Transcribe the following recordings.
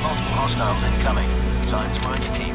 Multiple hostiles incoming. Signs for any team.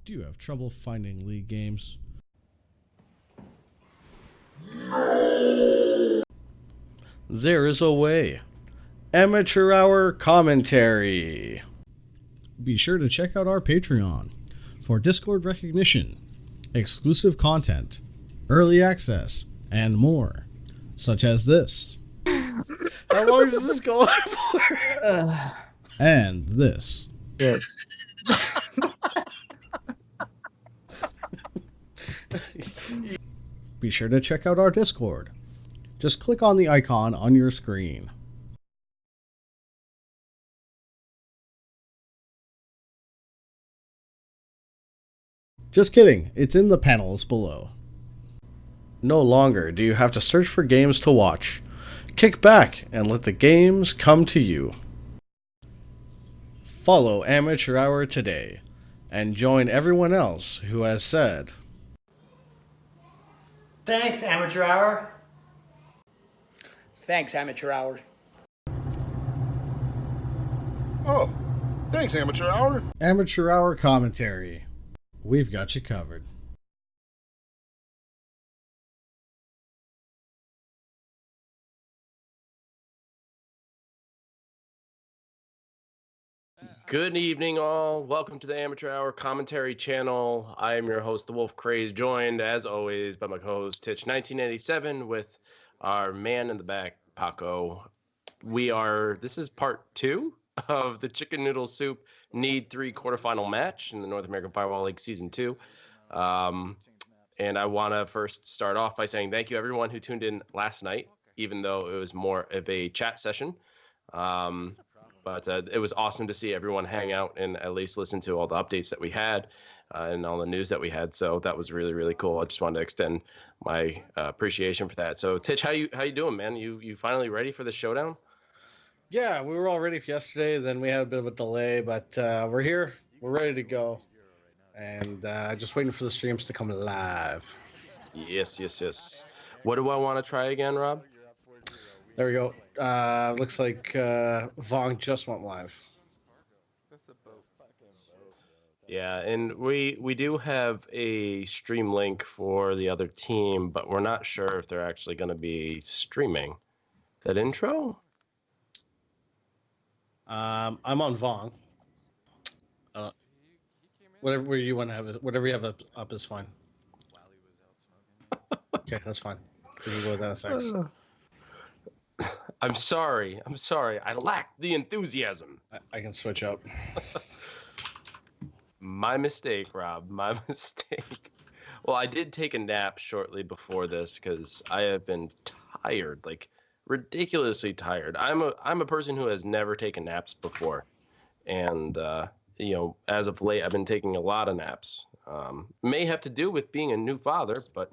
Do you have trouble finding League games? There is a way. Amateur Hour Commentary. Be sure to check out our Patreon for Discord recognition, exclusive content, early access, and more, such as this. How long does this go on for? And this. Yeah. Be sure to check out our Discord. Just click on the icon on your screen. Just kidding, it's in the panels below. No longer do you have to search for games to watch. Kick back and let the games come to you. Follow Amateur Hour today and join everyone else who has said, Thanks, Amateur Hour. Thanks, Amateur Hour. Oh, thanks, Amateur Hour. Amateur Hour Commentary. We've got you covered. Good evening, all. Welcome to the Amateur Hour Commentary Channel. I am your host, The Wolf Craze, joined, as always, by my co-host, Titch1987, with our man in the back, Paco. This is part 2 of the Chicken Noodle Soup Need 3 quarterfinal match in the North American Fireball League Season 2. And I want to first start off by saying thank you, everyone who tuned in last night, even though it was more of a chat session. But it was awesome to see everyone hang out and at least listen to all the updates that we had and all the news that we had. So that was really, really cool. I just wanted to extend my appreciation for that. So Titch, how you doing, man? You finally ready for the showdown? Yeah, we were all ready for yesterday. Then we had a bit of a delay, but we're here. We're ready to go. And just waiting for the streams to come live. Yes. What do I want to try again, Rob? There we go. Looks like Vong just went live. Yeah, and we do have a stream link for the other team, but we're not sure if they're actually going to be streaming that intro. I'm on Vong. Whatever you want to have, whatever you have up is fine. Okay, that's fine. We can go with that sex. I'm sorry. I lack the enthusiasm. I can switch up. My mistake, Rob. My mistake. Well, I did take a nap shortly before this because I have been tired. Like, ridiculously tired. I'm a person who has never taken naps before, and as of late, I've been taking a lot of naps. May have to do with being a new father, but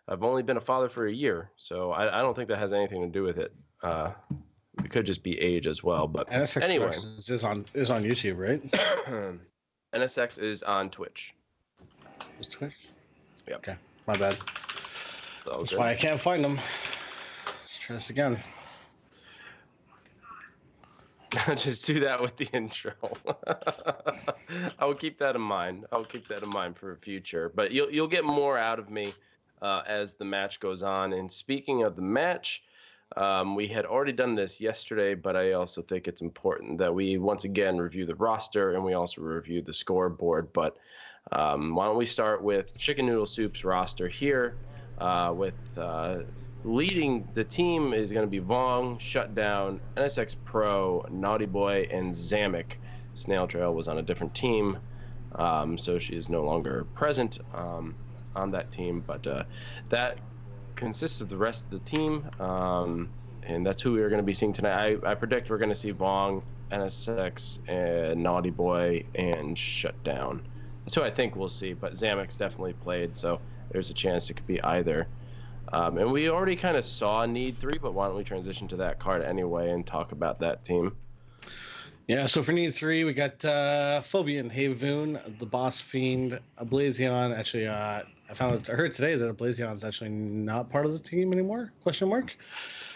I've only been a father for a year, so I don't think that has anything to do with it. It could just be age as well. But NSX anyway, Productions is on YouTube, right? NSX is on Twitch. Is Twitch? Yep. Okay, my bad. That's why I can't find them. Let's try this again. Just do that with the intro. I will keep that in mind. I'll keep that in mind for the future. But you'll get more out of me as the match goes on. And speaking of the match, we had already done this yesterday, but I also think it's important that we once again review the roster and we also review the scoreboard. But why don't we start with Chicken Noodle Soup's roster here with leading the team is going to be Vong, Shutdown, NSX Pro, Naughty Boy, and Zamek. Snail Trail was on a different team, so she is no longer present on that team. But that consists of the rest of the team, and that's who we are going to be seeing tonight. I predict we're going to see Vong, NSX, and Naughty Boy, and Shutdown. That's who I think we'll see, but Zamek's definitely played, so there's a chance it could be either. And we already kind of saw Need3, but why don't we transition to that card anyway and talk about that team? Yeah, so for Need3, we got Phobian, Havoon, the Boss Fiend, Ablazion. Actually, I heard today that Ablazion's actually not part of the team anymore? Question mark.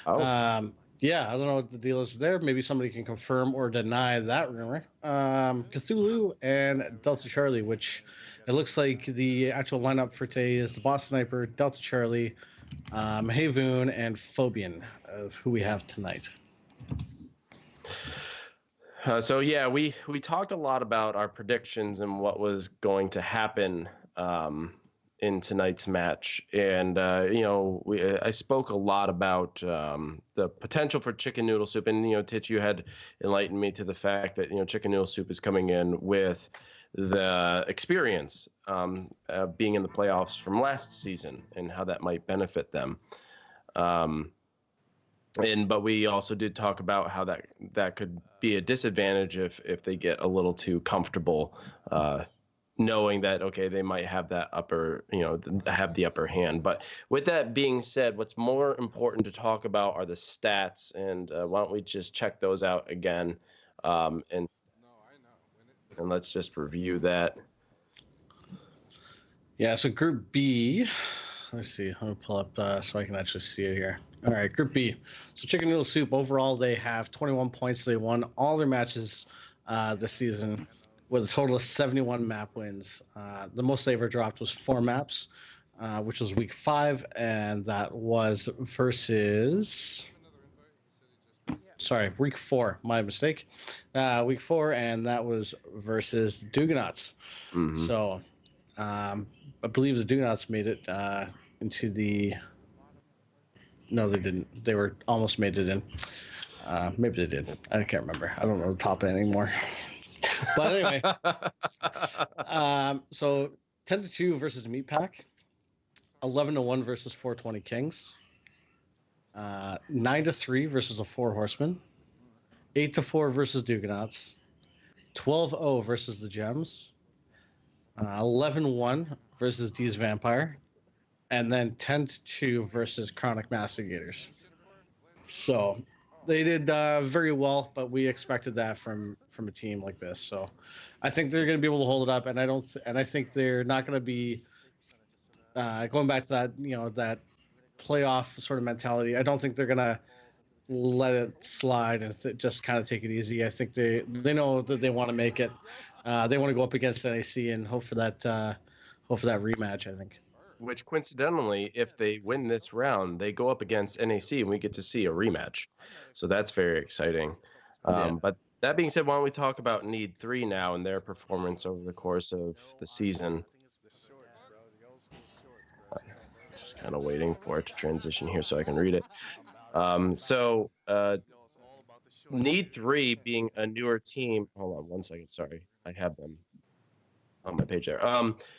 Oh. Yeah, I don't know what the deal is there. Maybe somebody can confirm or deny that rumor. Cthulhu and Delta Charlie, which it looks like the actual lineup for today is the Boss Sniper, Delta Charlie, Havoon, and Phobian, of who we have tonight. So yeah, we talked a lot about our predictions and what was going to happen in tonight's match, and I spoke a lot about the potential for Chicken Noodle Soup, and Titch, you had enlightened me to the fact that Chicken Noodle Soup is coming in with the experience being in the playoffs from last season and how that might benefit them. But we also did talk about how that could be a disadvantage if they get a little too comfortable, knowing that okay, they might have that have the upper hand. But with that being said, what's more important to talk about are the stats, and why don't we just check those out again, and let's just review that. Yeah, so Group B. Let's see. I'm gonna pull up so I can actually see it here. All right, Group B. So Chicken Noodle Soup, overall, they have 21 points. They won all their matches this season with a total of 71 map wins. The most they ever dropped was 4 maps, which was week 5, and that was versus... Sorry, week 4. My mistake. Week 4, and that was versus Dugonauts. Mm-hmm. So I believe the Dugonauts made it into the... No, they didn't. They were almost made it in. Maybe they did. I can't remember. I don't know the top anymore. But anyway, so 10-2 versus Meat Pack, 11-1 versus 420 Kings, 9-3 versus the 4 Horsemen, 8-4 versus Dugonauts, 12-0 versus the Gems, 11-1 versus D's Vampire, and then 10-2 versus Chronic Mastigators. So they did very well, but we expected that from a team like this. So I think they're going to be able to hold it up, and I think they're not going to be going back to that that playoff sort of mentality. I don't think they're going to let it slide and just kind of take it easy. I think they know that they want to make it. They want to go up against NAC and hope for that rematch, I think. Which coincidentally, if they win this round, they go up against NAC and we get to see a rematch. So that's very exciting. Yeah. But that being said, why don't we talk about Need3 now and their performance over the course of the season? Just kind of waiting for it to transition here so I can read it. Need3 being a newer team. Hold on 1 second. Sorry. I have them on my page there.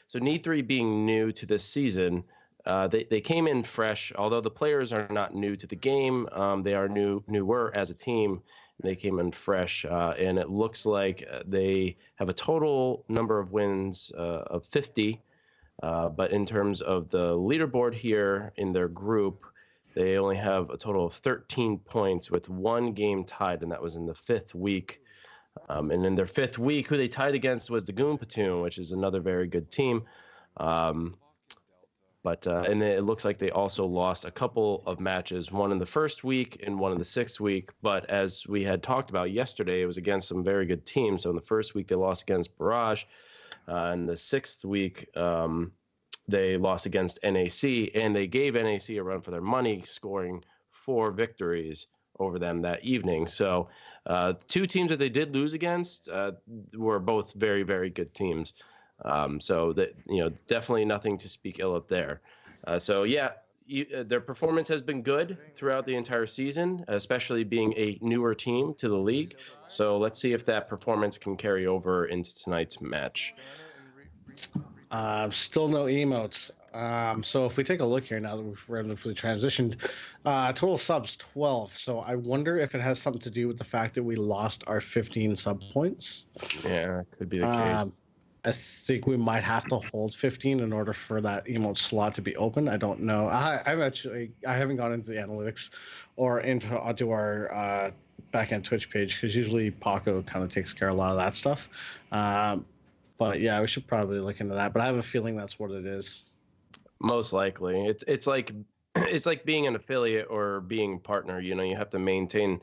So Need3 being new to this season, they came in fresh. Although the players are not new to the game, they are newer as a team. They came in fresh, and it looks like they have a total number of wins of 50. But in terms of the leaderboard here in their group, they only have a total of 13 points with one game tied, and that was in the 5th week. And in their 5th week, who they tied against was the Goon Platoon, which is another very good team. And it looks like they also lost a couple of matches, one in the 1st week and one in the 6th week. But as we had talked about yesterday, it was against some very good teams. So in the 1st week, they lost against Barrage. In the 6th week, they lost against NAC, and they gave NAC a run for their money, scoring 4 victories over them that evening. So 2 teams that they did lose against were both very, very good teams. So that, definitely nothing to speak ill of there. Their performance has been good throughout the entire season, especially being a newer team to the league. So let's see if that performance can carry over into tonight's match. Still no emotes. So if we take a look here now that we've randomly transitioned, total subs 12. So I wonder if it has something to do with the fact that we lost our 15 sub points. Yeah, could be the case. I think we might have to hold 15 in order for that emote slot to be open. I don't know. I haven't gone into the analytics or onto our backend Twitch page, because usually Paco kind of takes care of a lot of that stuff. But yeah, we should probably look into that. But I have a feeling that's what it is. Most likely, it's like being an affiliate or being a partner. You have to maintain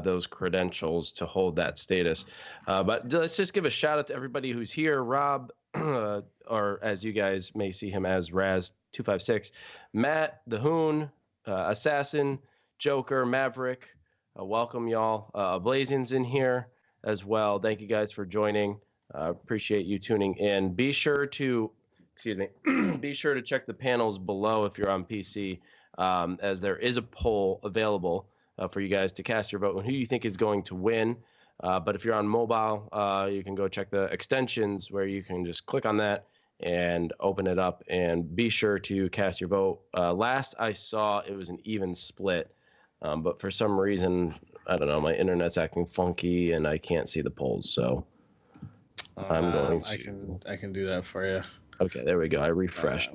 those credentials to hold that status. But let's just give a shout out to everybody who's here. Rob, or as you guys may see him as Raz256, Matt, the Hoon, Assassin, Joker, Maverick. Welcome y'all. Blazing's in here as well. Thank you guys for joining. Appreciate you tuning in. Be sure to check the panels below if you're on PC, as there is a poll available for you guys to cast your vote on who you think is going to win. But if you're on mobile, you can go check the extensions where you can just click on that and open it up, and be sure to cast your vote. Last I saw, it was an even split, but for some reason, I don't know, my internet's acting funky and I can't see the polls. So I'm going to. I can do that for you. Okay, there we go. I refreshed.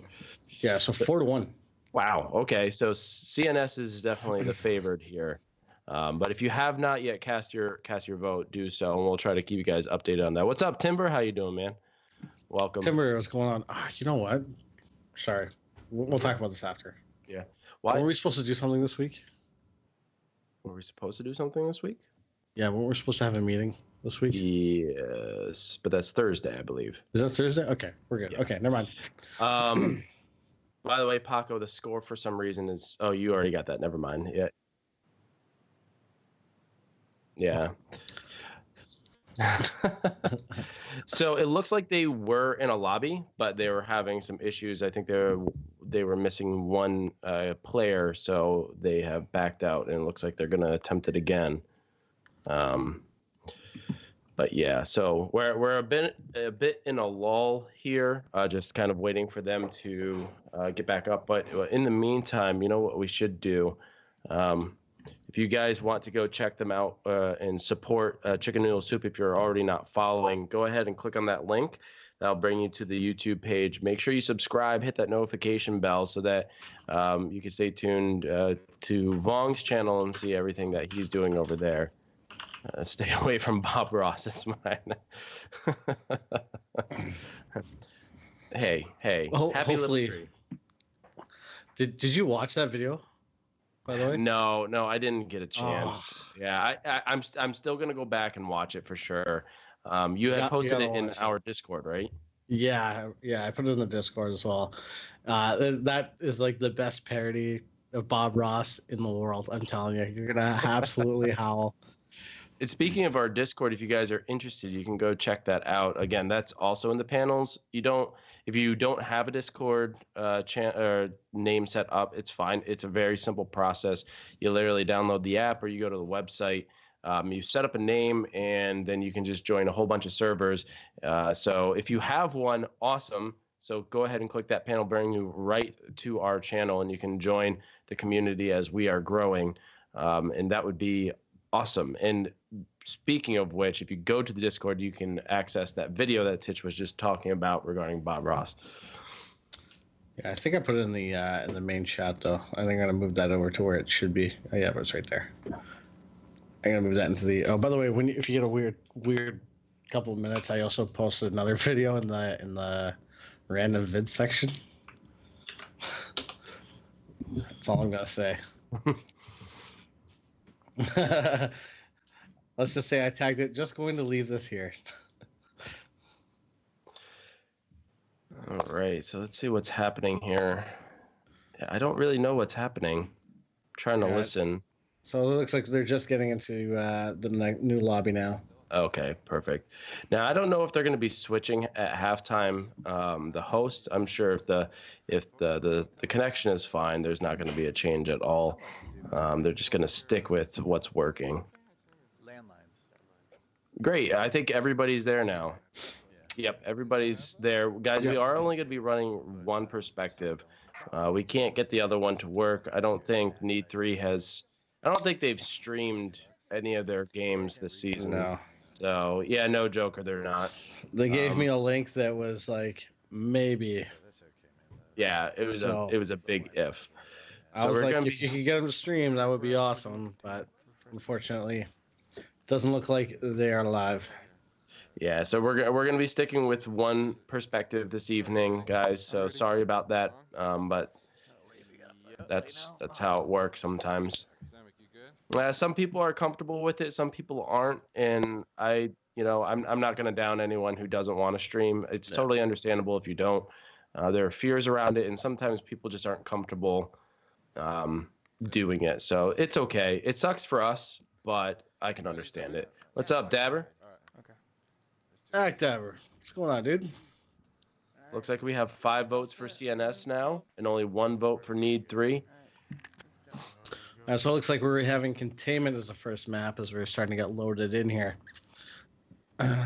Yeah, so 4-1. Wow. Okay, so C.N.S. is definitely the favored here. But if you have not yet cast your vote, do so, and we'll try to keep you guys updated on that. What's up, Timber? How you doing, man? Welcome. Timber, what's going on? You know what? Sorry, we'll talk about this after. Yeah. Why were we supposed to do something this week? Were we supposed to do something this week? Yeah, weren't we supposed to have a meeting this week? Yes, but that's Thursday, I believe. Is that Thursday? Okay, we're good. Yeah. Okay, never mind. By the way, Paco, the score for some reason is... Oh, you already got that. Never mind. Yeah. Yeah. So it looks like they were in a lobby, but they were having some issues. I think they were missing one player, so they have backed out, and it looks like they're going to attempt it again. But yeah, so we're a bit in a lull here, just kind of waiting for them to get back up. But in the meantime, you know what we should do? If you guys want to go check them out and support Chicken Noodle Soup, if you're already not following, go ahead and click on that link. That'll bring you to the YouTube page. Make sure you subscribe, hit that notification bell so that you can stay tuned to Vong's channel and see everything that he's doing over there. Stay away from Bob Ross. That's mine. hey. Happy little tree. Did you watch that video? By the way, no, I didn't get a chance. Yeah, I'm still gonna go back and watch it for sure. You had posted it in our Discord, right? Yeah, I put it in the Discord as well. That is like the best parody of Bob Ross in the world. I'm telling you, you're gonna absolutely howl. And speaking of our Discord, if you guys are interested, you can go check that out. Again, that's also in the panels. If you don't have a Discord name set up, it's fine. It's a very simple process. You literally download the app or you go to the website. You set up a name, and then you can just join a whole bunch of servers. So if you have one, awesome. So go ahead and click that panel, bring you right to our channel, and you can join the community as we are growing. And that would be awesome. And speaking of which, if you go to the Discord, you can access that video that Titch was just talking about regarding Bob Ross. Yeah, I think I put it in the main chat though. I think I'm gonna move that over to where it should be. Oh yeah, but it's right there. I'm gonna move that into the. Oh, by the way, if you get a weird couple of minutes, I also posted another video in the random vid section. That's all I'm gonna say. Let's just say I tagged it. Just going to leave this here. All right, so let's see what's happening here. I don't really know what's happening. I'm trying to listen. So it looks like they're just getting into the new lobby now. Okay, perfect. Now I don't know if they're going to be switching at halftime. The host, I'm sure if the connection is fine, there's not going to be a change at all. They're just going to stick with what's working. Great. I think everybody's there now. Yep, everybody's there. Guys, we are only going to be running one perspective. We can't get the other one to work. I don't think Need3 has... I don't think they've streamed any of their games this season. No. So, yeah, no Joker, they're not. They gave me a link that was like, maybe. Yeah, it was a big if. I was like, if you could get them to stream, that would be awesome. But unfortunately, it doesn't look like they are live. Yeah, so we're gonna be sticking with one perspective this evening, guys. So sorry about that, but that's how it works sometimes. Some people are comfortable with it, some people aren't, and I'm not gonna down anyone who doesn't want to stream. It's totally understandable if you don't. There are fears around it, and sometimes people just aren't comfortable doing it. So it's okay. It sucks for us, but I can understand it. What's up, Dabber? Alright, Dabber. What's going on, dude? Looks like we have 5 votes for C.N.S. now, and only 1 vote for Need3. So it looks like we're having containment as the first map as we're starting to get loaded in here.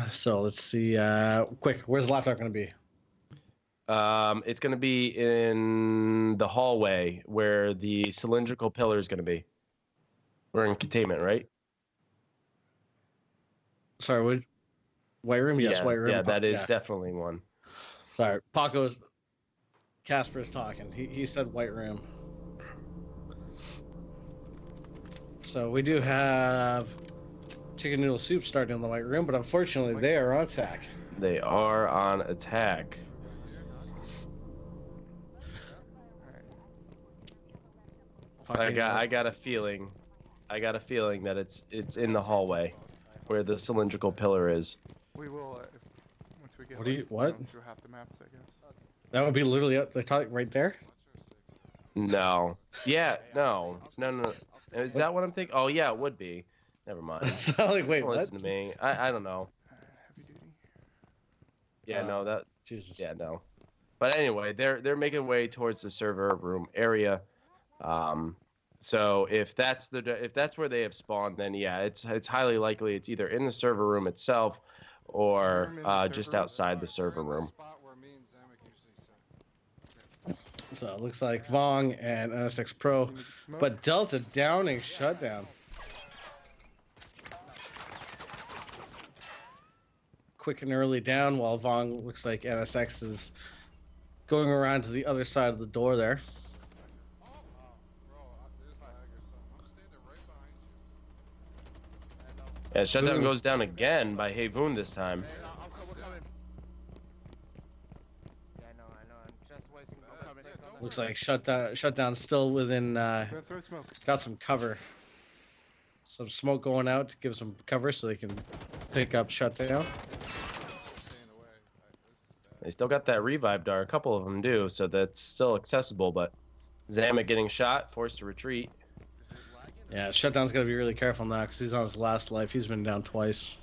So let's see. Quick, where's laptop going to be? It's going to be in the hallway where the cylindrical pillar is going to be. We're in containment, right? Sorry, white room? Yes, yeah, white room. Yeah, that is definitely one. Sorry, Casper's talking. He said white room. So we do have chicken noodle soup starting in the white room, but unfortunately they are on attack. They are on attack. I got a feeling. I got a feeling that it's in the hallway where the cylindrical pillar is. We will once we get what? through half the maps, I guess. That would be literally at the top right there. No. Yeah. No. Is that what I'm thinking? Oh yeah, it would be. Never mind. So like, wait, what? Listen to me. I don't know. Heavy duty. Yeah. No. That. Jesus. Yeah. No. But anyway, they're making way towards the server room area. So if that's where they have spawned, then yeah, it's highly likely it's either in the server room itself or just outside the server room. So it looks like Vong and NSX Pro, but Delta downing shutdown. Quick and early down while Vong looks like NSX is going around to the other side of the door there. Yeah, shutdown goes down again by Hayvoon this time. Looks like shutdown still within. Got some cover. Some smoke going out to give some cover so they can pick up shutdown. They still got that revive dart. A couple of them do, so that's still accessible. But Zamet getting shot, forced to retreat. Yeah, shutdown's got to be really careful now because he's on his last life. He's been down twice.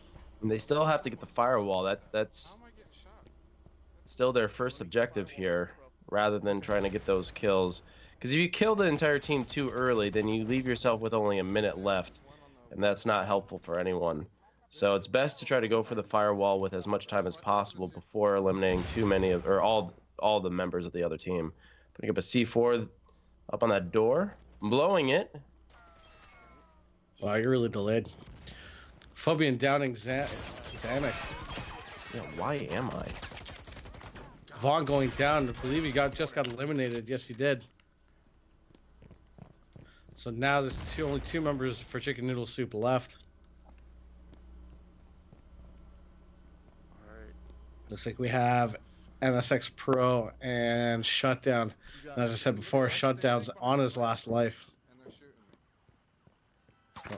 And they still have to get the firewall. That's still their first objective here, rather than trying to get those kills. Because if you kill the entire team too early, then you leave yourself with only a minute left, and that's not helpful for anyone. So it's best to try to go for the firewall with as much time as possible before eliminating too many of, or all all the members of the other team. Putting up a C4 up on that door, blowing it. Wow, you're really delayed. Phobian downing Xanax. Yeah, why am I? Vaughn going down. I believe he just got eliminated. Yes, he did. So now there's only two members for Chicken Noodle Soup left. Alright. Looks like we have NSX Pro and Shutdown. And as I said before, Shutdown's on his last life.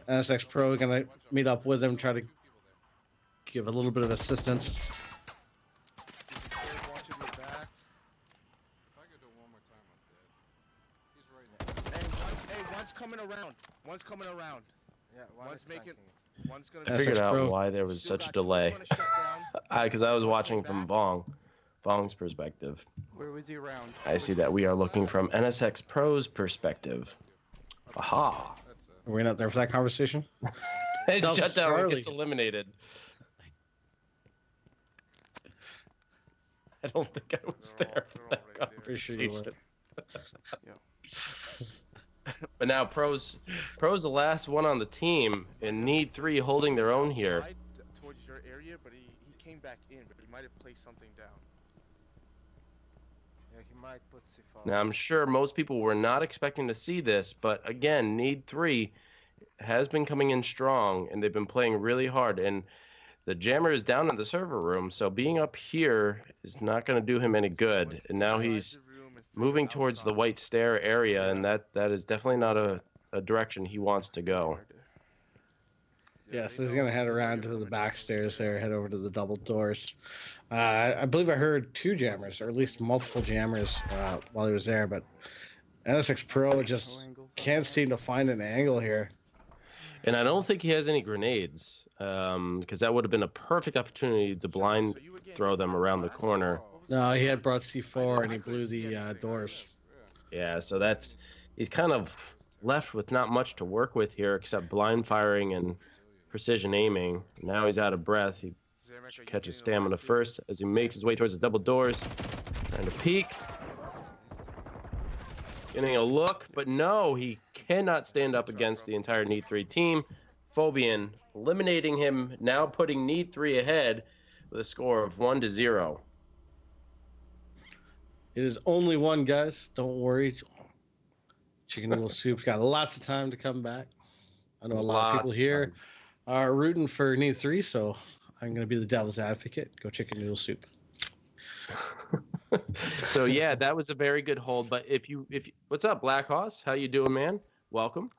NSX Pro gonna meet up with him, try to give a little bit of assistance. One's coming around. One's coming around. Yeah, one's making. One's gonna. I figured SX out Pro. why there was such a delay. Because I was watching from Vong's perspective. Where was he around? I see that we are looking from NSX Pro's perspective. Aha! Are we not there for that conversation? And That was Shutdown Charlie. gets eliminated. I don't think I was there for that They're all right there. Pretty sure you conversation. Yeah. But now Pro's the last one on the team, and Need3 holding their own here. Outside towards your area, but he came back in, but he might have placed something down. Yeah, he might put C4. Now I'm sure most people were not expecting to see this, but again, Need3 has been coming in strong, and they've been playing really hard. And the jammer is down in the server room, so being up here is not going to do him any good. And now he's moving towards the white stair area, and that is definitely not a direction he wants to go. Yes, he's gonna head around to the back stairs there, head over to the double doors. I believe I heard two jammers, or at least multiple jammers, while he was there, but NSX Pro just can't seem to find an angle here. And I don't think he has any grenades, because that would have been a perfect opportunity to blind throw them around the corner. No, he had brought C4 and he blew the doors. Yeah, so he's kind of left with not much to work with here except blind firing and precision aiming. Now he's out of breath. He should catch his stamina first as he makes his way towards the double doors. Trying to peek. Getting a look, but no, he cannot stand up against the entire Need3 team. Phobian eliminating him, now putting Need3 ahead with a score of 1-0. It is only one, guys. Don't worry. Chicken Noodle Soup's got lots of time to come back. I know a lot of people here are rooting for Need3, so I'm going to be the devil's advocate. Go Chicken Noodle Soup. So yeah, that was a very good hold. But if you what's up, Black Hoss? How you doing, man? Welcome.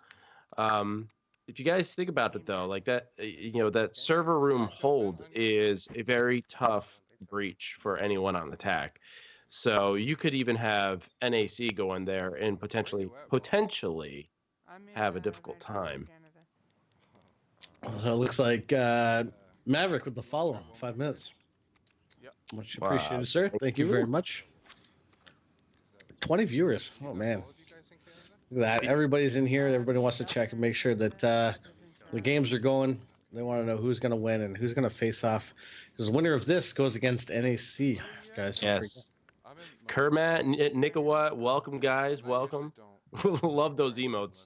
If you guys think about it though, like that, that server room hold is a very tough breach for anyone on attack. So you could even have NAC go in there and potentially have a difficult time. So it looks like Maverick with the follow 5 minutes. Much appreciated, sir. Thank you very much. 20 viewers. Oh man, look at that! Everybody's in here. Everybody wants to check and make sure that the games are going. They want to know who's going to win and who's going to face off. Because the winner of this goes against NAC, guys. Yes. Kermat, Nikawa, welcome, guys. Welcome. Love those emotes.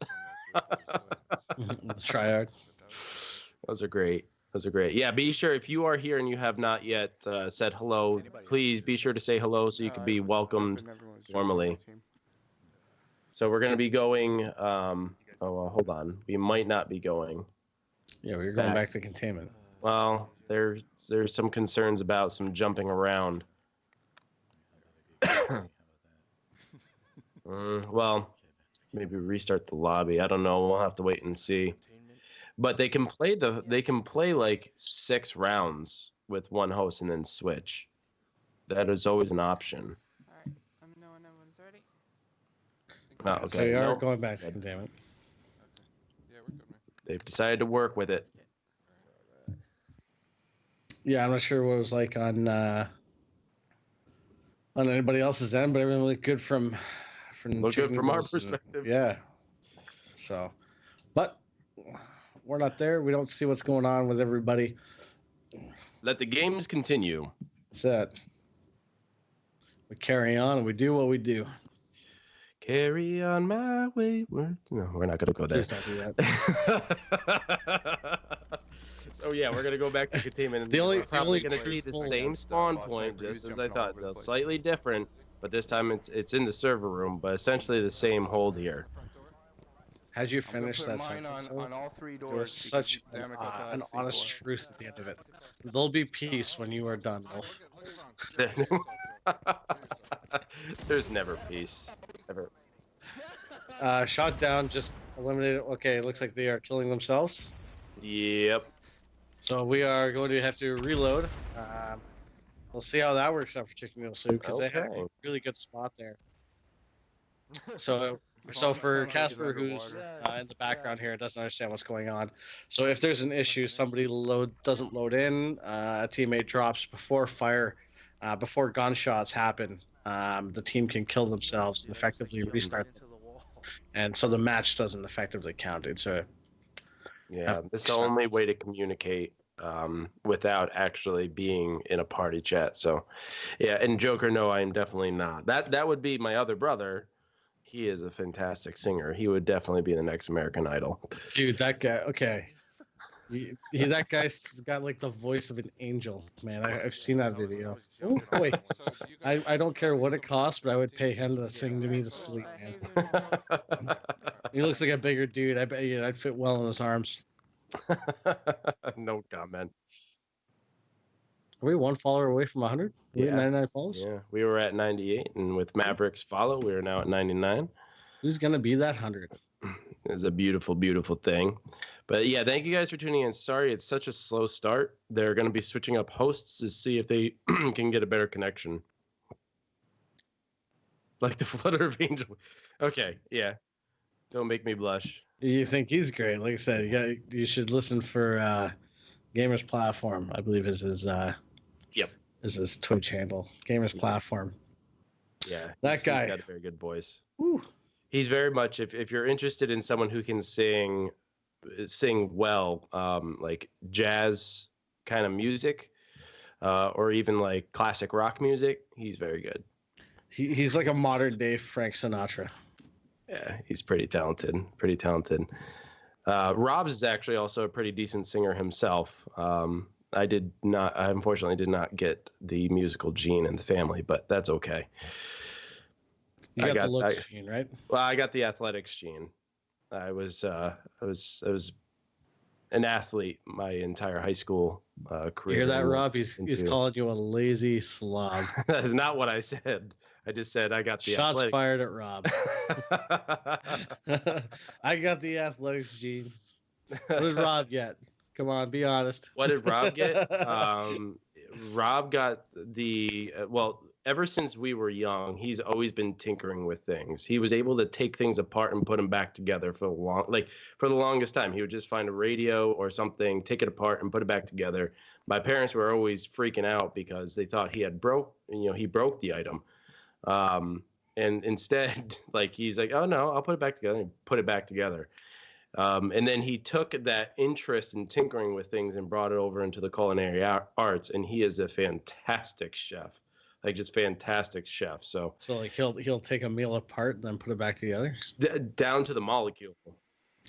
Try hard. Those are great. Those are great. Yeah, be sure if you are here and you have not yet said hello, please be sure to say hello so you can be welcomed formally. So we're going to be going. Hold on. We might not be going. Yeah, we're going back to containment. Well, there's some concerns about some jumping around. Well, maybe restart the lobby. I don't know. We'll have to wait and see. But they can play like 6 rounds with one host and then switch. That is always an option. All right. Let me know when everyone's ready. Oh, okay. So we are going back to containment. Yeah, we're good, man. They've decided to work with it. Yeah, I'm not sure what it was like on anybody else's end, but everything looked good from Look good from our Chicken Noodle's, perspective. Yeah. So, but we're not there. We don't see what's going on with everybody. Let the games continue. That's it. We carry on and we do what we do. Carry on my wayward. No, we're not gonna go there. Please don't do that. So yeah, we're gonna go back to containment. And The only- we're probably the gonna only see the truthful- same spawn point, just as I thought. Though slightly different, but this time it's in the server room, but essentially the same hold here. Had you I'm gonna finished put that mine sentence? on all three There doors. was such an honest truth at the end of it. There'll be peace when you are done, Wolf. There's never peace. Ever. Shot down, just eliminated. Okay, it looks like they are killing themselves. Yep. So we are going to have to reload. We'll see how that works out for Chicken Noodle Soup because they had a Okay. really good spot there. So for Casper, who's in the background here, doesn't understand what's going on. So if there's an issue, somebody doesn't load in, a teammate drops before fire, before gunshots happen, the team can kill themselves and effectively restart. And so the match doesn't effectively count, dude. So Yeah, it's the only way to communicate without actually being in a party chat. So, yeah, and Joker, no, I am definitely not. That would be my other brother. He is a fantastic singer. He would definitely be the next American Idol. dude, that guy. Okay, that guy's got like the voice of an angel, man. I've seen that video. Oh, wait, I don't care what it costs, but I would pay him to sing to me to sleep, man. He looks like a bigger dude. I bet you I'd fit well in his arms. No comment. Are we one follower away from 100? We at 99 follows? Yeah, we were at 98, and with Maverick's follow, we are now at 99. Who's gonna be that 100? It's a beautiful, beautiful thing. But yeah, thank you guys for tuning in. Sorry, it's such a slow start. They're going to be switching up hosts to see if they can get a better connection. Like the flutter of angel. Okay, yeah. Don't make me blush. You think he's great? Like I said, you should listen for Gamers Platform. I believe is his is his Twitch handle. Gamers Platform. Yeah, That guy. He's got a very good voice. Woo. He's very much, if you're interested in someone who can sing well, like jazz kind of music, or even like classic rock music, he's very good. He's like a modern day Frank Sinatra. Yeah, he's pretty talented. Pretty talented. Rob's is actually also a pretty decent singer himself. I unfortunately did not get the musical gene in the family, but that's okay. You got the looks gene, right? Well, I got the athletics gene. I was an athlete my entire high school career. You hear that, Rob? He's calling you a lazy slob. That is not what I said. I just said I got the shots athletic. fired at Rob. I got the athletics gene. What did Rob get? Come on, be honest. What did Rob get? Rob got ever since we were young, he's always been tinkering with things. He was able to take things apart and put them back together for the longest time. He would just find a radio or something, take it apart and put it back together. My parents were always freaking out because they thought he broke the item. And instead, he's like, oh no, I'll put it back together, and put it back together. And then he took that interest in tinkering with things and brought it over into the culinary arts. And he is a fantastic chef, just fantastic chef. So he'll take a meal apart and then put it back together down to the molecule.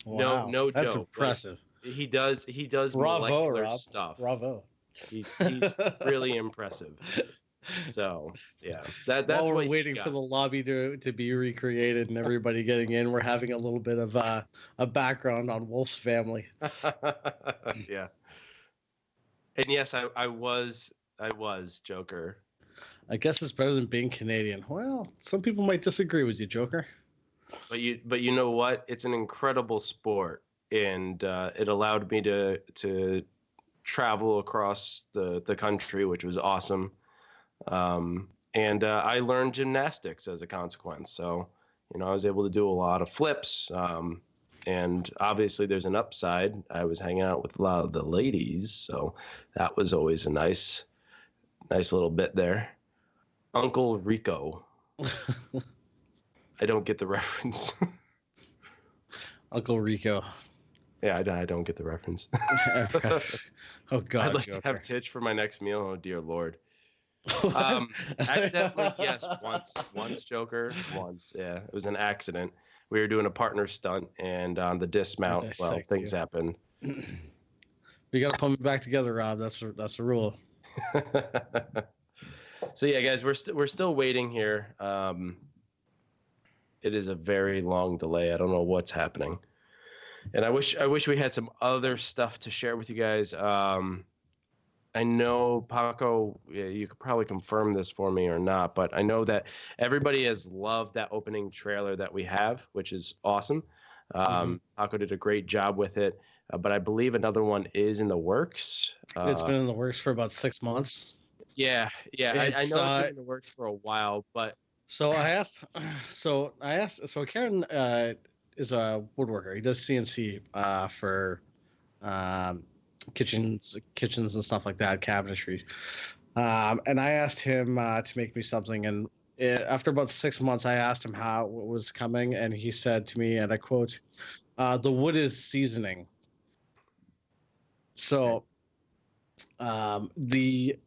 Wow, no that's joke. impressive. He does Bravo, molecular Rob. stuff. Bravo. He's really impressive. So yeah, that's while we're what waiting for the lobby to be recreated and everybody getting in, we're having a little bit of a background on Wolf's family. Yeah. And yes, I was Joker. I guess it's better than being Canadian. Well, some people might disagree with you, Joker. But you know what? It's an incredible sport, and it allowed me to travel across the country, which was awesome. And I learned gymnastics as a consequence. So, I was able to do a lot of flips. And obviously there's an upside. I was hanging out with a lot of the ladies. So that was always a nice little bit there. Uncle Rico. I don't get the reference. Uncle Rico. Yeah, I don't get the reference. Oh God, I'd like Joker. to have Titch for my next meal. Oh dear Lord. Accidentally, yes, once Joker, once, yeah, it was an accident. We were doing a partner stunt, and on the dismount, well, Dissect things you. happen. We gotta put me back together, Rob. That's the rule. So yeah, guys, we're still waiting here. It is a very long delay. I don't know what's happening, and I wish we had some other stuff to share with you guys. I know, Paco, you could probably confirm this for me or not, but I know that everybody has loved that opening trailer that we have, which is awesome. Paco did a great job with it, but I believe another one is in the works. It's been in the works for about 6 months. Yeah, I It's, know it's been in the works for a while, but So Karen is a woodworker. He does CNC for um, kitchens and stuff like that, cabinetry. And I asked him to make me something, and after about 6 months, I asked him how it was coming, and he said to me, and I quote, "The wood is seasoning." So the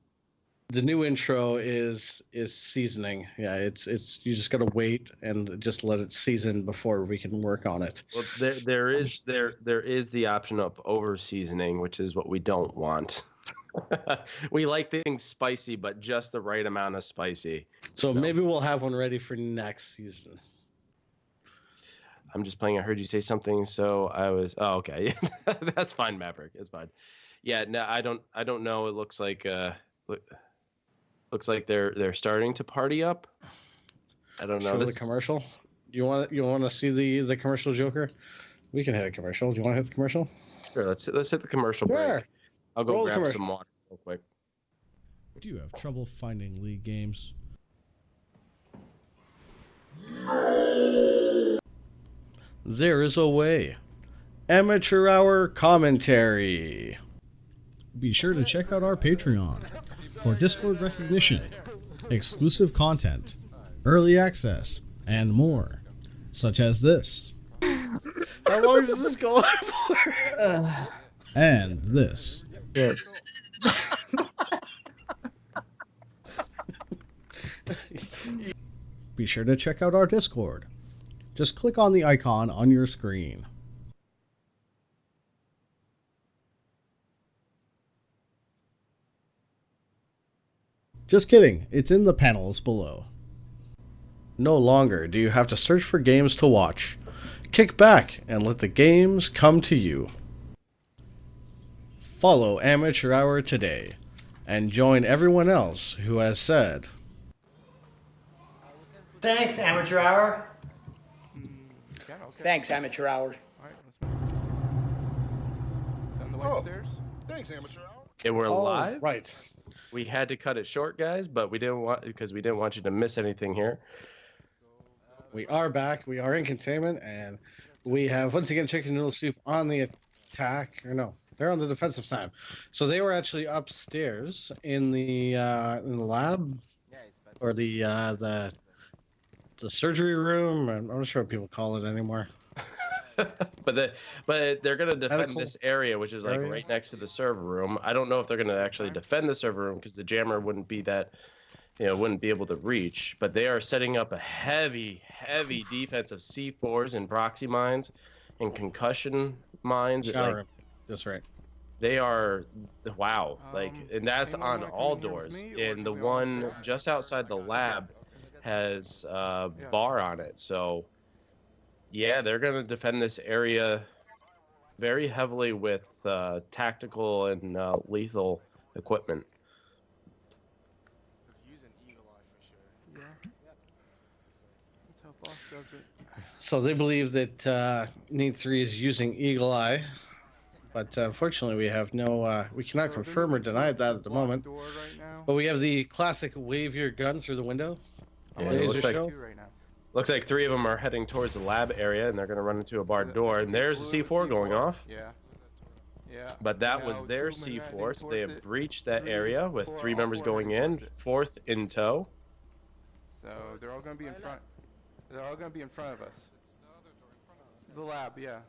new intro is seasoning. Yeah, it's you just gotta wait and just let it season before we can work on it. well, there is the option of over seasoning, which is what we don't want. We like things spicy, but just the right amount of spicy. So maybe we'll have one ready for next season. I'm just playing. I heard you say something, so I was. Oh, okay. That's fine, Maverick. It's fine. Yeah, no, I don't know. It looks like they're starting to party up. I don't know. Show the commercial. You want to see the commercial, Joker? We can hit a commercial. Do you want to hit the commercial? Sure. Let's hit the commercial break. Sure. I'll go Roll the grab commercial. some water real quick. Do you have trouble finding League games? There is a way. Amateur Hour Commentary. Be sure to check out our Patreon for Discord recognition, exclusive content, early access, and more, such as this. How long does this go on for? And this. Be sure to check out our Discord. Just click on the icon on your screen. Just kidding, it's in the panels below. No longer do you have to search for games to watch. Kick back and let the games come to you. Follow Amateur Hour today and join everyone else who has said, Thanks, Amateur Hour. Yeah, okay. Thanks, Amateur Hour. All right, let's move. Down the white Oh. stairs. Thanks, Amateur Hour. And we're live. Right. We had to cut it short, guys, but we didn't want you to miss anything here. We are back. We are in containment, and we have once again Chicken Noodle Soup on the attack. Or no, they're on the defensive time. So they were actually upstairs in the lab, or the surgery room. I'm not sure what people call it anymore. But they're gonna defend Medical this area, which is like area? right next to the server room. I don't know if they're gonna actually defend the server room because the jammer wouldn't be able to reach. But they are setting up a heavy defense of C4s and proxy mines and concussion mines. Shower Like, room. That's right. they are wow, like, Um, and that's anyone on want to all come in here with doors. me, or And do the we all one sit? just outside the lab has a bar on it. So yeah, they're gonna defend this area very heavily with tactical and lethal equipment. Use an eagle eye for sure. Yeah. That's how boss does it. So they believe that Need3 is using Eagle Eye, but unfortunately we have no. We cannot So they're confirm or moving deny towards that at the black moment. door right now. But we have the classic wave your gun through the window. I'm Yeah, on it laser looks like show. two right now. Looks like three of them are heading towards the lab area, and they're gonna run into a barred The- door. the And there's the blue C4 going off. Yeah. Yeah. But that Now was two their of 'em are heading C4, so they towards have it. breached that Three, area with four, three all members four going heading in, towards it. fourth in tow. So they're all gonna be in front. They're all gonna be in front of us. The lab, yeah.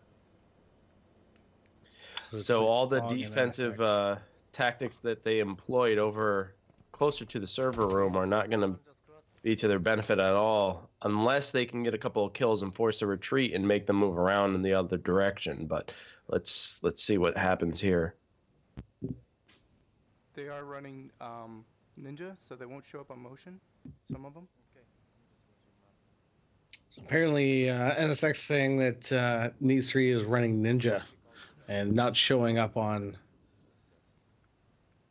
it's So like all the fog and defensive insects. tactics that they employed over closer to the server room are not going to be to their benefit at all unless they can get a couple of kills and force a retreat and make them move around in the other direction. But let's see what happens here. They are running Ninja, so they won't show up on motion. Some of them. So apparently, NSX saying that Need3 is running Ninja and not showing up on.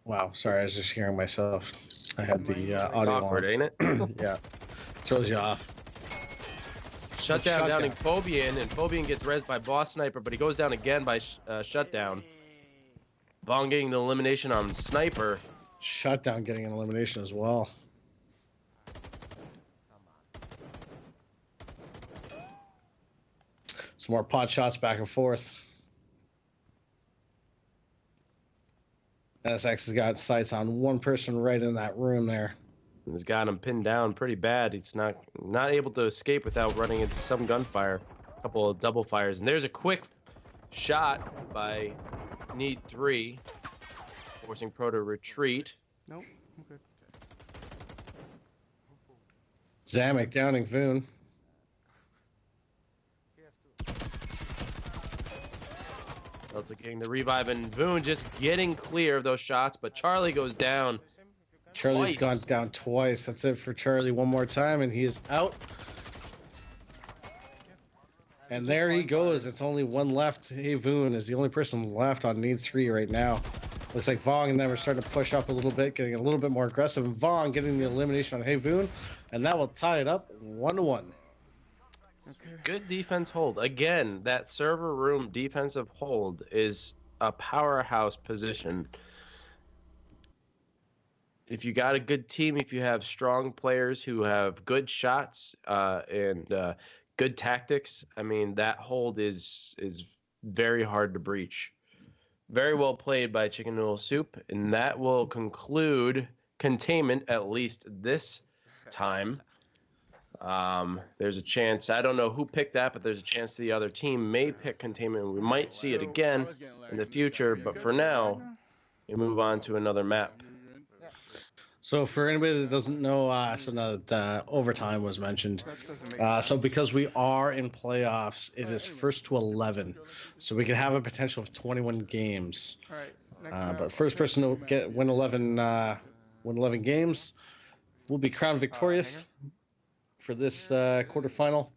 Wow, sorry, I was just hearing myself. I had the It's audio awkward, on. ain't it? Yeah, throws you off. Shutdown downing Phobian, and Phobian gets rezzed by Boss Sniper, but he goes down again by Shutdown. Vong getting the elimination on Sniper. Shutdown getting an elimination as well. Some more pot shots back and forth. NSX has got sights on one person right in that room there. He's got him pinned down pretty bad. He's not able to escape without running into some gunfire. A couple of double fires. And there's a quick shot by Need3, forcing Pro to retreat. Nope, I'm good. Zamek downing Voon. Delta getting the revive, and Voon just getting clear of those shots, but Charlie goes down. Charlie's Twice. gone down twice. That's it for Charlie one more time, and he is out. And there he goes. It's only one left. Hey, Voon is the only person left on Need3 right now. Looks like Vong and them are starting to push up a little bit, getting a little bit more aggressive. And Vong getting the elimination on Hey Voon, and that will tie it up 1-1. Okay. Good defense hold. Again, that server room defensive hold is a powerhouse position. If you got a good team, if you have strong players who have good shots and good tactics, I mean, that hold is very hard to breach. Very well played by Chicken Noodle Soup, and that will conclude containment, at least this time. There's a chance, I don't know who picked that, but there's a chance the other team may pick containment. We might see it again in the future, but for now, we move on to another map. So for anybody that doesn't know, so now that overtime was mentioned, so because we are in playoffs, it is first to 11, so we can have a potential of 21 games. All right. Next map. But first person to win 11 games will be crowned victorious for this quarterfinal,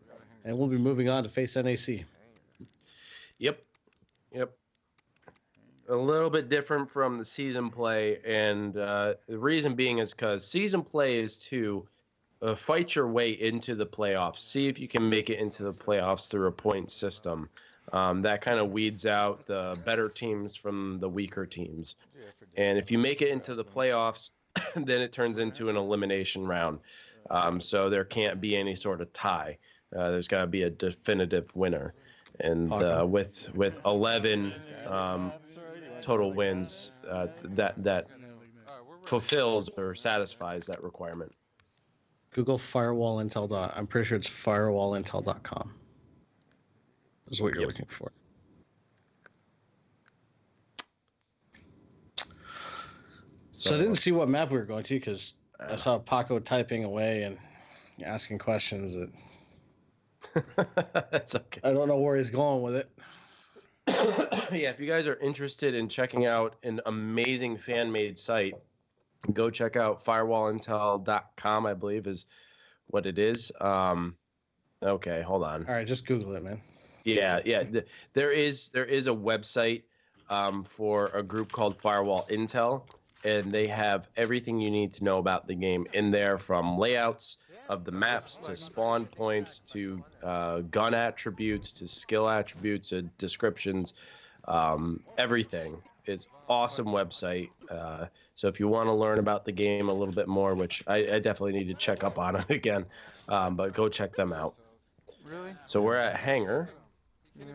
and we'll be moving on to face NAC. Yep. A little bit different from the season play, and the reason being is because season play is to fight your way into the playoffs. See if you can make it into the playoffs through a point system. That kind of weeds out the better teams from the weaker teams. And if you make it into the playoffs, then it turns into an elimination round. So there can't be any sort of tie. There's got to be a definitive winner. And with 11 total wins, that fulfills or satisfies that requirement. Google firewallintel. I'm pretty sure it's firewallintel.com. Is what you're looking for. So I didn't see what map we were going to because I saw Paco typing away and asking questions. That's okay. I don't know where he's going with it. Yeah, if you guys are interested in checking out an amazing fan-made site, go check out firewallintel.com, I believe is what it is. Okay, hold on. All right, just Google it, man. Yeah. There is a website for a group called Firewall Intel, and they have everything you need to know about the game in there, from layouts of the maps to spawn points to gun attributes to skill attributes to descriptions. Everything is awesome website. So if you want to learn about the game a little bit more, which I definitely need to check up on it again, but go check them out. Really? So we're at Hangar. Yeah.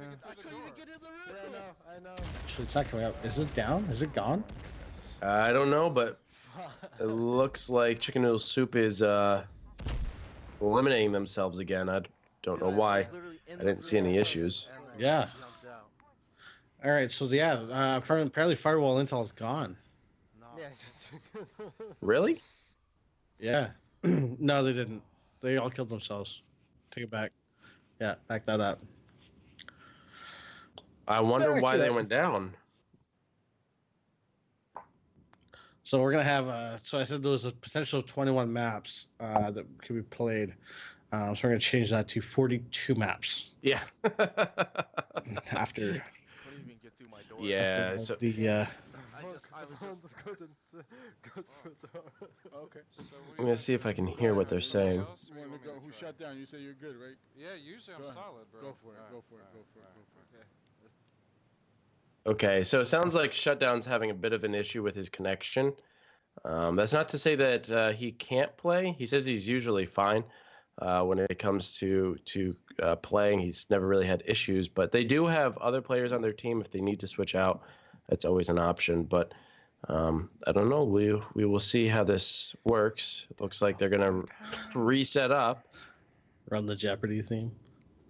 Actually, it's not coming up. Is it down? Is it gone? I don't know, but it looks like Chicken Noodle Soup is eliminating themselves again. I don't know why. I didn't see any issues. Yeah. All right, so apparently Firewall Intel is gone. Yeah, guys just. Really? Yeah. No, they didn't. They all killed themselves. Take it back. Yeah, back that up. I wonder Back why it they up. went down. So we're gonna have so I said there was a potential 21 maps that could be played. So we're gonna change that to 42 maps Yeah. after Couldn't even get through my door. Yeah. all So the I was just. Okay. I'm gonna see if I can hear what they're saying. You want to go? Who shut down? You say you're good, right? Yeah, usually I'm Go ahead. solid, bro. Go for it. Alright, Go for it. Go alright, for it. alright, Go for it. Okay, so it sounds like Shutdown's having a bit of an issue with his connection. That's not to say that he can't play. He says he's usually fine when it comes to playing. He's never really had issues, but they do have other players on their team if they need to switch out. That's always an option, but I don't know. We will see how this works. It looks like they're gonna reset up. run the Jeopardy theme.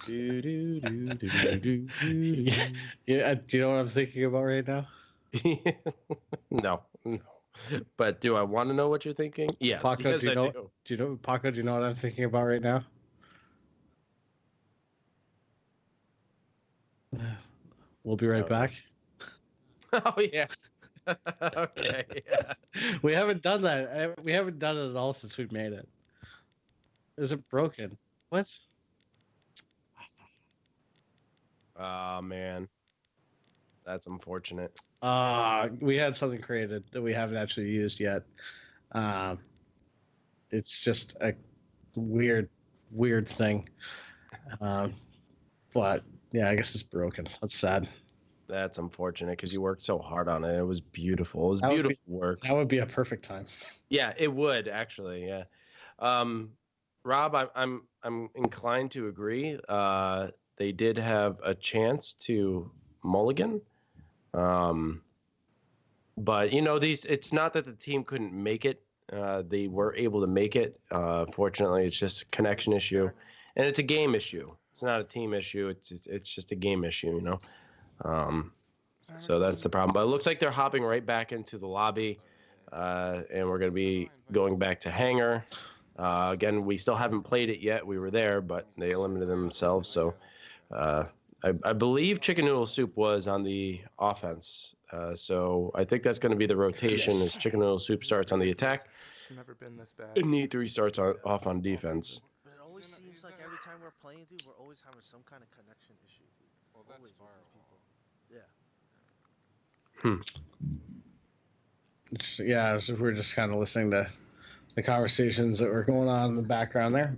Do, do, do, do, do, do, do. Yeah, do you know what I'm thinking about right now? No. But do I want to know what you're thinking? Yes. Paco, Yes, do you I know? do. Do you know, Paco? Do you know what I'm thinking about right now? We'll be right Oh. back. Oh yeah. Okay. Yeah. We haven't done that. We haven't done it at all since we made it. Is it broken? What? Oh man. That's unfortunate. We had something created that we haven't actually used yet. It's just a weird thing. But yeah, I guess it's broken. That's sad. That's unfortunate because you worked so hard on it. It was beautiful. It was That would be- beautiful work. That would be a perfect time. Yeah, it would actually. Yeah. Rob, I'm inclined to agree. They did have a chance to mulligan. But you know, it's not that the team couldn't make it. They were able to make it. Fortunately, it's just a connection issue, and it's a game issue. It's not a team issue. It's just a game issue, you know. So that's the problem. But it looks like they're hopping right back into the lobby, and we're gonna be going back to hangar. Again, we still haven't played it yet. We were there, but they eliminated themselves. So I believe Chicken Noodle Soup was on the offense. So I think that's going to be the rotation as Chicken Noodle Soup starts on the attack. It's never been this bad. And Need3 starts off on defense. But it always seems like every time we're playing, dude, we're always having some kind of connection issue, dude. Well, that's Always with these people. Yeah. Yeah, so we're just kind of listening to the conversations that were going on in the background there.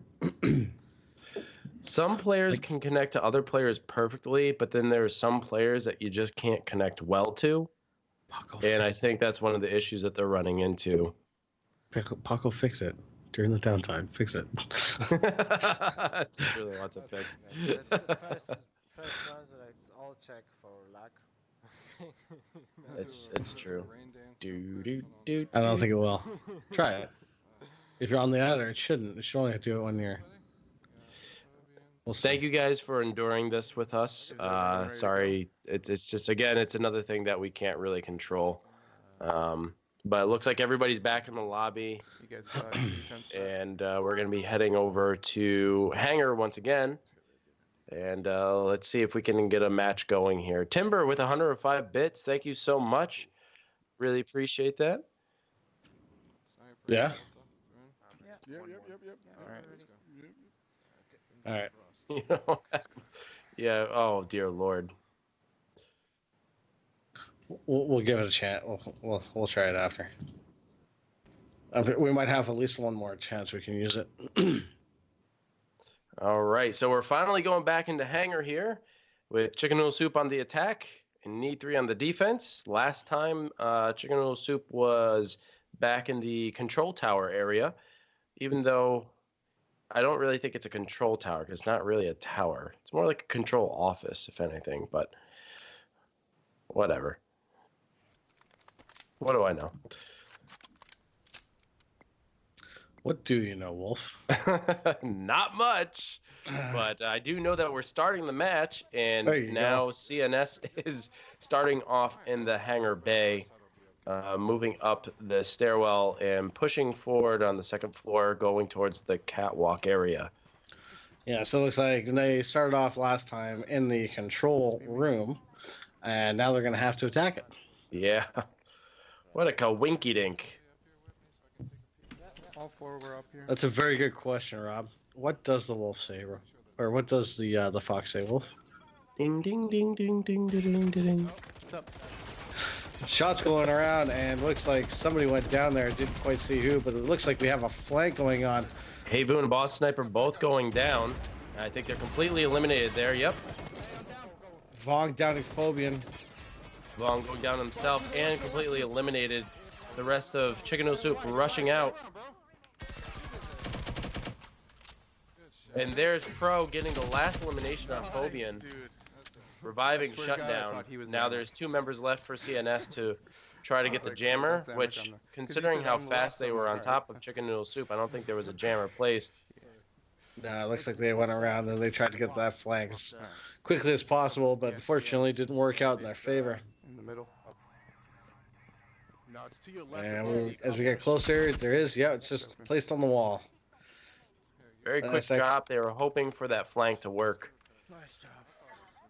Some players can connect to other players perfectly, but then there are some players that you just can't connect well to. And I think that's one of the issues that they're running into. Paco, fix it during the downtime. Fix it. It's really lots of fix. It's the first round that it's all check for luck. It's true. Do. I don't think it will. Try it. If you're on the other, it shouldn't. It should only have to do it when you're. We'll see. Thank you guys for enduring this with us. Sorry, it's just again, it's another thing that we can't really control. But it looks like everybody's back in the lobby, You guys got defense. and we're gonna be heading over to hangar once again, and let's see if we can get a match going here. Timber with 105 bits. Thank you so much. Really appreciate that. Yeah. Yep. All right. Let's go. All right. You know, yeah. Oh dear Lord. We'll give it a chance. We'll try it after. We might have at least one more chance we can use it. All right, so we're finally going back into hangar here with Chicken Noodle Soup on the attack and Need3 on the defense. Last time, Chicken Noodle Soup was back in the control tower area, even though I don't really think it's a control tower because it's not really a tower. It's more like a control office, if anything, but whatever. What do I know? What do you know, Wolf? Not much, but I do know that we're starting the match, and There you now C.N.S is starting off in the hangar bay. moving up the stairwell and pushing forward on the second floor, going towards the catwalk area. Yeah, so it looks like they started off last time in the control room, and now they're going to have to attack it. Yeah. What a kawinky dink. All four were up here. That's a very good question, Rob. What does the wolf say, or what does the fox say, Wolf? Ding, ding, ding, ding, ding, ding, ding, ding. What's up? Shots going around, and looks like somebody went down there. Didn't quite see who, but it looks like we have a flank going on. Havu and Boss Sniper both going down. I think they're completely eliminated there. Yep. Vong downing Phobian. Vaughn going down himself and completely eliminated. The rest of Chicken Noodle Soup rushing out. And there's Pro getting the last elimination on Phobian. Reviving Shutdown. Now there's 2 members left for C.N.S. to try to get the jammer, which, considering how fast they were on top of Chicken Noodle Soup, I don't think there was a jammer placed. It looks like they went around and they tried to get that flank as quickly as possible, but unfortunately didn't work out in their favor. In the middle. No, it's to your left. And as we get closer, there is, yeah, it's just placed on the wall. Very quick NSX drop. They were hoping for that flank to work. Nice job.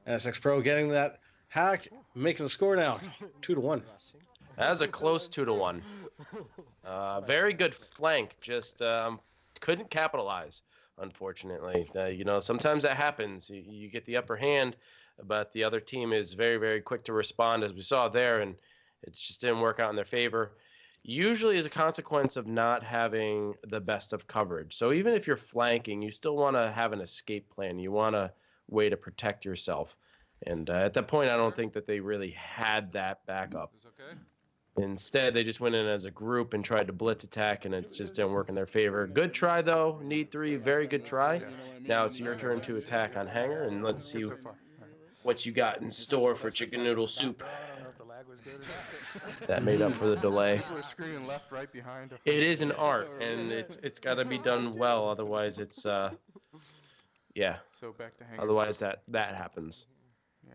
NSX Pro getting that hack, making the score now, 2-1. That was a close 2-1. Very good flank, just couldn't capitalize, unfortunately. You know, sometimes that happens. You get the upper hand, but the other team is very, very quick to respond, as we saw there, and it just didn't work out in their favor. Usually as a consequence of not having the best of coverage. So even if you're flanking, you still want to have an escape plan. You want a way to protect yourself. And at that point, I don't think that they really had that backup. Instead, they just went in as a group and tried to blitz attack, and it just didn't work in their favor. Good try, though. Need3, very good try. Now it's your turn to attack on Hangar, and let's see what you got in store for Chicken Noodle Soup. That made up for the delay. People are screaming left, right behind. It is an art, and it's got to be done well. Otherwise, it's yeah. So back to Hangar. Otherwise, that happens. Yeah.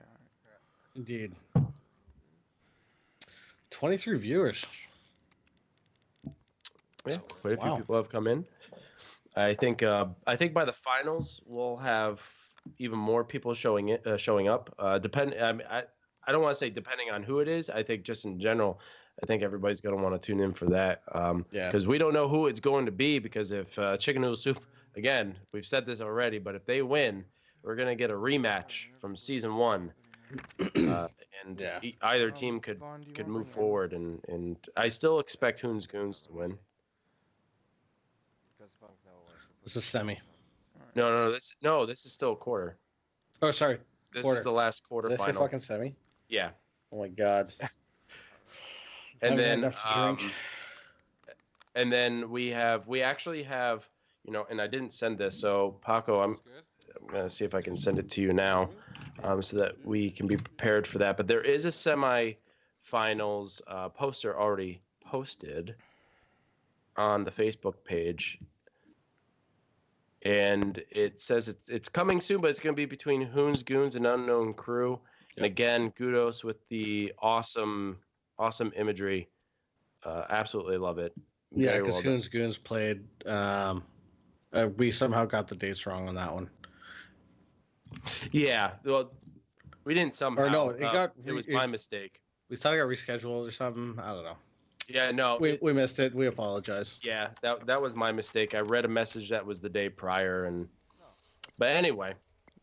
Indeed. 23 viewers. Yeah, quite a few people have come in. I think by the finals we'll have even more people showing up. I don't want to say depending on who it is. I think just in general, I think everybody's going to want to tune in for that. Because we don't know who it's going to be. Because if Chicken Noodle Soup, again, we've said this already, but if they win, we're going to get a rematch from season 1. Either team could move forward, and I still expect Hoons Goons to win. This is semi. No, this is still a quarter. Oh, sorry. This is the last quarter Did I say final. fucking semi? Yeah. Oh my god. And then enough to drink. and then we actually have, and I didn't send this, so Paco, I'm gonna see if I can send it to you now, so that we can be prepared for that. But there is a semi-finals poster already posted on the Facebook page, and it says it's coming soon, but it's gonna be between Hoons Goons and Unknown Crew. And again, kudos with the awesome imagery. Absolutely love it. Yeah, because Hoons Goons played. We somehow got the dates wrong on that one. Yeah, well, we didn't somehow. Or no, it was my mistake. We thought it got rescheduled or something. I don't know. Yeah, no. We missed it. We apologize. Yeah, that was my mistake. I read a message that was the day prior, but anyway.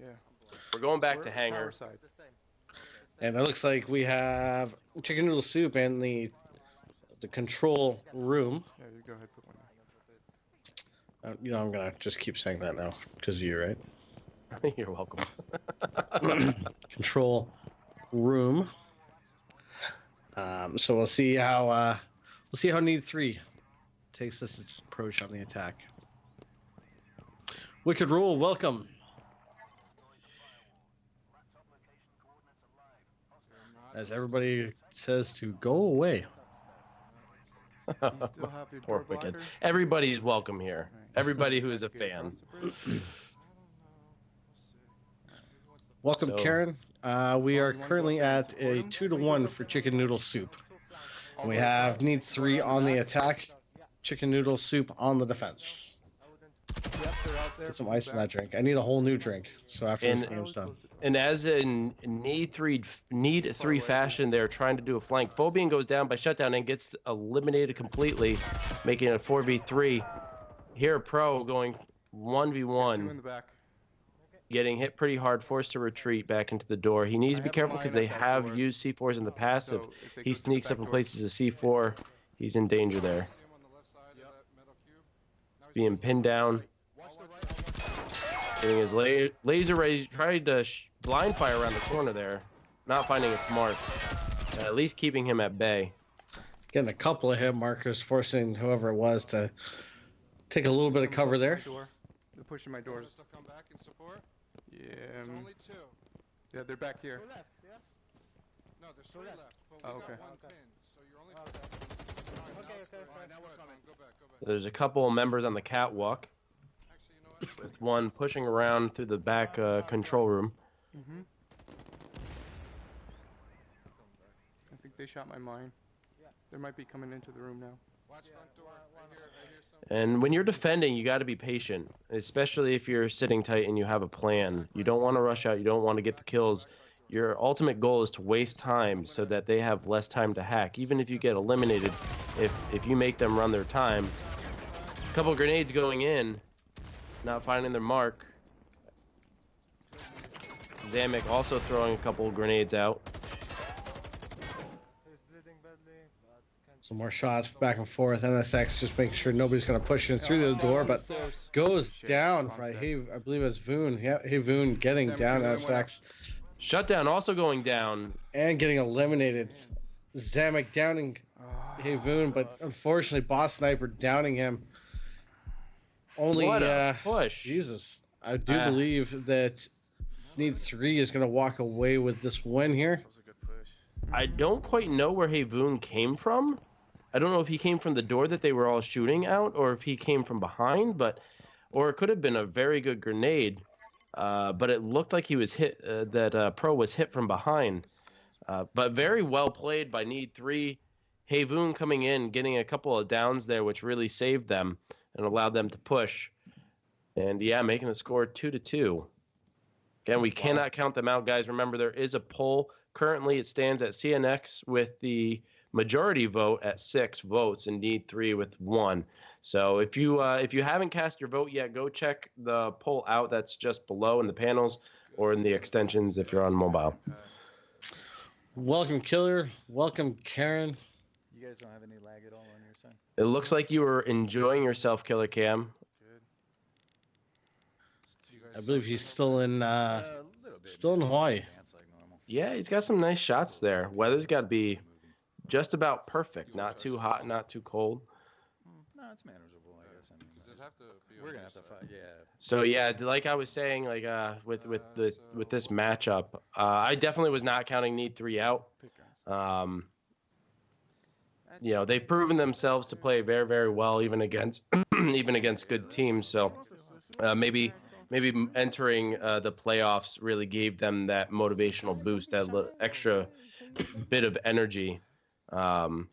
Yeah. We're going back to Hangar. And it looks like we have Chicken Noodle Soup in the control room. Yeah, you go ahead, put one I'm gonna just keep saying that now because of you, right? You're welcome. Control room. So we'll see how Need3 takes this approach on the attack. Wicked Rule, welcome. As everybody says to go away. Poor Wicked. Everybody's welcome here. Everybody who is a fan. Welcome, Karen. We are currently at a 2-1 for Chicken Noodle Soup. We have Need 3 on the attack. Chicken noodle soup on the defense. Yep, they're out there. Get some from the ice in that back. drink. I need a whole new drink. So after this And- game's done. And as in need three fashion, they're trying to do a flank. Phobian goes down by shutdown and gets eliminated completely, making it a 4v3. Here, Pro going Two 1v1, in the back. getting hit pretty hard, forced to retreat back into the door. He needs to I be have a careful mine because at they that have door. used C4s in the past. If So if they he go through the sneaks back up and door- places a C4, he's in danger there. Being pinned down. Getting his laser ray, tried to blind fire around the corner there, not finding its mark. At least keeping him at bay. Getting a couple of hit markers, forcing whoever it was to take a little bit of Come cover close to there. my door. They're pushing my doors. come back and support? Yeah. two. Yeah, they're back here. Left, yeah? No, there's three left. but Oh, okay. pinned, so you're only. Okay, Now we're coming. Go back. There's a couple of members on the catwalk, Actually, you know what? with one pushing around through the back control room. Mm-hmm. I think they shot my mine. They might be coming into the room now. Watch front door. I hear some. And when you're defending, you got to be patient, especially if you're sitting tight and you have a plan. You don't want to rush out. You don't want to get the kills. Your ultimate goal is to waste time so that they have less time to hack. Even if you get eliminated, if you make them run their time. A couple grenades going in, not finding their mark. Zamek also throwing a couple grenades out. He's bleeding badly, but can't. Some more shots back and forth. NSX just making sure nobody's going to push in through the door, but goes down. Right, I believe it's Voon. Yeah, hey Voon getting down. NSX Shutdown also going down. and getting eliminated. Zamek downing Hey Voon, but unfortunately, Boss Sniper downing him. Only What a push. Jesus, I do believe that Need 3 is going to walk away with this win here. That was a good push. I don't quite know where Hayvoon came from. I don't know if he came from the door that they were all shooting out or if he came from behind, or it could have been a very good grenade. But it looked like he was hit, Pro was hit from behind. But very well played by Need 3. Hayvoon coming in, getting a couple of downs there, which really saved them and allowed them to push. And yeah, making the score 2-2. Again, we cannot count them out, guys. Remember, there is a poll. Currently, it stands at C.N.S with the majority vote at 6 votes and Need 3 with 1. So if you haven't cast your vote yet, go check the poll out. That's just below in the panels or in the extensions if you're on mobile. Welcome, Killer. Welcome, Karen. You guys don't have any lag at all on your side? It looks like you were enjoying yourself, Killer Cam. I believe he's still in A little bit. still in Hawaii. Dance like normal. Yeah, he's got some nice shots there. Weather's got to be just about perfect. Not too hot, not too cold. No, it's manageable, I guess. I mean, we're gonna have to fight. Yeah. So yeah, like I was saying, like with this matchup, I definitely was not counting Need 3 out. You know, they've proven themselves to play very, very well, even against even against good teams. So maybe entering the playoffs really gave them that motivational boost, that extra bit of energy to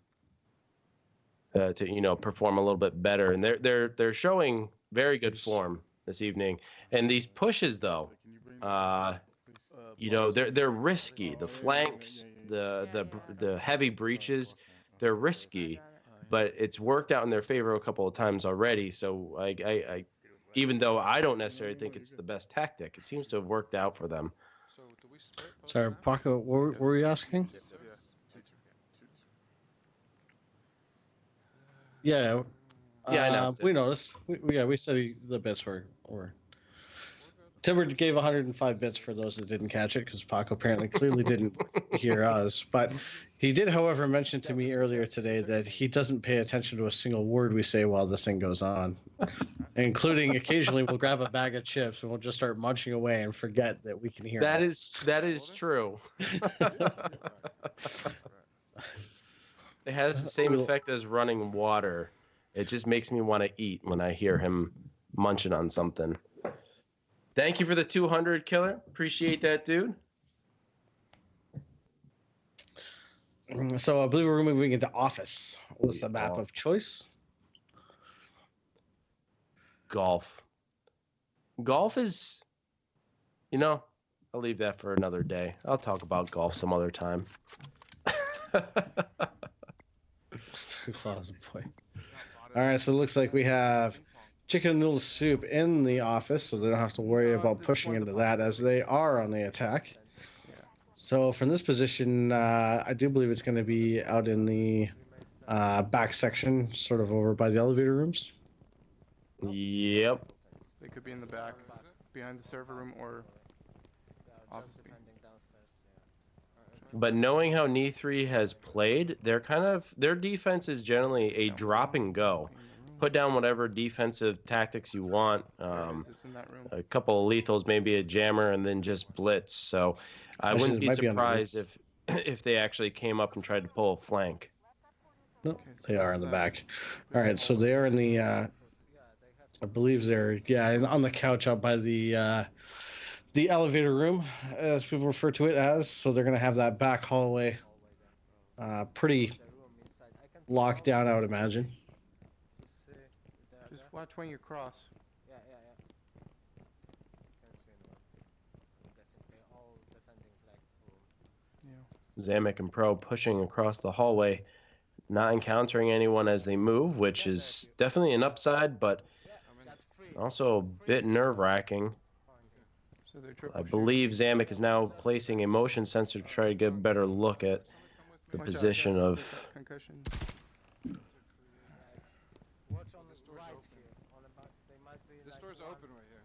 perform a little bit better. And they're showing very good form this evening. And these pushes, though, they're risky. The flanks, the heavy breaches, they're risky, but it's worked out in their favor a couple of times already. So I even though I don't necessarily think it's the best tactic, it seems to have worked out for them. Sorry, Paco, what were you asking? Yeah. Yeah, I announced we it. noticed. We said the bits were. Timber gave 105 bits for those that didn't catch it because Paco apparently clearly didn't hear us. But he did, however, mention to me earlier today that he doesn't pay attention to a single word we say while this thing goes on, including occasionally we'll grab a bag of chips and we'll just start munching away and forget that we can hear. That him. is true. It has the same effect as running water. It just makes me want to eat when I hear him munching on something. Thank you for the 200, Killer. Appreciate that, dude. So I believe we're moving into office. What's the map of choice? Golf. Golf is, you know, I'll leave that for another day. I'll talk about golf some other time. Too fast, boy. All right, so it looks like we have chicken noodle soup in the office, so they don't have to worry about pushing into that as they are on the attack. So from this position, I do believe it's going to be out in the back section, sort of over by the elevator rooms. Yep. They could be in the back, behind the server room, or office B. But knowing how Need3 has played, their defense is generally a drop and go. Put down whatever defensive tactics you want. It's in that room. A couple of lethals, maybe a jammer, and then just blitz. So I wouldn't be surprised if they actually came up and tried to pull a flank. No, they are in the back. All right, so they are in the. I believe they're on the couch out by the elevator room, as people refer to it as. So they're gonna have that back hallway pretty locked down, I would imagine. Just watch when you cross. Yeah. Can't see anyone. I'm guessing they're all defending flag. Yeah. Zamek and Pro pushing across the hallway, not encountering anyone as they move, which is definitely an upside, but also a bit nerve-wracking. So I believe Zamek is now placing a motion sensor to try to get a better look at the position of... Concussion. Watch on the right here. On the back, they might be. This door's open right here.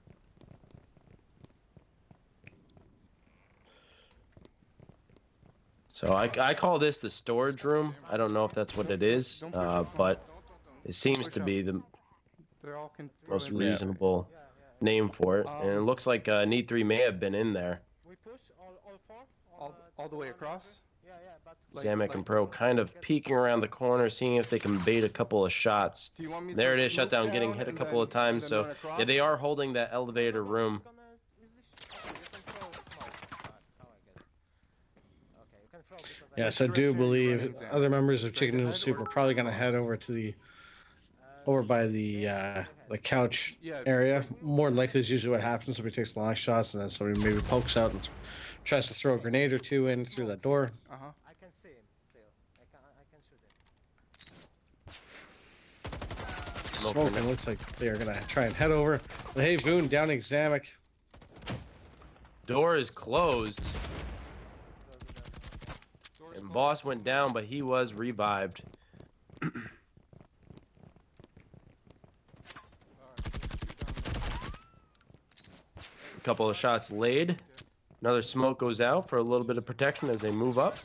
So I call this the storage room. I don't know if that's what it is, but it seems to be the most reasonable name for it. And it looks like Need3 may have been in there. We push all four. All the way across? Yeah, but Zamek and Pro kind of peeking around the corner, seeing if they can bait a couple of shots. There it is, shutdown, getting hit a couple of times. So yeah, they are holding that elevator room. Yes, I do believe other members of Chicken Noodle Soup are probably going to head over to over by the couch area. More than likely is usually what happens. Somebody takes long shots and then somebody maybe pokes out and tries to throw a grenade or two in through that door. I can see him still. I can shoot him. Smoking looks like they are going to try and head over. But hey, Voon downing Zamek. Door is closed. And Boss went down, but he was revived. A couple of shots laid. Another smoke goes out for a little bit of protection as they move up.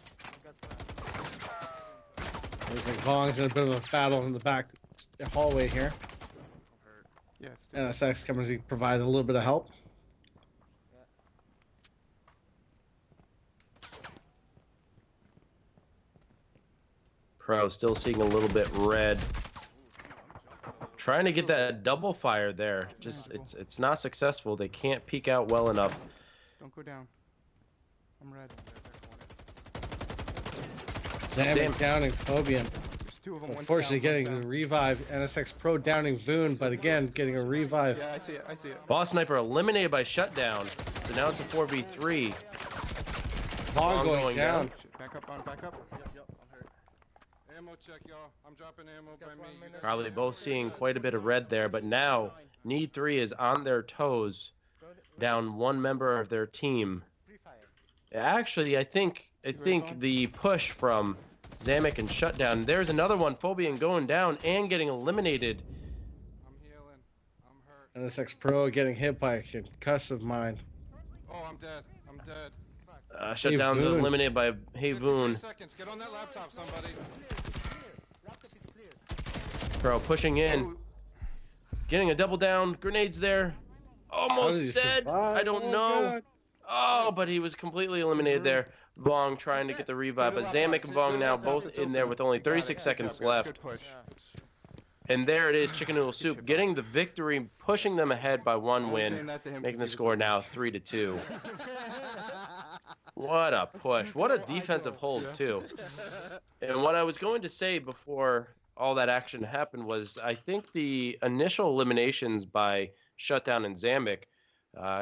Looks like Vong's in a bit of a battle in the back hallway here. Yes. NSX coming to provide a little bit of help. Pro still seeing a little bit red. Trying to get that double fire there. Just it's not successful. They can't peek out well enough. Don't go down. I'm red. Zamek downing Phobian. There's two of them. Unfortunately, getting the revive. NSX Pro downing Voon, but again getting a revive. Yeah, I see it. Boss Sniper eliminated by shutdown. So now it's a 4v3. Vong going down. Back up. Yep, I'm hurt. Ammo check, y'all. I'm dropping ammo by me. Probably both seeing quite a bit of red there, but now Need3 is on their toes, down one member of their team. Actually, I think the push from Zamek and Shutdown. There's another one, Phobian going down and getting eliminated. I'm healing. I'm hurt. NSX Pro getting hit by a concussive mine. Oh, I'm dead. I'm dead. Shutdown's Voon. eliminated by Hey 53 Voon. seconds. Get on that laptop, somebody. Pro pushing in. Getting a double down. Grenades there. Almost dead. I don't know. God. Oh, but he was completely eliminated there. Vong trying to get the revive. But Zamek and Vong now both in there with only 36 seconds left. Good push. And there it is, Chicken Noodle Soup getting the victory, pushing them ahead by one win, making the score now 3-2. What a push. What a defensive hold, too. And what I was going to say before all that action happened was I think the initial eliminations by Shutdown and Zambic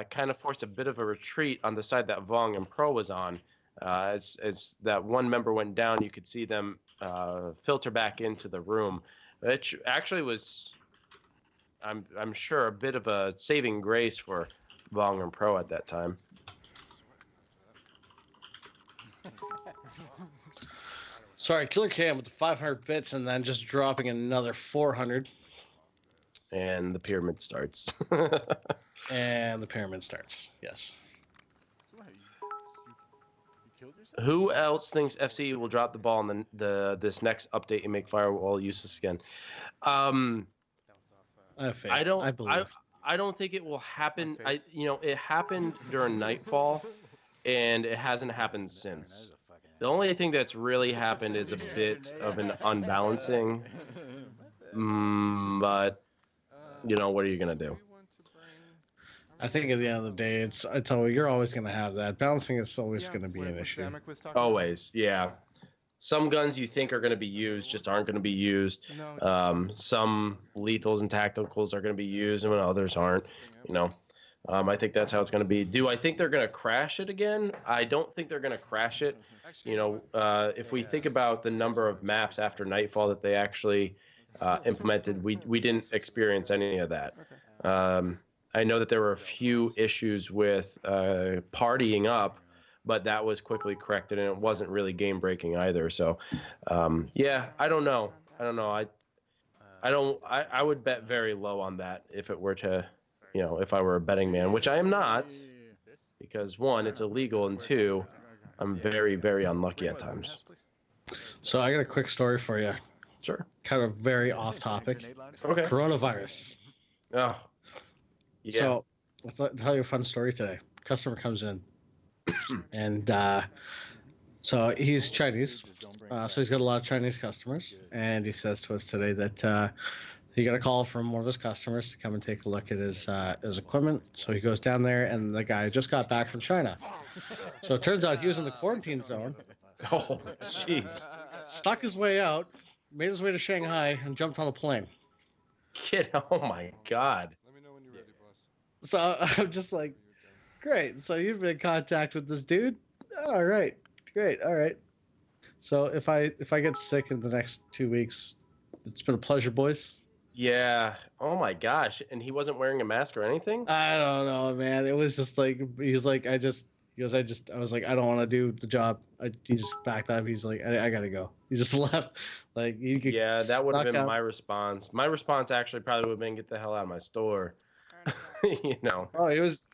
kind of forced a bit of a retreat on the side that Vong and Pro was on. As that one member went down, you could see them filter back into the room, which actually was, I'm sure, a bit of a saving grace for Vong and Pro at that time. Sorry, Killer Cam with the 500 bits and then just dropping another 400. And the pyramid starts. And the pyramid starts. Yes. Who else thinks FC will drop the ball in this next update and make firewall useless again? I don't think it will happen. It happened during Nightfall, and it hasn't happened since. The only thing that's really happened is a bit of an unbalancing. But what are you gonna do? I think at the end of the day, you're always gonna have that. Balancing is always gonna be an issue. Always, yeah. Some guns you think are going to be used just aren't going to be used. Some lethals and tacticals are going to be used, and others aren't. I think that's how it's going to be. Do I think they're going to crash it again? I don't think they're going to crash it. If we think about the number of maps after Nightfall that they actually implemented, we didn't experience any of that. I know that there were a few issues with partying up, but that was quickly corrected, and it wasn't really game breaking either. So, yeah, I don't know. I would bet very low on that if it were to, if I were a betting man, which I am not, because one, it's illegal, and two, I'm very, very unlucky at times. So I got a quick story for you. Sure. Kind of very off topic. Okay. Coronavirus. Oh. Yeah. So I'll tell you a fun story today. Customer comes in, and so he's Chinese, so he's got a lot of Chinese customers, and he says to us today that he got a call from one of his customers to come and take a look at his equipment. So he goes down there, and the guy just got back from China. So it turns out he was in the quarantine zone. Oh, jeez. Stuck his way out, made his way to Shanghai, and jumped on a plane. Kid, oh my God. Let me know when you're ready, boss. So I'm just like, great. So you've been in contact with this dude? All right. Great. All right. So if I get sick in the next 2 weeks, it's been a pleasure, boys. Yeah. Oh my gosh. And he wasn't wearing a mask or anything? I don't know, man. It was just like, he's like, I was like, I don't want to do the job. He just backed up. He's like, I gotta go. He just left. Like, yeah, that would have been my response. My response actually probably would have been, get the hell out of my store. Oh, it was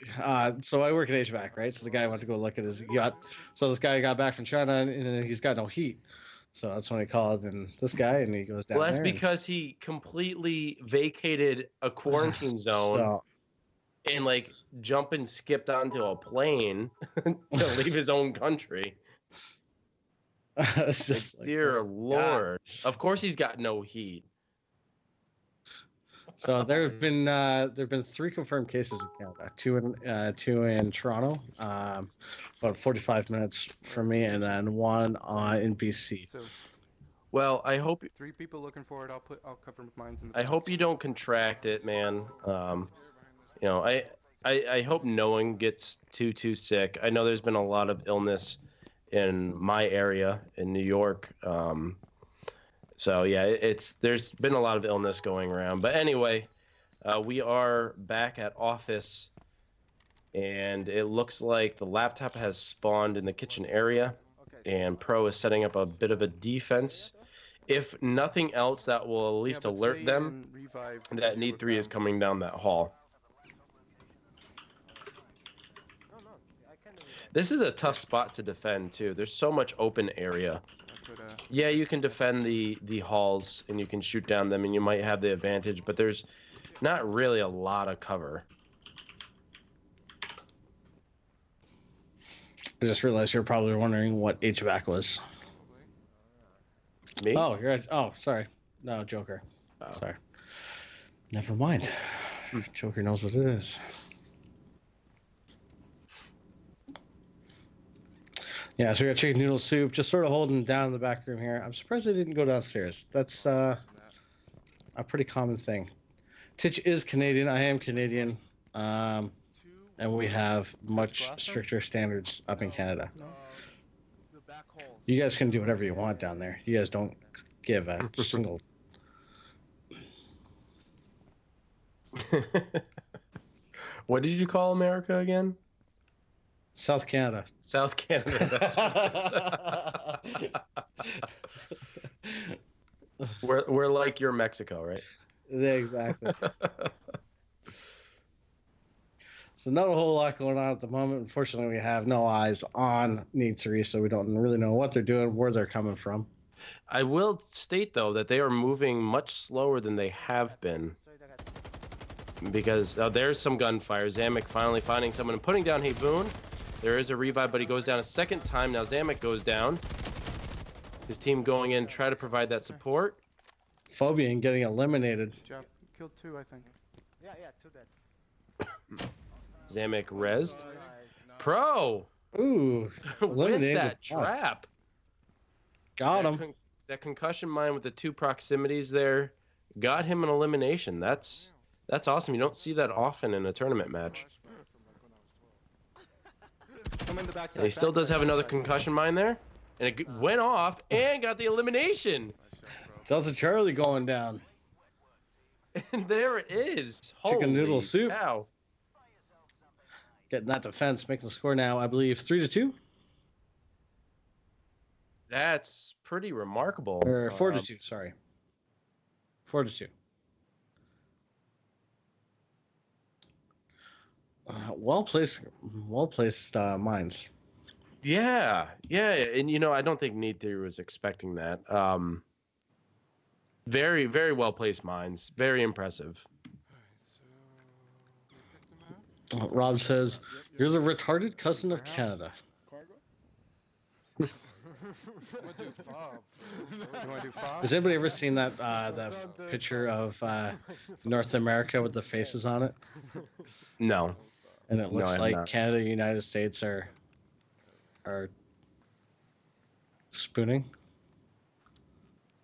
so I work at HVAC, right? So the guy went to go look at his so this guy got back from China, and he's got no heat. So that's when he called this guy, and he goes down there. Well, that's because he completely vacated a quarantine zone and like jump and skipped onto a plane to leave his own country. It's just like, dear Lord. God. Of course he's got no heat. So there have been 3 confirmed cases in Canada, two in Toronto, about 45 minutes from me, and then 1 in BC. So, well, I hope 3 people looking for it. I'll cover mine. I hope you don't contract it, man. I hope no one gets too sick. I know there's been a lot of illness in my area in New York. So yeah, there's been a lot of illness going around. But anyway, we are back at office, and it looks like the laptop has spawned in the kitchen area, and Pro is setting up a bit of a defense. If nothing else, that will at least alert them that Need3 is coming down that hall. This is a tough spot to defend too. There's so much open area. Yeah, you can defend the halls and you can shoot down them and you might have the advantage, but there's not really a lot of cover. I just realized you're probably wondering what HVAC was. Me? Oh, sorry. No, Joker. Oh. Sorry. Never mind. Joker knows what it is. Yeah, so we got chicken noodle soup, just sort of holding down in the back room here. I'm surprised they didn't go downstairs. That's a pretty common thing. Titch is Canadian. I am Canadian. And we have much stricter standards up in Canada. You guys can do whatever you want down there. You guys don't give a single. What did you call America again? South Canada. South Canada. That's what it is. We're like your Mexico, right? Yeah, exactly. So not a whole lot going on at the moment. Unfortunately, we have no eyes on Need3, so we don't really know what they're doing, where they're coming from. I will state, though, that they are moving much slower than they have been. Because there's some gunfire. Zamek finally finding someone and putting down Hey Boone. There is a revive, but he goes down a second time. Now Zamek goes down. His team going in, try to provide that support. Phobian getting eliminated. Good job. Killed 2, I think. Yeah, 2 dead. Zamek rezzed. Pro! Ooh, With eliminated. that trap. Got him. That concussion mine with the 2 proximities there got him an elimination. That's awesome. You don't see that often in a tournament match. And he still does have another concussion mine there. And it went off and got the elimination. Delta Charlie going down. And there it is. Chicken noodle Holy soup. cow. Getting that defense, making the score now, I believe, 3-2. That's pretty remarkable. Or 4-2, sorry. 4-2. Well placed mines. Yeah, and I don't think Need3 was expecting that. Very, very well placed mines. Very impressive. Rob says, "You're the retarded cousin of Canada." Has anybody ever seen that picture of North America with the faces on it? No. And it looks I have like not. Canada and the United States are spooning.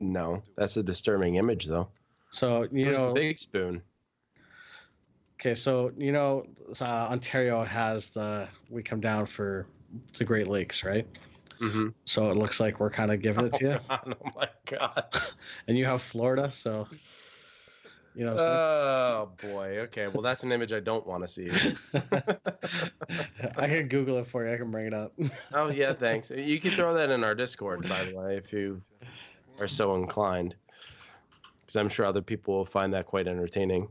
No, that's a disturbing image, though. So Where's the big spoon? Okay, so Ontario has we come down for the Great Lakes, right? Mm-hmm. So it looks like we're kind of giving it to you. God, oh my God. And you have Florida, so what I'm saying? Oh boy. Okay. Well, that's an image I don't want to see. I can Google it for you. I can bring it up. Oh yeah, thanks. You can throw that in our Discord, by the way, if you are so inclined, because I'm sure other people will find that quite entertaining.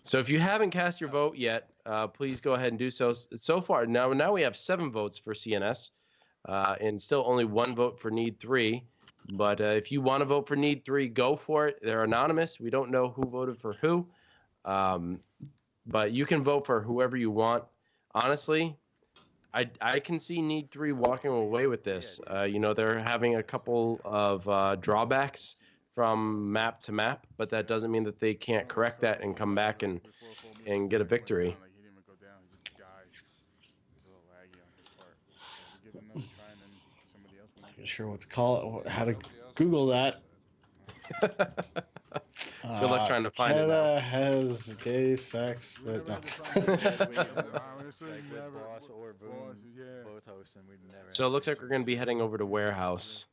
So if you haven't cast your vote yet, please go ahead and do so. So far, now we have 7 votes for C.N.S. And still only 1 vote for Need3. But if you want to vote for Need3, go for it. They're anonymous. We don't know who voted for who. But you can vote for whoever you want. Honestly, I can see Need3 walking away with this. They're having a couple of drawbacks from map to map, but that doesn't mean that they can't correct that and come back and get a victory. I'm not sure what to call it, how to Google that. Good luck trying to find it. Canada has gay sex, but no. So it looks like we're going to be heading over to Warehouse.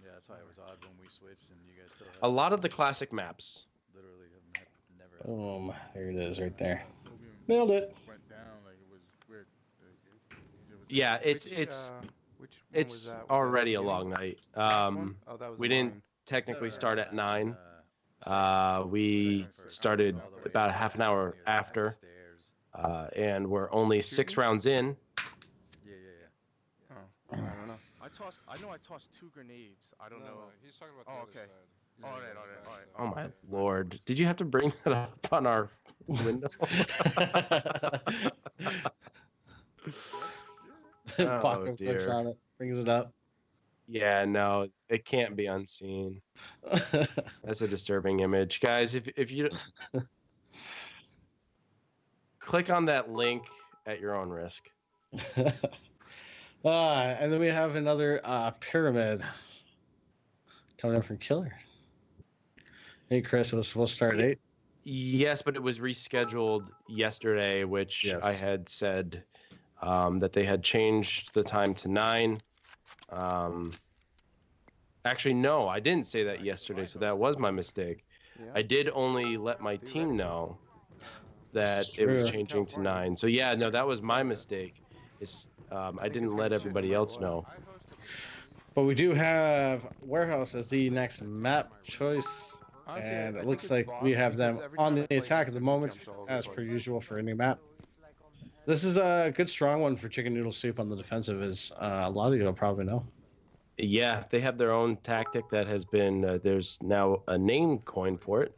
Yeah, that's why it was odd when we switched and you guys still A lot of the classic maps. literally have never. Boom, there it is right there. Nailed it. Went down like it was weird. Yeah, it's Which one was that? Was that already the a long night. one? Oh, that was We mine. didn't technically start at 9. We started about half an hour after, and we're only 6 rounds in. Yeah. Oh, I don't know. I know I tossed 2 grenades. I don't know. He's talking about Oh, the okay. other side. All right. Oh my lord! Did you have to bring that up on our window? Paco clicks dear. on it, brings it up. Yeah, no, it can't be unseen. That's a disturbing image, guys. If you click on that link at your own risk. And then we have another pyramid coming in from Killer. Hey, Chris, it was supposed to start at 8. Yes, but it was rescheduled yesterday, which Yes. I had said that they had changed the time to 9. Actually, no, I didn't say that yesterday, so that was my mistake. Yeah. I did only let my team know that it was True. changing to 9. So yeah, no, that was my mistake. I didn't let everybody else know. But we do have Warehouse as the next map choice. Honestly, And I it think looks it's like we boss have because them every on time the I play attack at against the him, he moment, jumps all over as the per place. usual for a new map. This is a good strong one for Chicken Noodle Soup on the defensive, as a lot of you will probably know. Yeah, they have their own tactic that has been, there's now a name coin for it,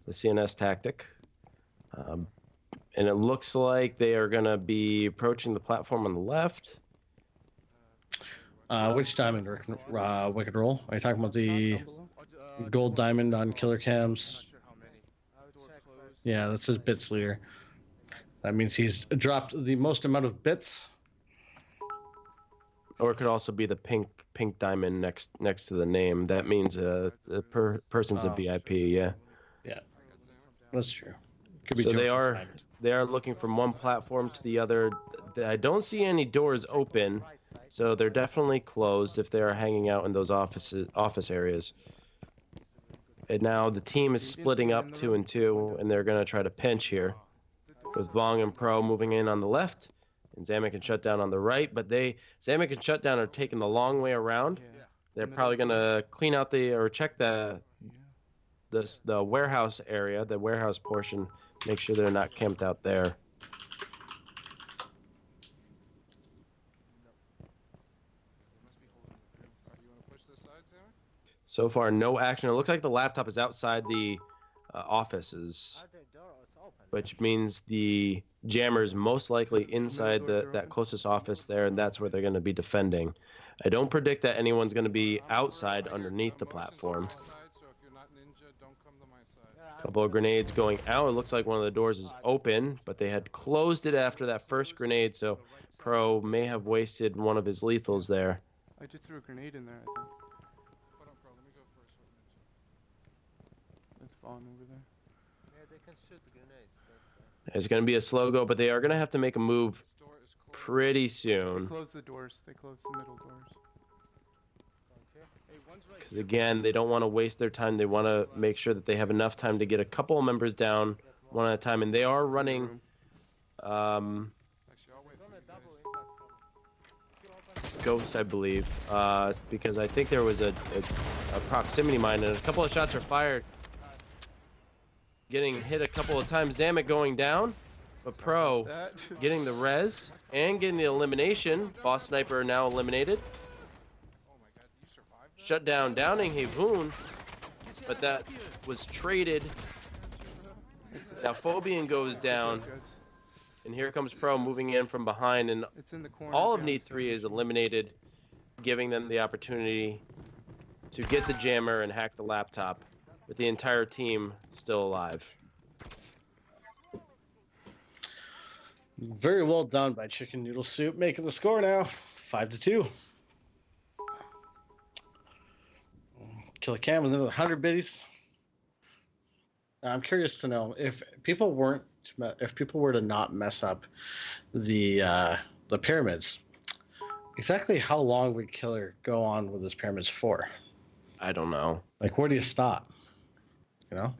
the C.N.S tactic. And it looks like they are going to be approaching the platform on the left. Which diamond, Wicked Roll? Are you talking about the gold diamond on Killer Cams? Yeah, that's his bits leader. That means he's dropped the most amount of bits. Or it could also be the pink diamond next to the name. That means the person's a VIP. Yeah. Yeah, that's true. Could be So Joker's diamond. they are looking from one platform to the other. I don't see any doors open, so they're definitely closed if they are hanging out in those office areas. And now the team is splitting up 2 and 2, and they're gonna try to pinch here, with Vong and Pro moving in on the left, and Zamek and Shutdown on the right. But Zamek and Shutdown are taking the long way around. They're probably gonna clean out or check the warehouse area, the warehouse portion. Make sure they're not camped out there. So far, no action. It looks like the laptop is outside the offices, which means the jammer's most likely inside that closest office there, and that's where they're going to be defending. I don't predict that anyone's going to be outside underneath the platform. Couple of grenades going out. It looks like one of the doors is open, but they had closed it after that first grenade, so Pro may have wasted one of his lethals there. I just threw a grenade in there, I think. It's falling over there. Yeah, they can shoot the grenades. It's going to be a slow go, but they are going to have to make a move pretty They soon. closed the doors. They closed the middle doors. Because again, they don't want to waste their time. They want to make sure that they have enough time to get a couple of members down one at a time. And they are running Ghost, I believe, because I think there was a proximity mine, and a couple of shots are fired. Getting hit a couple of times. Zamek going down, but Pro getting the res and getting the elimination. Boss Sniper now eliminated. Shut down downing Havoon, but that was traded. Now Phobian goes down, and here comes Pro moving in from behind, and It's in the corner. all of Need3 is eliminated, giving them the opportunity to get the jammer and hack the laptop, with the entire team still alive. Very well done by Chicken Noodle Soup, making the score now 5-2. Killer Cam with another 100 biddies. I'm curious to know if people were to not mess up the pyramids, exactly how long would Killer go on with his pyramids for? I don't know. Like, where do you stop? You know?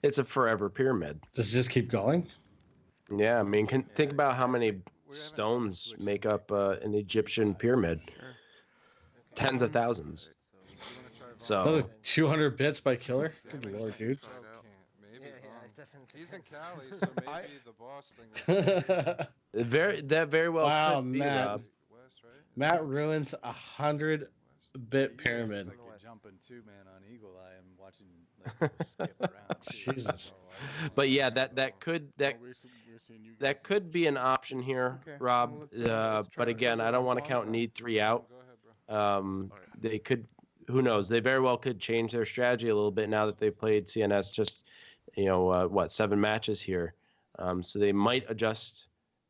It's a forever pyramid. Does it just keep going? Yeah, I mean, think about how many stones make up an Egyptian pyramid. Tens of thousands. So 200 bits by Killer? Good lord, dude. He's in Cali, so maybe the boss thing. that very well wow, could be, Matt. Rob. Matt ruins 100-bit pyramid. Like you're jumping too, man, on Eagle Eye and watching like, skip around. Jesus. But yeah, that could be an option here, Okay, Rob. well, let's try But it. again, I don't want to count Need3 out. They could, who knows? They very well could change their strategy a little bit now that they've played C.N.S. just, 7 matches here. So they might adjust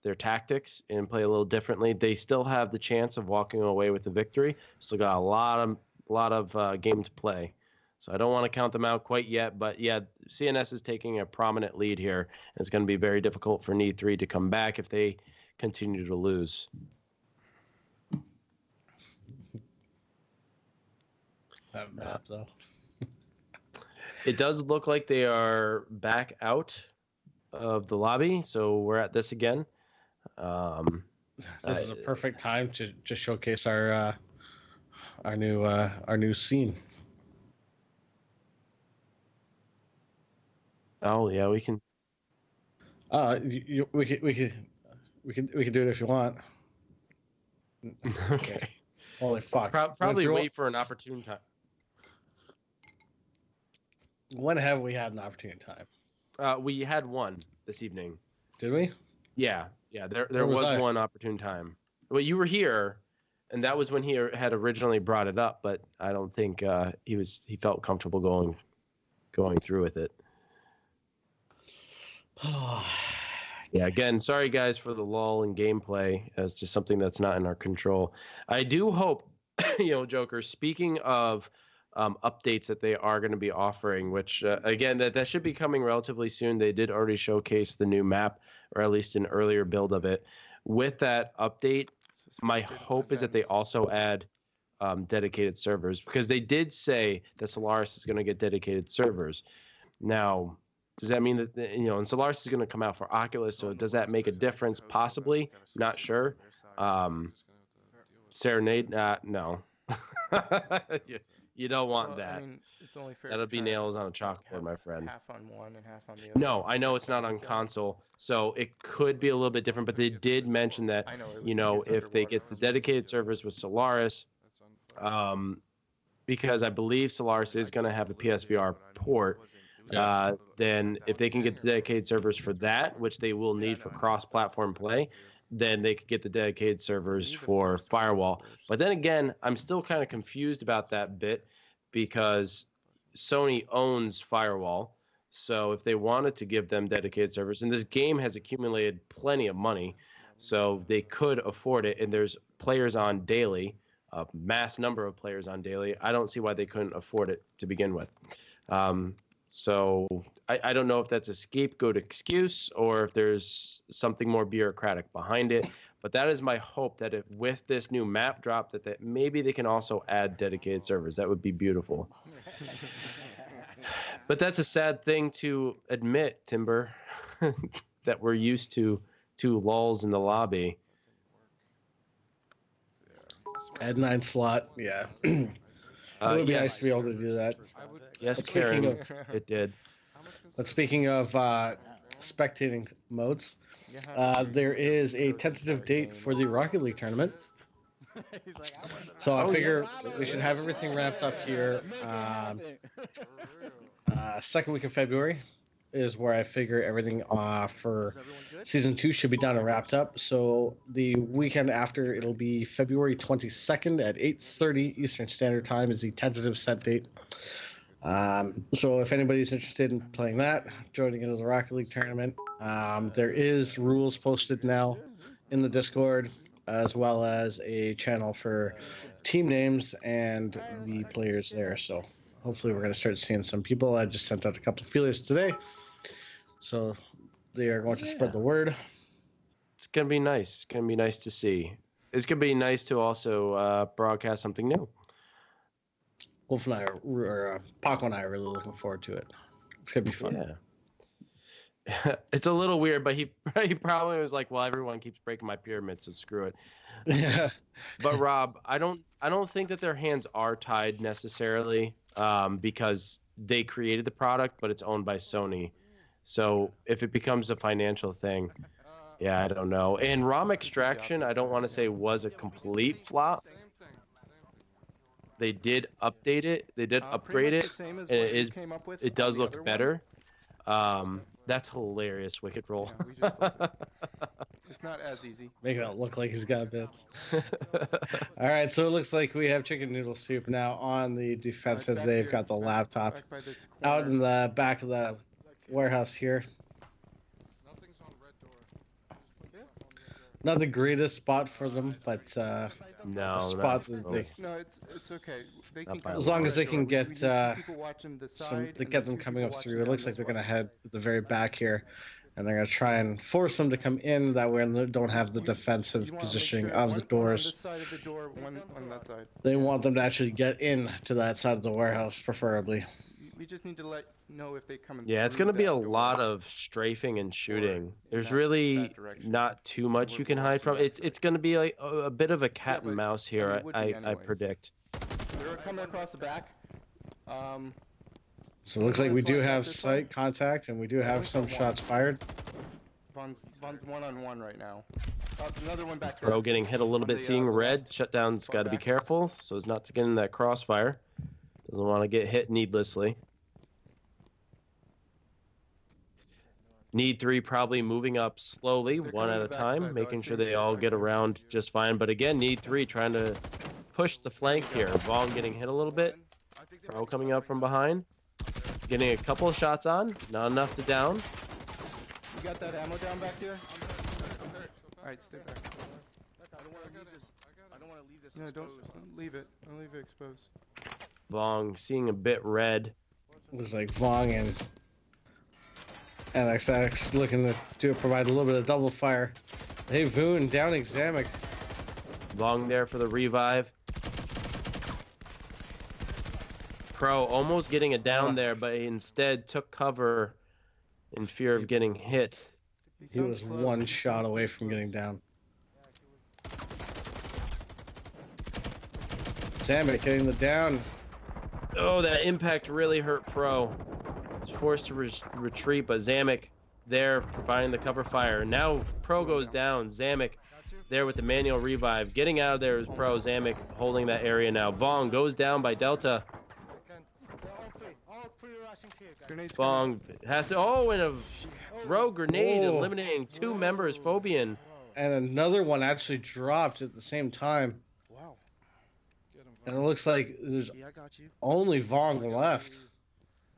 their tactics and play a little differently, they still have the chance of walking away with the victory. Still got a lot of game to play. So I don't want to count them out quite yet, but yeah, C.N.S is taking a prominent lead here. And it's going to be very difficult for Need3 to come back if they continue to lose. That map, though. It does look like they are back out of the lobby, so we're at this again. This is a perfect time to just showcase our new scene. Oh yeah, we can. We can do it if you want. Okay. Holy fuck! Probably wait for an opportune time. When have we had an opportune time? We had one this evening. Did we? Yeah. There was one opportune time. Well, you were here, and that was when he had originally brought it up. But I don't think he felt comfortable going through with it. Yeah. Again, sorry guys for the lull in gameplay. It's just something that's not in our control. I do hope, Joker. Speaking of updates that they are going to be offering, which again that should be coming relatively soon. They did already showcase the new map, or at least an earlier build of it. With that update, my hope is that they also add dedicated servers, because they did say that Solaris is going to get dedicated servers. Now, does that mean that and Solaris is going to come out for Oculus? So does that make a difference? Possibly, not sure. Serenade, no. You don't want that. I mean, it's only fair. That'll be nails on a chalkboard, my friend. Half on one and half on the other. No, I know it's not on console, so it could be a little bit different. But they did mention that, if they get the dedicated servers with Solaris, because I believe Solaris is going to have a PSVR port, then if they can get the dedicated servers for that, which they will need for cross-platform play, then they could get the dedicated servers for Firewall. But then again, I'm still kind of confused about that bit, because Sony owns Firewall. So if they wanted to give them dedicated servers, and this game has accumulated plenty of money, so they could afford it, and there's players on daily, a mass number of players on daily, I don't see why they couldn't afford it to begin with. So I don't know if that's a scapegoat excuse or if there's something more bureaucratic behind it. But that is my hope, that if with this new map drop, that maybe they can also add dedicated servers. That would be beautiful. But that's a sad thing to admit, Timber, that we're used to lulls in the lobby. Add 9 slot, yeah. It would be nice to be able to do that. Yes, Karen, it did. But speaking of spectating modes, there is a tentative date for the Rocket League tournament. So I figure we should have everything wrapped up here. Second week of February is where I figure everything for season 2 should be done and wrapped up. So the weekend after, it'll be February 22nd at 8:30 Eastern Standard Time is the tentative set date. So if anybody's interested in playing that, joining into the Rocket League tournament, there is rules posted now in the Discord, as well as a channel for team names and the players there. So hopefully we're going to start seeing some people. I just sent out a couple of feelers today, so they are going to spread the word. It's going to be nice. It's going to be nice to see. It's going to be nice to also broadcast something new. Wolf and I, or Paco and I, are really looking forward to it. It's gonna be fun. Yeah. It's a little weird, but he probably was like, "Well, everyone keeps breaking my pyramid, so screw it." Yeah. But Rob, I don't think that their hands are tied necessarily, because they created the product, but it's owned by Sony. So if it becomes a financial thing, yeah, I don't know. And ROM Extraction, I don't want to say was a complete flop. They did update it. They did upgrade it. And it does look better. That's hilarious, Wicked Roll. It's not as easy. Making it look like he's got bits. All right, so it looks like we have chicken noodle soup now on the defensive. They've got the laptop out in the back of the warehouse here. Not the greatest spot for them, but No, a spot not that they, No, it's okay. They Not can by come a as long lot. as they sure. can We get need two people watching the some, side they and get then them two coming people up through. watching It down looks like this they're way. gonna head at the very back here, and they're gonna try and force them to come in. That way, they don't have the defensive You wanna make positioning sure of the one on doors. this side of the door, one on that side. They want them to actually get in to that side of the warehouse, preferably. We just need to let know if they come in. Yeah, it's going to be a lot of strafing and shooting. There's really direction. not too much We're you can hide watching from. that It's going to be like a bit of a cat but, and mouse I mean, here, it would be I anyways. predict. They're coming across the back. So it looks like we do have sight contact, and we do have some shots fired. Von's one-on-one right now. Another one back there. Pro getting hit a little On bit, the, seeing the red. left. Shutdown's Far got to be back. careful so as not to get in that crossfire. Doesn't want to get hit needlessly. Need 3 probably moving up slowly, They're one coming at the a back time, side, though. I making see sure them they all back get there. around just fine. But again, Need 3 trying to push the flank here. Vaughn getting hit a little bit. Pro coming up from behind. Getting a couple of shots on. Not enough to down. You got that ammo down back there? Alright, stay back. I don't want to leave this. I don't want to leave this No, exposed. don't leave it. Don't leave it exposed. Vong seeing a bit red. Looks like Vong and NXX looking to provide a little bit of double fire. Hey, Voon downing Zamek. Vong there for the revive. Pro almost getting it down there, but he instead took cover in fear of getting hit. He was one shot away from getting down. Zamek getting the down. Oh, that impact really hurt Pro. He's forced to retreat, but Zamek there providing the cover fire. Now Pro goes down. Zamek there with the manual revive. Getting out of there is Pro. Zamek holding that area now. Vong goes down by Delta. Vong has to. Oh, and a rogue grenade eliminating two members. Phobian. And another one actually dropped at the same time. Wow. And it looks like there's only Vong left.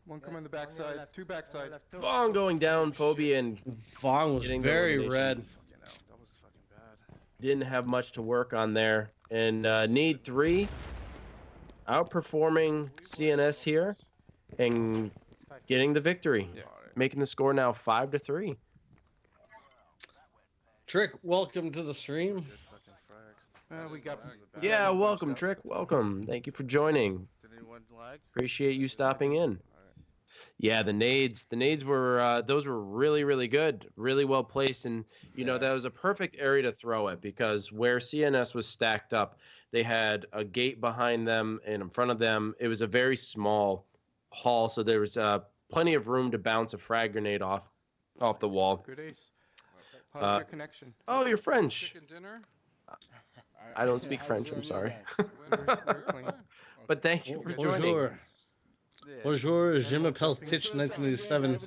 One coming the backside, two backside. Vong going down, Phobian. Vong was Getting the very elimination. red. That was fucking bad. Didn't have much to work on there. And Need 3 outperforming C.N.S here and getting the victory. Making the score now 5-3. Trick, welcome to the stream. We got. Yeah, welcome, Trick. Welcome. Thank you for joining. Did anyone lag? Appreciate you stopping in. Yeah, the nades were those were really, really good, really well placed, and you know that was a perfect area to throw it because where C.N.S was stacked up, they had a gate behind them and in front of them. It was a very small hall, so there was plenty of room to bounce a frag grenade off the wall. Good ace. How's your connection? Oh, you're French. Chicken dinner? I don't speak French. I'm sorry, We're clean. but thank you for joining. Bonjour. Bonjour, je m'appelle Titch 1987.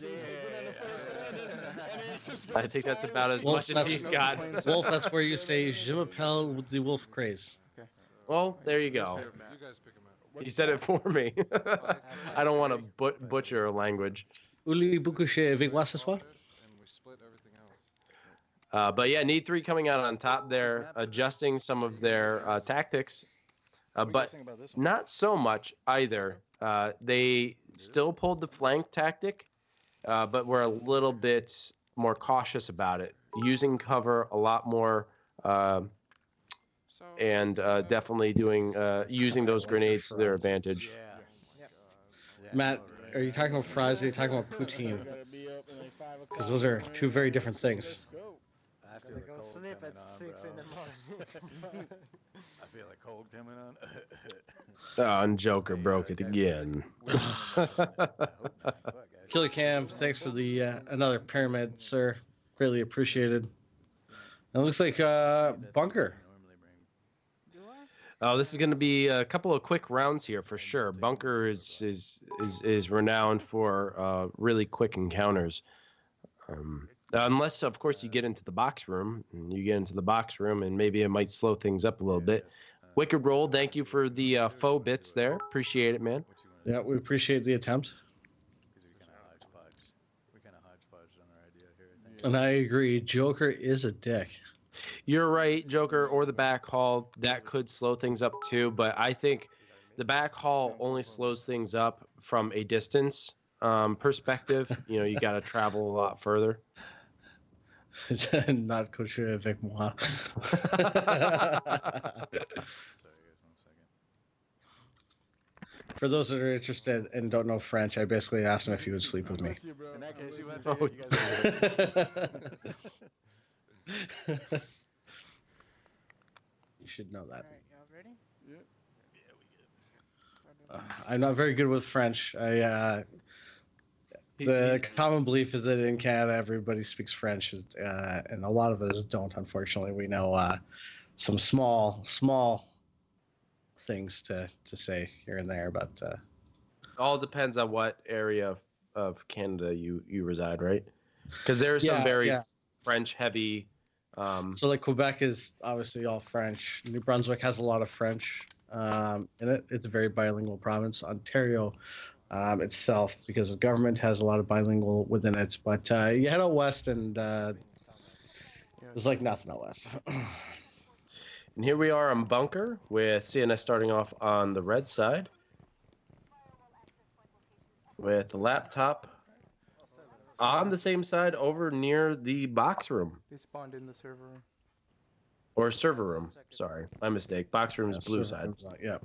I think that's about as Wolf, much as he's got. Wolf, that's where you say je m'appelle the Wolf Craze. Well, there you go. You guys pick 'em out. He said it for me. I don't want to butcher a language. Uli Bukuche avec moi ce soir? And we split everything else. But yeah, Need 3 coming out on top there, adjusting some of their tactics, but not so much either. They still pulled the flank tactic, but were a little bit more cautious about it, using cover a lot more, and definitely using those grenades to their advantage. Matt, are you talking about fries or are you talking about poutine? Because those are two very different things. I feel They like go cold sleep coming at on, 6 in bro. the morning. I feel like cold coming on. Oh, and Joker broke it again. Killer Cam, thanks for the another pyramid, sir. Greatly appreciated. It looks like Bunker. Oh, this is going to be a couple of quick rounds here for sure. Bunker is renowned for really quick encounters. Unless, of course, you get into the box room. And you get into the box room, and maybe it might slow things up a little bit. Wicked Roll, thank you for the faux bits there. Appreciate it, man. Yeah, we appreciate the attempt. We kind of hodgepodged on our idea here. I think. And I agree, Joker is a dick. You're right, Joker, or the back haul. That could slow things up too, but I think the back haul only slows things up from a distance perspective. You know, you got to travel a lot further. Not couture avec moi. Sorry, guys, 1 second. For those that are interested and don't know French, I basically asked him if he would sleep with me. In that case, you went Oh, to you guys. You should know that. Alright, y'all ready? I'm not very good with French. The common belief is that in Canada everybody speaks French, and a lot of us don't. Unfortunately, we know some small things to say here and there, but All depends on what area of Canada you reside, right? Because there are some very French heavy. So like Quebec is obviously all French. New Brunswick has a lot of French in it. It's a very bilingual province. Ontario itself, because the government has a lot of bilingual within it. But you head out west and there's like nothing out west. And here we are on bunker with C.N.S starting off on the red side with the laptop on the same side over near the box room. They spawned in the server room. Or server room. Sorry, my mistake. Box room is blue side. Yeah.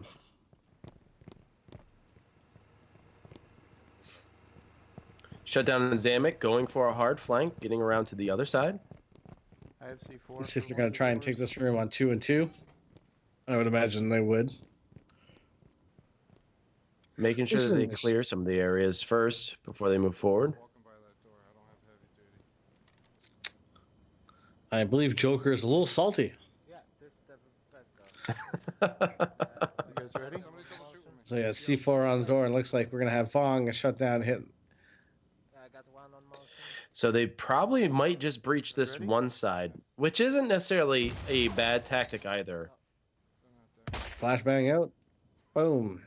Shutdown and Zamek going for a hard flank, getting around to the other side. I have C4. Let's see if they're going to try and take this room on 2 and 2. I would imagine they would. Making sure that they clear some of the areas first before they move forward. Walking by that door. I don't have heavy duty. I believe Joker is a little salty. Yeah, this is the best guy. You guys ready? Somebody double shoot with me. So yeah, C4 on the door, and looks like we're going to have Vong shut down, hit. Yeah, I got one on motion. So they probably might just breach this one side, which isn't necessarily a bad tactic either. Flashbang out. Boom.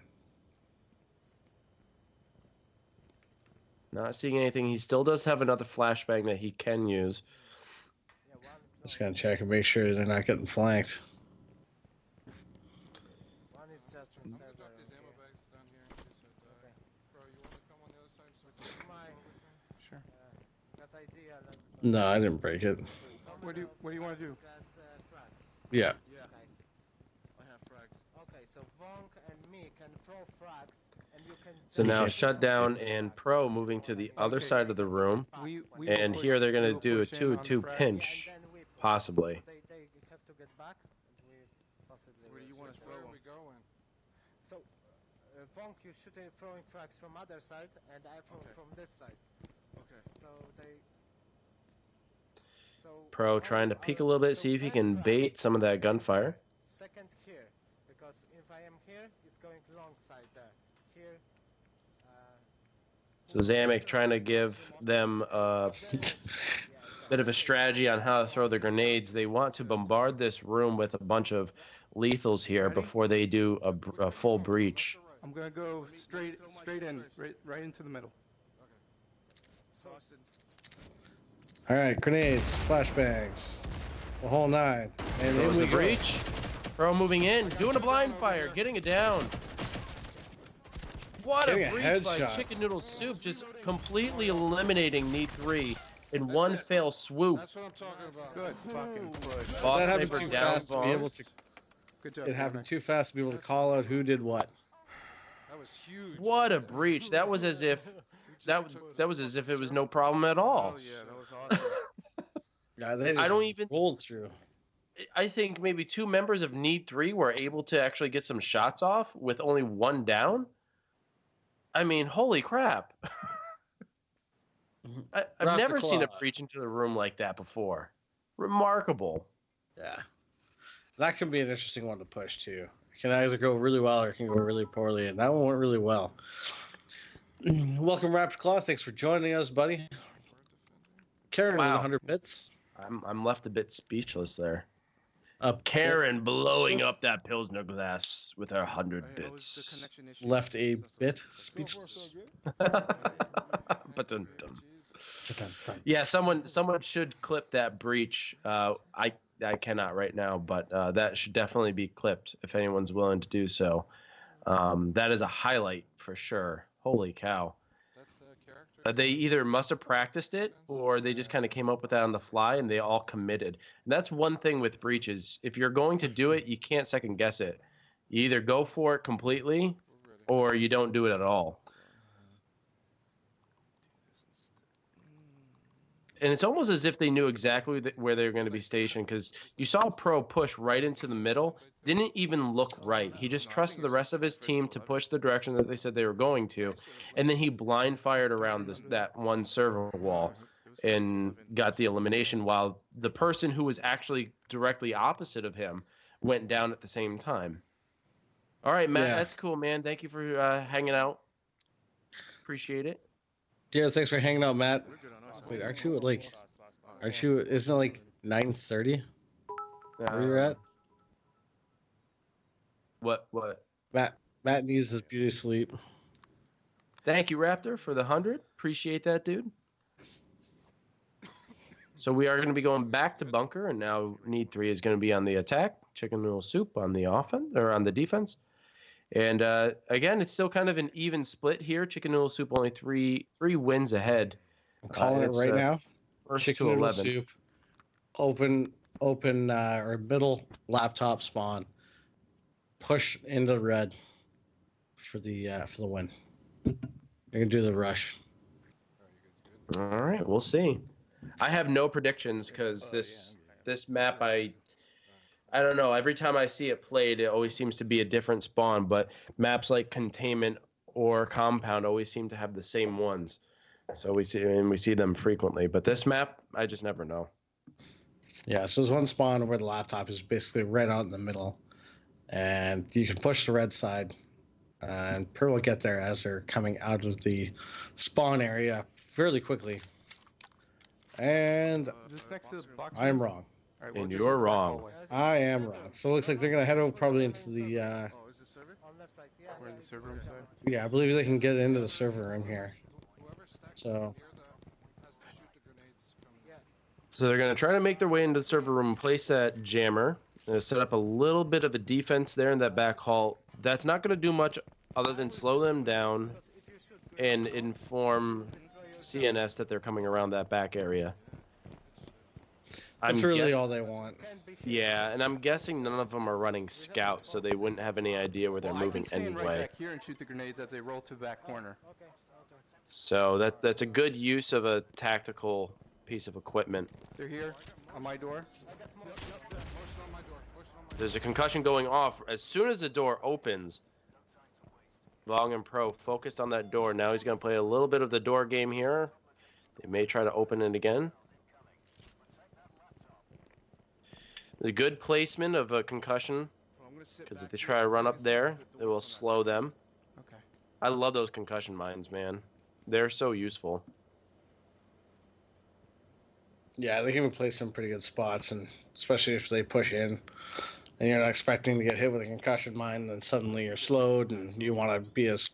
Not seeing anything. He still does have another flashbang that he can use. Yeah, one. Just going to check and make sure they're not getting flanked. One is just in I'm gonna server. drop these ammo bags down here in case I die. Bro, you wanna come on the other side so I can My Sure. got idea. No, I didn't break it. What do you want to do? Got frags. Yeah. Yeah, Guys. I have frags. Okay, so Vonk and me can throw frags, and you can. So now Shutdown and Pro moving to the other side of the room. We And will here they're push- going we to will do a push in on the 2-2 frags. pinch, And then we push. possibly. So they have to get back, and we possibly. Where do you want us throw Where are we going? So, Vonk, you shooting throwing frags from other side, and I from this side. Okay. So they. So Pro trying to peek a little bit, see if he can bait some of that gunfire. Second here, because if I am here, it's going long side there. Here. So Zamek trying to give them a bit of a strategy on how to throw the grenades. They want to bombard this room with a bunch of lethals here before they do a full breach. I'm gonna go straight in, right into the middle. Boston. All right, grenades, flashbangs, the whole nine. And Goes in we the go. breach. Pro moving in, doing a blind fire, getting it down. What Getting a a breach by headshot. Chicken Noodle Soup, just completely eliminating Need3 in one fell swoop. That's what I'm talking about. Good fucking push. Boss That happened Saber too down fast to be able to. Good job. It happened too fast to be able to call out who did what. That was huge. What a breach! That was as if that was as if it was no problem at all. Oh yeah, that was awesome. Yeah, they just I don't even. rolled through. I think maybe 2 members of Need3 were able to actually get some shots off with only 1 down. I mean, holy crap! I've Rock the never seen a claw. breach into the room like that before. Remarkable. Yeah, that can be an interesting one to push too. It can either go really well or it can go really poorly, and that one went really well. Welcome, Raptor Claw. Thanks for joining us, buddy. Karen with Wow. 100 bits. I'm left a bit speechless there. Up Karen blowing up that Pilsner glass with her 100 bits. left a bit speechless. But yeah, someone should clip that breach. I cannot right now, but that should definitely be clipped if anyone's willing to do so. That is a highlight for sure. Holy cow. That's the character. They either must have practiced it or they just kind of came up with that on the fly and they all committed. And that's one thing with breaches. If you're going to do it, you can't second guess it. You either go for it completely or you don't do it at all. And it's almost as if they knew exactly where they were going to be stationed, because you saw Pro push right into the middle, didn't even look right. He just trusted the rest of his team to push the direction that they said they were going to, and then he blind fired around that one server wall and got the elimination, while the person who was actually directly opposite of him went down at the same time. All right, Matt, that's cool, man. Thank you for hanging out. Appreciate it. Yeah, thanks for hanging out, Matt. Wait, isn't it like 9:30? Where you're at? What? Matt needs his beauty sleep. Thank you, Raptor, for the 100. Appreciate that, dude. So we are going to be going back to bunker, and now Need3 is going to be on the attack. Chicken noodle soup on the offense or on the defense. And again, it's still kind of an even split here. Chicken noodle soup only three wins ahead. I'm calling it right now. First Chicken to noodle 11. soup. Open or middle laptop spawn. Push into red for the win. You're gonna do the rush. All right, we'll see. I have no predictions because this map, I don't know. Every time I see it played, it always seems to be a different spawn. But maps like Containment or Compound always seem to have the same ones. So we see them frequently. But this map, I just never know. Yeah, so there's one spawn where the laptop is basically right out in the middle, and you can push the red side, and Per will get there as they're coming out of the spawn area fairly quickly. And I'm wrong. Right, and you're wrong. I am wrong. So it looks like they're gonna head over probably into the. On left side, yeah. Where the server room side? Yeah, I believe they can get into the server room here. So. So they're going to try to make their way into the server room, place that jammer, set up a little bit of a defense there in that back hall. That's not going to do much other than slow them down and inform C.N.S that they're coming around that back area. That's really all they want. Yeah, and I'm guessing none of them are running scout, so they wouldn't have any idea where they're moving I can stand anyway. right back here and shoot the grenades as they roll to the back corner. So that's a good use of a tactical piece of equipment. They're here on my door. There's a concussion going off. As soon as the door opens, Long and Pro focused on that door. Now he's going to play a little bit of the door game here. They may try to open it again. The good placement of a concussion, because if they try to run up there, it will slow them. Okay. I love those concussion mines, man. They're so useful. Yeah, they can place some pretty good spots, and especially if they push in, and you're not expecting to get hit with a concussion mine, then suddenly you're slowed, and you want to be as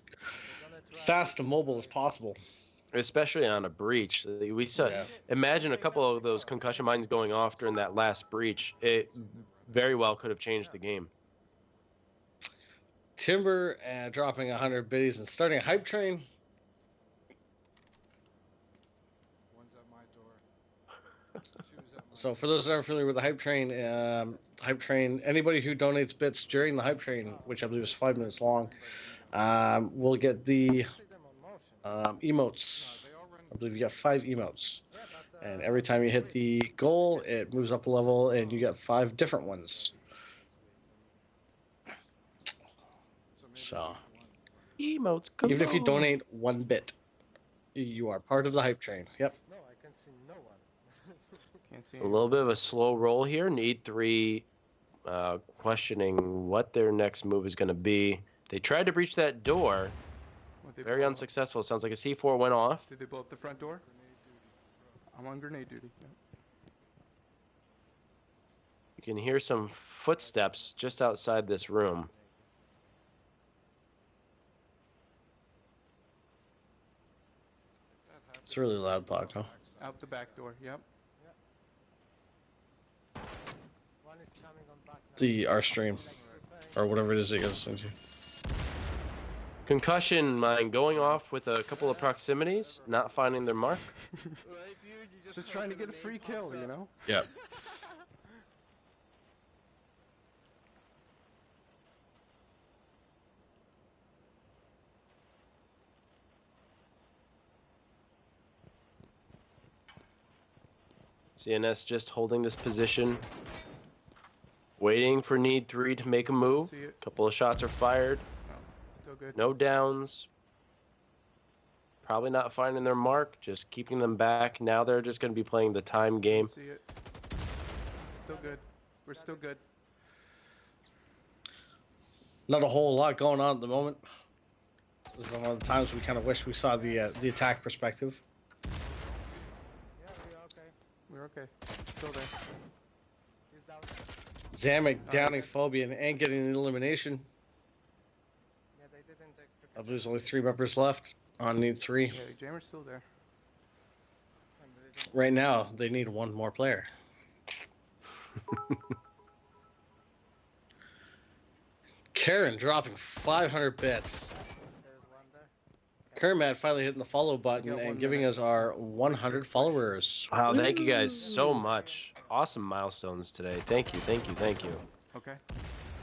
fast and mobile as possible. Especially on a breach. We saw. Yeah. Imagine a couple of those concussion mines going off during that last breach. It very well could have changed the game. Timber dropping 100 biddies and starting a hype train. So for those that are familiar with the hype train, anybody who donates bits during the hype train, which I believe is 5 minutes long, will get the emotes. I believe you got 5 emotes. And every time you hit the goal, it moves up a level, and you get 5 different ones. So, emotes, even if you donate 1 bit, you are part of the hype train. Yep. No, I can see no one. Can't see A little bit of a slow roll here. Need3 questioning what their next move is going to be. They tried to breach that door. Very unsuccessful. Sounds like a C4 went off. Did they blow up the front door? I'm on grenade duty. Yeah. You can hear some footsteps just outside this room. It's really loud, Paco. Out the back door. Yep. is coming on back now. the our stream Like preparing or whatever it is it goes into. Concussion mine going off with a couple of proximities, not finding their mark. Right, dude? You Just trying to get a free kill, you know? Yeah. C.N.S just holding this position, waiting for Need 3 to make a move. See it. Couple of shots are fired. No, still good. No downs. Probably not finding their mark, just keeping them back. Now they're just going to be playing the time game. See it. Still good. We're still good. Not a whole lot going on at the moment. This is one of the times we kind of wish we saw the attack perspective. Yeah, we're okay. We're okay. Still there. He's down. Zamek downing Phobia and getting an elimination. Yeah, they didn't take I precautions. believe there's only 3 members left on Need 3. Yeah, Jammer's still there. And they didn't- Right now, they need one more player. Karen dropping 500 bits. There's one there. Kermad finally hitting the follow button got and 1 giving minute. us our 100 followers. Wow, thank you guys so much. Awesome milestones today. Thank you, thank you, thank you. Okay.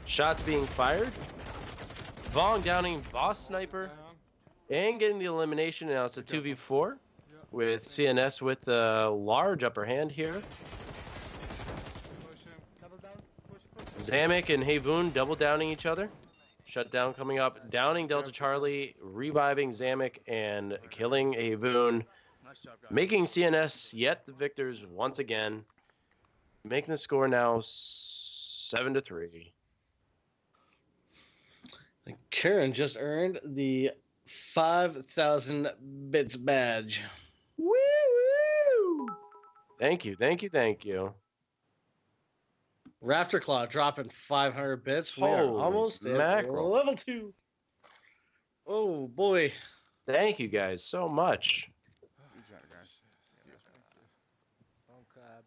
Shots being fired. Vong downing Boss Sniper and getting the elimination. Now it's a 2v4 with C.N.S with a large upper hand here. Push him. Double down. Push. Zamek and Hayvoon double downing each other. Shutdown coming up. Downing Delta Charlie, reviving Zamek and killing Hayvoon. Making C.N.S yet the victors once again. Making the score now 7-3. And Karen just earned the 5,000 bits badge. Woo woo! Thank you, thank you, thank you. Raptor Claw dropping 500 bits. We are Holy almost at mackerel. level 2. Oh boy. Thank you guys so much. Good job, guys.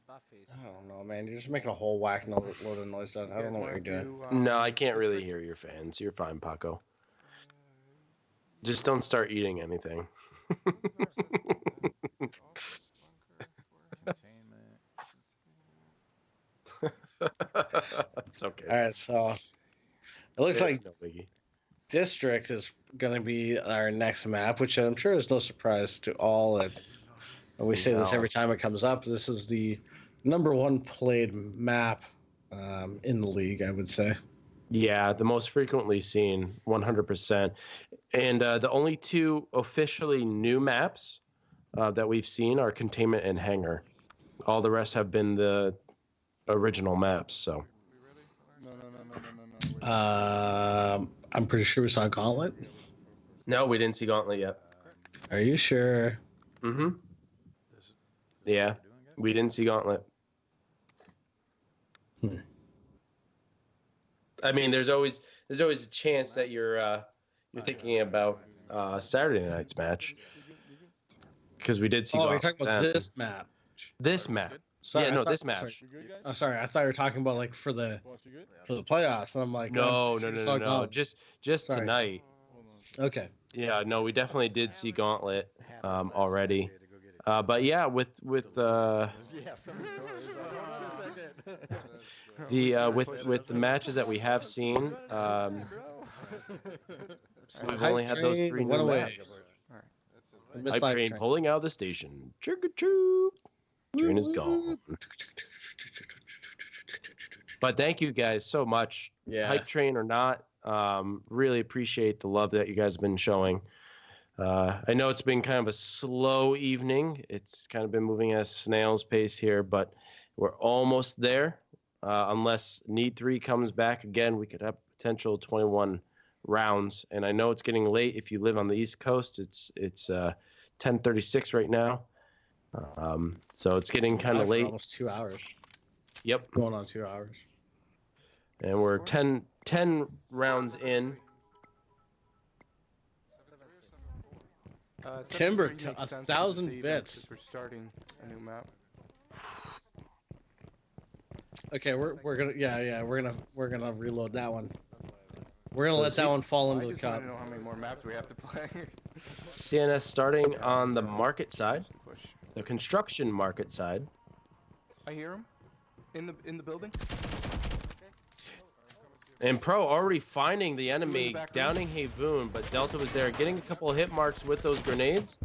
Buffy's. I don't know, man. You're just making a whole whack load of noise. I don't know what you're doing. No, I can't really hear your fans. You're fine, Paco. Just don't start eating anything. It's okay. All right, so it looks It's like no biggie. District is going to be our next map, which I'm sure is no surprise to all. And we say this No. every time it comes up. This is the #1 played map in the league, I would say. Yeah, the most frequently seen, 100%. And the only 2 officially new maps that we've seen are Containment and Hangar. All the rest have been the original maps. So No. I'm pretty sure we saw Gauntlet. no, we didn't see Gauntlet yet. Are you sure? Mm-hmm. Yeah, we didn't see Gauntlet. I mean, there's always a chance that you're thinking about Saturday night's match because we did see. Oh, you're Gauntlet talking about then. this map. This map. Sorry, Yeah, I no, thought- this match. I'm sorry. I thought you were talking about like for the playoffs, and I'm like, No, oh, no, saw no. Gauntlet. Just Sorry. tonight. Okay. Yeah, no, we definitely did see Gauntlet already. But yeah, with the with the matches that we have seen, we've only had those 3 One new away. maps. Missed Hype live train pulling out of the station. Choo-choo. Train is gone. But thank you guys so much. Yeah. Hype train or not, really appreciate the love that you guys have been showing. I know it's been kind of a slow evening. It's kind of been moving at a snail's pace here, but we're almost there. Unless Need 3 comes back again, we could have potential 21 rounds. And I know it's getting late if you live on the East Coast. It's 10:36 right now. So it's getting kind of For late. Almost 2 hours. Yep. Going on 2 hours. And we're 10 rounds in. Timber 7-3 to makes sense because 1,000 it's even, bits. since we're starting a new map. Okay, we're gonna we're gonna reload that one. We're gonna let that one fall into I the just want cup. to know how many more maps we have to play. C.N.S starting on the market side, Push. the construction market side. I hear him in the building. And Pro already finding the enemy, back room. downing Havoon, but Delta was there, getting a couple of hit marks with those grenades.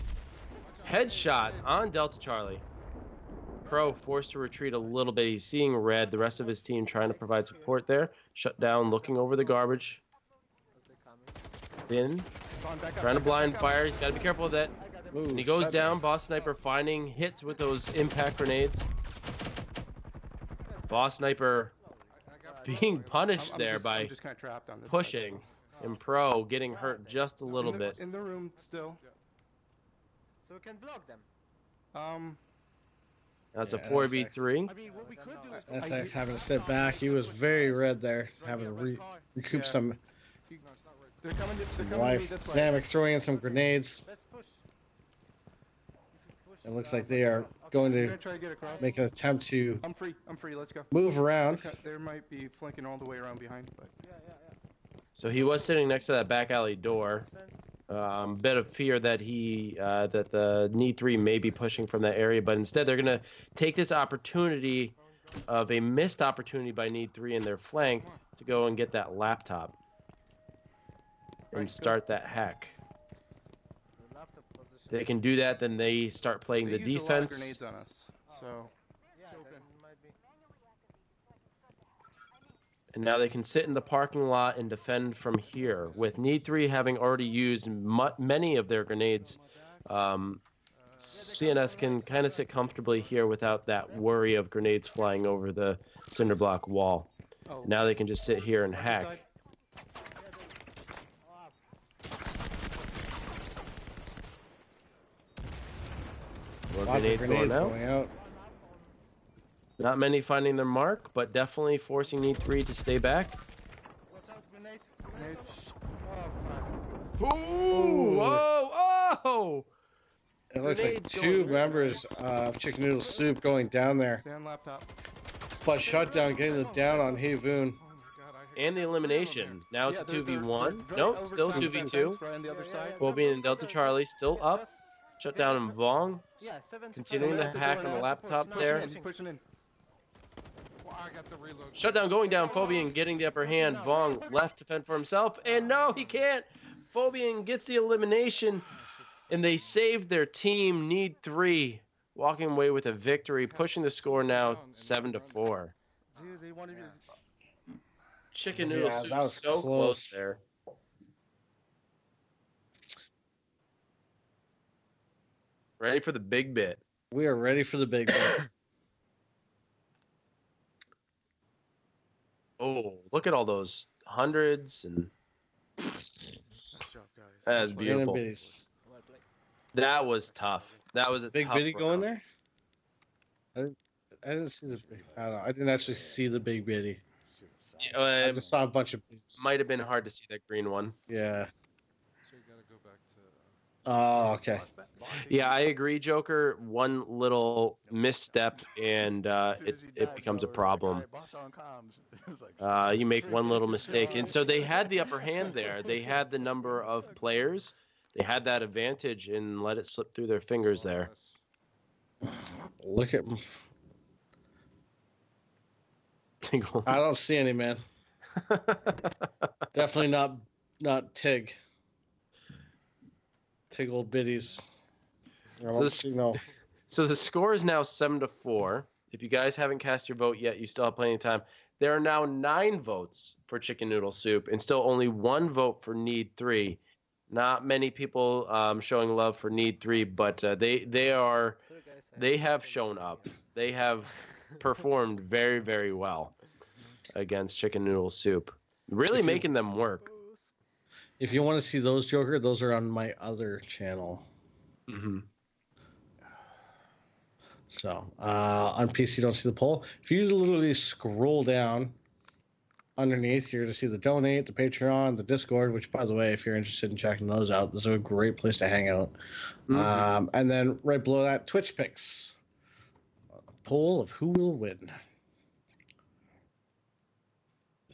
Headshot on Delta Charlie. Pro forced to retreat a little bit. He's seeing red. The rest of his team trying to provide support there. Shut down, looking over the garbage. In. Trying to blind fire. He's got to be careful of that. And he goes down. Boss Sniper finding hits with those impact grenades. Boss Sniper being punished there I'm by just kind of trapped on this pushing. And Pro getting hurt just a little bit. In the room still. So we can block them. That's a Yeah, 4v3. I mean, what we could do is SX having to sit back. He was very red there, having to recoup some They're coming to me life. this way. Zamek throwing in some grenades. let's push. It looks like they are going I'm to gonna try to get across. make an attempt to I'm free. Let's go. move around. There might be flanking all the way around behind, but So he was sitting next to that back alley door. Bit of fear that that the Need3 may be pushing from that area, but instead they're gonna take this opportunity of a missed opportunity by Need3 in their flank to go and get that laptop and start that hack. If they can do that, then they start playing they the used a lot of defense. grenades on us. So And now they can sit in the parking lot and defend from here. With Need3 having already used many of their grenades, C.N.S can kind of sit comfortably here without that worry of grenades flying over the cinder block wall. Now they can just sit here and hack. More Lots of grenades going going out. Not many finding their mark, but definitely forcing Need3 to stay back. Ooh! Whoa! Oh! It looks like Grenades two going members of Chicken Noodle Soup going down there. stand laptop. But shutdown, getting the down on Havoon. And the elimination. Now it's a 2v1. Nope, still 2v2. Right on the other side. Kobe and Delta Charlie still up. Shut down and Vong. Continuing the hack on the laptop there. Pushing in. I got the reload. Shutdown going down. Phobian getting the upper hand. Vong left to fend for himself. And no, he can't. Phobian gets the elimination. And they saved their team. Need3 walking away with a victory. Pushing the score now 7-4. Dude, they wanted to... Chicken Noodle Yeah, Soup that was so close there. Ready for the big bit. We are ready for the big one. Oh, look at all those hundreds and that is beautiful. That was tough. That was a Big tough biddy going round. there? I didn't see the. I don't know. I didn't actually see the big biddy. Yeah, I just saw a bunch of. might have been hard to see that green one. Yeah. So you gotta go back to. Oh, okay. Yeah, I agree, Joker. One little misstep and it becomes a problem. You make one little mistake. And so they had the upper hand there. They had the number of players. They had that advantage and let it slip through their fingers there. Look at. Tingle. I don't see any, man. Definitely not Tig. Tiggle biddies. So the score is now 7-4. If you guys haven't cast your vote yet, you still have plenty of time. There are now 9 votes for Chicken Noodle Soup and still only 1 vote for Need3. Not many people showing love for Need3, but they have shown up. They have performed very, very well against Chicken Noodle Soup. Really making them work. If you want to see those, Joker, those are on my other channel. Mm-hmm. So on PC, you don't see the poll. If you literally scroll down underneath, you're going to see the donate, the Patreon, the Discord, which, by the way, if you're interested in checking those out, this is a great place to hang out. Mm-hmm. And then right below that, Twitch picks. A poll of who will win.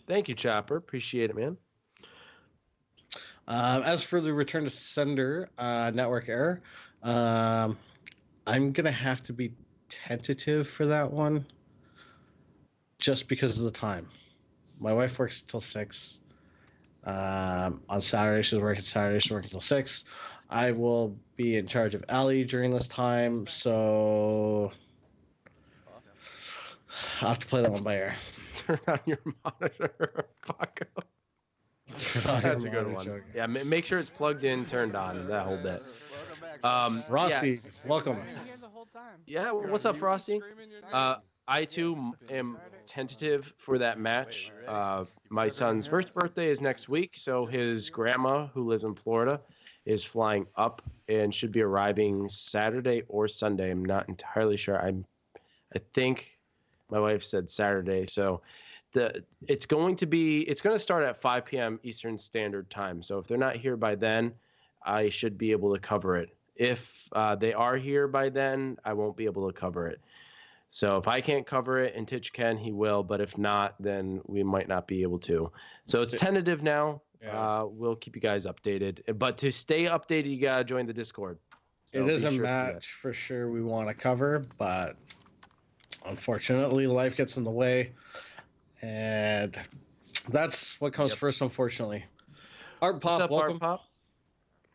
Thank you, Chopper. Appreciate it, man. As for the return to sender network error, I'm gonna have to be tentative for that one, just because of the time. My wife works till 6. On Saturday, she's working till 6. I will be in charge of Ellie during this time, so I'll have to play that one by ear. Turn on your monitor, Paco. That's a good one. Yeah, make sure it's plugged in, turned on, that whole bit. Frosty, yeah, welcome. Here the whole time. Yeah, what's up, Frosty? I too am tentative for that match. My son's first birthday is next week, so his grandma, who lives in Florida, is flying up and should be arriving Saturday or Sunday. I'm not entirely sure. I think my wife said Saturday, so it's going to start at 5 p.m. Eastern Standard Time. So if they're not here by then, I should be able to cover it. If they are here by then, I won't be able to cover it. So if I can't cover it and Titch can, he will. But if not, then we might not be able to. So it's tentative now. Yeah. We'll keep you guys updated. But to stay updated, you got to join the Discord. So it is a match for sure we want to cover, but unfortunately, life gets in the way. And that's what comes first, unfortunately. Art Pop, what's up, welcome. Art Pop?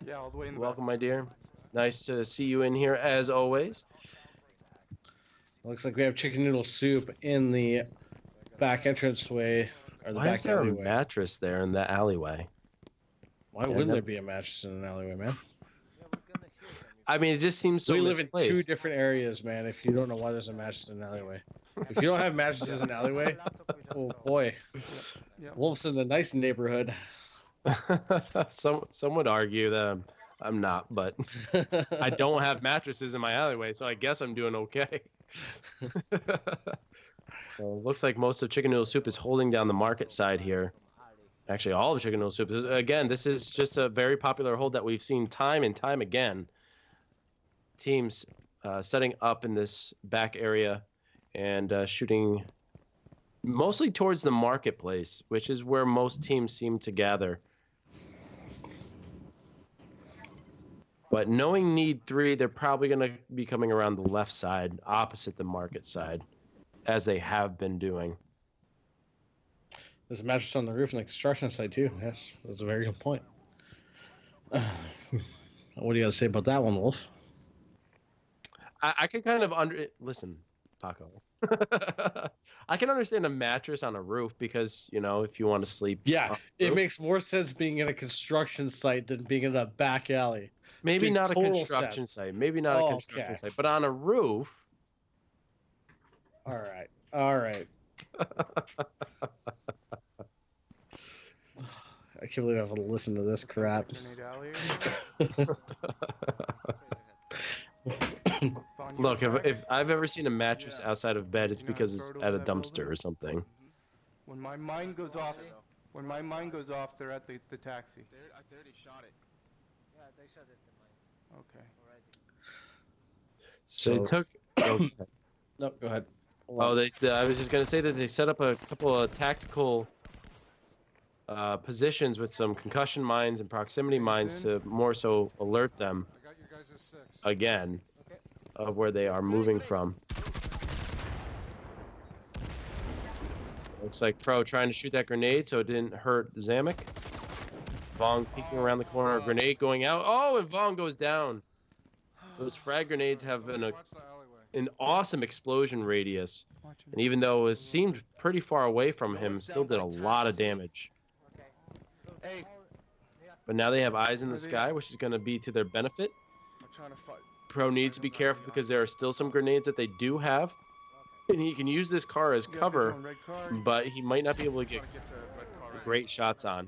Yeah, all the way in the welcome, back. My dear. Nice to see you in here as always. Looks like we have chicken noodle soup in the back entranceway or the Why back is there alleyway. a mattress there in the alleyway? Why wouldn't there be a mattress in an alleyway, man? I mean, it just seems so We live misplaced. in 2 different areas, man. If you don't know why there's a mattress in an alleyway, if you don't have mattresses in an alleyway, oh boy, Wolf's in the nice neighborhood. Some would argue that I'm not, but I don't have mattresses in my alleyway, so I guess I'm doing okay. So it looks like most of chicken noodle soup is holding down the market side here. Actually, all of chicken noodle soup. Again, this is just a very popular hold that we've seen time and time again. Teams setting up in this back area and shooting mostly towards the marketplace, which is where most teams seem to gather. But knowing Need3, they're probably going to be coming around the left side, opposite the market side, as they have been doing. There's a mattress on the roof on the construction site, too. Yes, that's a very good point. What do you got to say about that one, Wolf? I can kind of listen, Paco. I can understand a mattress on a roof because, you know, if you want to sleep. Yeah, it makes more sense being in a construction site than being in a back alley. Maybe not a construction site. Maybe not a construction site, but on a roof. All right. All right. I can't believe I have to listen to this crap. Look, if I've ever seen a mattress outside of bed, it's because it's at a dumpster or something. When my mind goes off, they're at the taxi. I already shot it. Yeah, they shot it in mines. Okay. Already. So they took. Okay. No, go ahead. Oh, I was just gonna say that they set up a couple of tactical positions with some concussion mines and proximity mines to more so alert them I got your guys at 6. again of where they are moving from. Looks like Pro trying to shoot that grenade so it didn't hurt Zamek. Vong peeking around the corner, grenade going out. Oh, and Vong goes down. Those frag grenades have an awesome explosion radius. And even though it seemed pretty far away from him, still did a lot of damage. Hey. But now they have eyes in the sky, which is going to be to their benefit. I'm trying to fight. Pro needs to be careful because there are still some grenades that they do have. And he can use this car as cover, but he might not be able to get great shots on.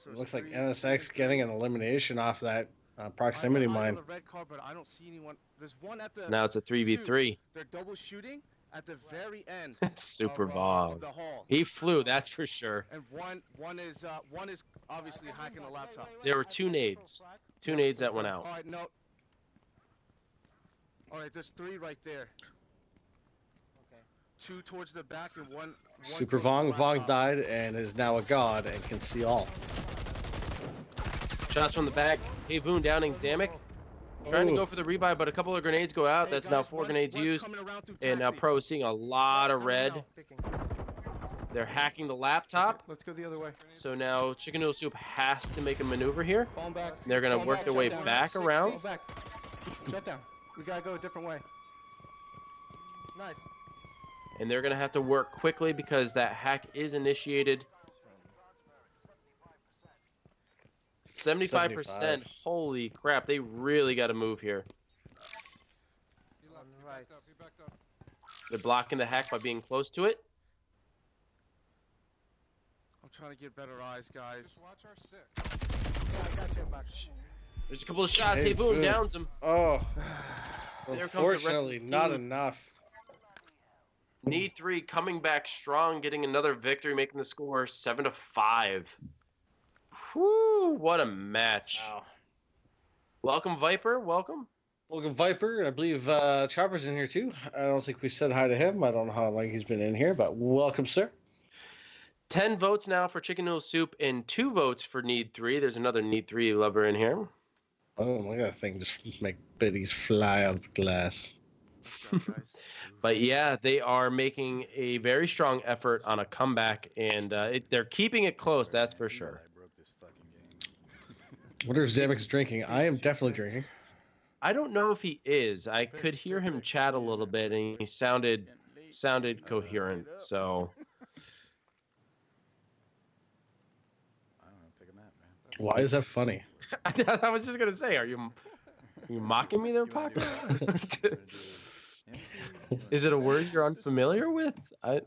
It looks like NSX getting an elimination off that proximity mine. There's one at the So now it's a 3v3. They're double shooting at the very end. Super of Vog. the hall. He flew, that's for sure. And one is obviously hacking the laptop. There were 2 nades. 2 nades that went out. All right, no. All right, there's 3 right there. 2 towards the back and one Super close to Vong. the Vong laptop. died and is now a god and can see all. Shots from the back. Hey, Voon downing Zamek. Trying to go for the revive, but a couple of grenades go out. Hey, That's guys, now 4 one's grenades used. coming around through And now taxi. Pro is seeing a lot of red. Now, picking. They're hacking the laptop. Let's go the other way. So now Chicken Noodle Soup has to make a maneuver here. Fall back. They're going to Fall work back, their way shut down. back 60. around. Fall back. Shut down. We gotta go a different way. Nice. And they're going to have to work quickly because that hack is initiated. 75%. 75. Holy crap. They really got to move here. He left. He Right. backed up. He backed up. They're blocking the hack by being close to it. I'm trying to get better eyes, guys. Just watch our 6. Yeah, I got your back. There's a couple of shots. Hey, Hey, Boom Boom. downs him. Oh. There comes the rest of the Unfortunately, not team. enough. Need3 coming back strong, getting another victory, making the score 7-5. Whew, what a match. Wow. Welcome, Viper. Welcome. Welcome, Viper. I believe Chopper's in here too. I don't think we said hi to him. I don't know how long he's been in here, but welcome, sir. 10 votes now for Chicken Noodle Soup and 2 votes for Need3. There's another Need3 lover in here. Oh, look at that thing just make biddies fly out of the glass. Nice job, guys. But yeah, they are making a very strong effort on a comeback, and they're keeping it close, that's for sure. I broke this fucking game. I wonder if Zamek's drinking. I am definitely drinking. I don't know if he is. I could hear him chat a little bit, and he sounded coherent, so... I don't know, pick a map, man. Why is that funny? I was just gonna say, are you mocking me there, You wanna Paco? do it? You wanna do it? MC? Is it a word you're unfamiliar with? I'm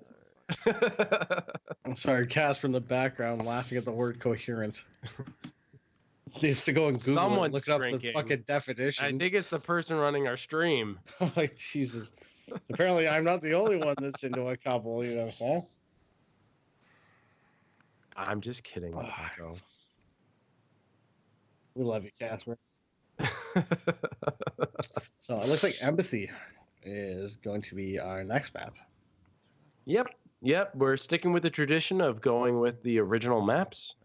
sorry, Casper in the background laughing at the word coherent. Needs to go and Google Someone's it, look up drinking. the fucking definition. I think it's the person running our stream. Oh, Jesus. Apparently, I'm not the only one that's into a couple, you know what I'm saying? I'm just kidding, Paco. We love you, Casper. So it looks like Embassy is going to be our next map. Yep. We're sticking with the tradition of going with the original maps.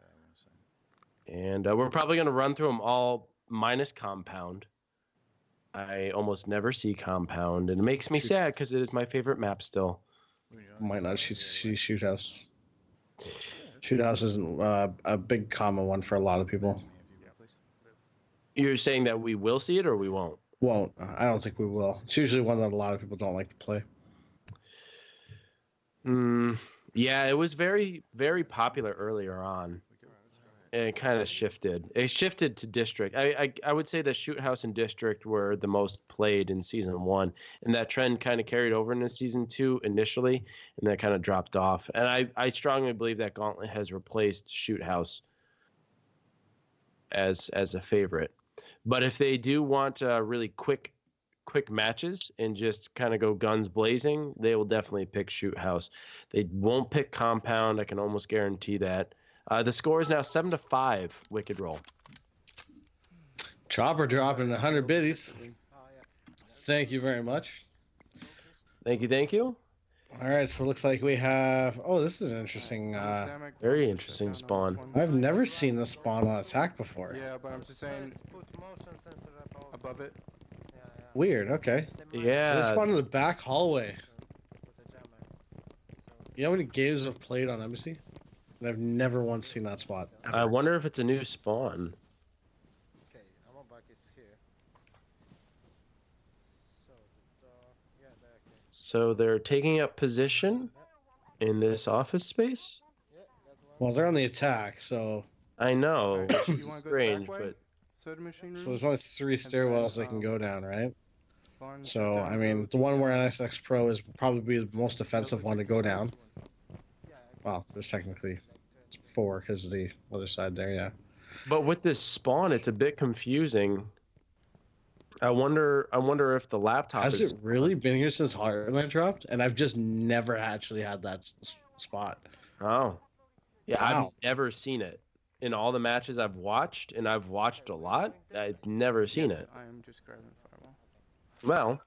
And we're probably going to run through them all minus Compound. I almost never see Compound, and it makes me sad because it is my favorite map still. Might not shoot house. Shoot house isn't a big common one for a lot of people. You're saying that we will see it or we won't? Won't. I don't think we will. It's usually one that a lot of people don't like to play. Yeah, it was very, very popular earlier on. And it kind of shifted. It shifted to District. I would say that Shoot House and District were the most played in Season 1. And that trend kind of carried over into Season 2 initially, and then kind of dropped off. And I strongly believe that Gauntlet has replaced Shoot House as a favorite. But if they do want really quick matches and just kind of go guns blazing, they will definitely pick Shoot House. They won't pick Compound. I can almost guarantee that. The score is now 7-5. Wicked roll. Chopper dropping 100 biddies. Thank you very much. Thank you. All right, so it looks like we have. Oh, this is an interesting. Very interesting spawn. I've never seen this spawn on attack before. Yeah, but I'm just saying Put motion sensor above. above it. Yeah. Weird. Okay. So Yeah. this spawn in the back hallway. Put a jammer. You know how many games I've played on Embassy? And I've never once seen that spot. I wonder if it's a new spawn. Okay, ammo back is here. So yeah, there. Okay. So they're taking up position in this office space? Yeah, that one. Well, they're on the attack, so I know, Alright, which you is wanna go the strange, back way? but Soda machine room. so there's only 3 stairwells they can go down, right? Barn, So down I mean, road. the one where NSX Pro is probably the most offensive one to go down. Well, there's technically 4 because of the other side there, yeah. But with this spawn, it's a bit confusing. I wonder if the laptop Has is it really been here since Heartland dropped? And I've just never actually had that spot. Oh. Yeah, I've Wow. never seen it. In all the matches I've watched, and I've watched a lot, I've never seen it. I am just grabbing firewall. Well,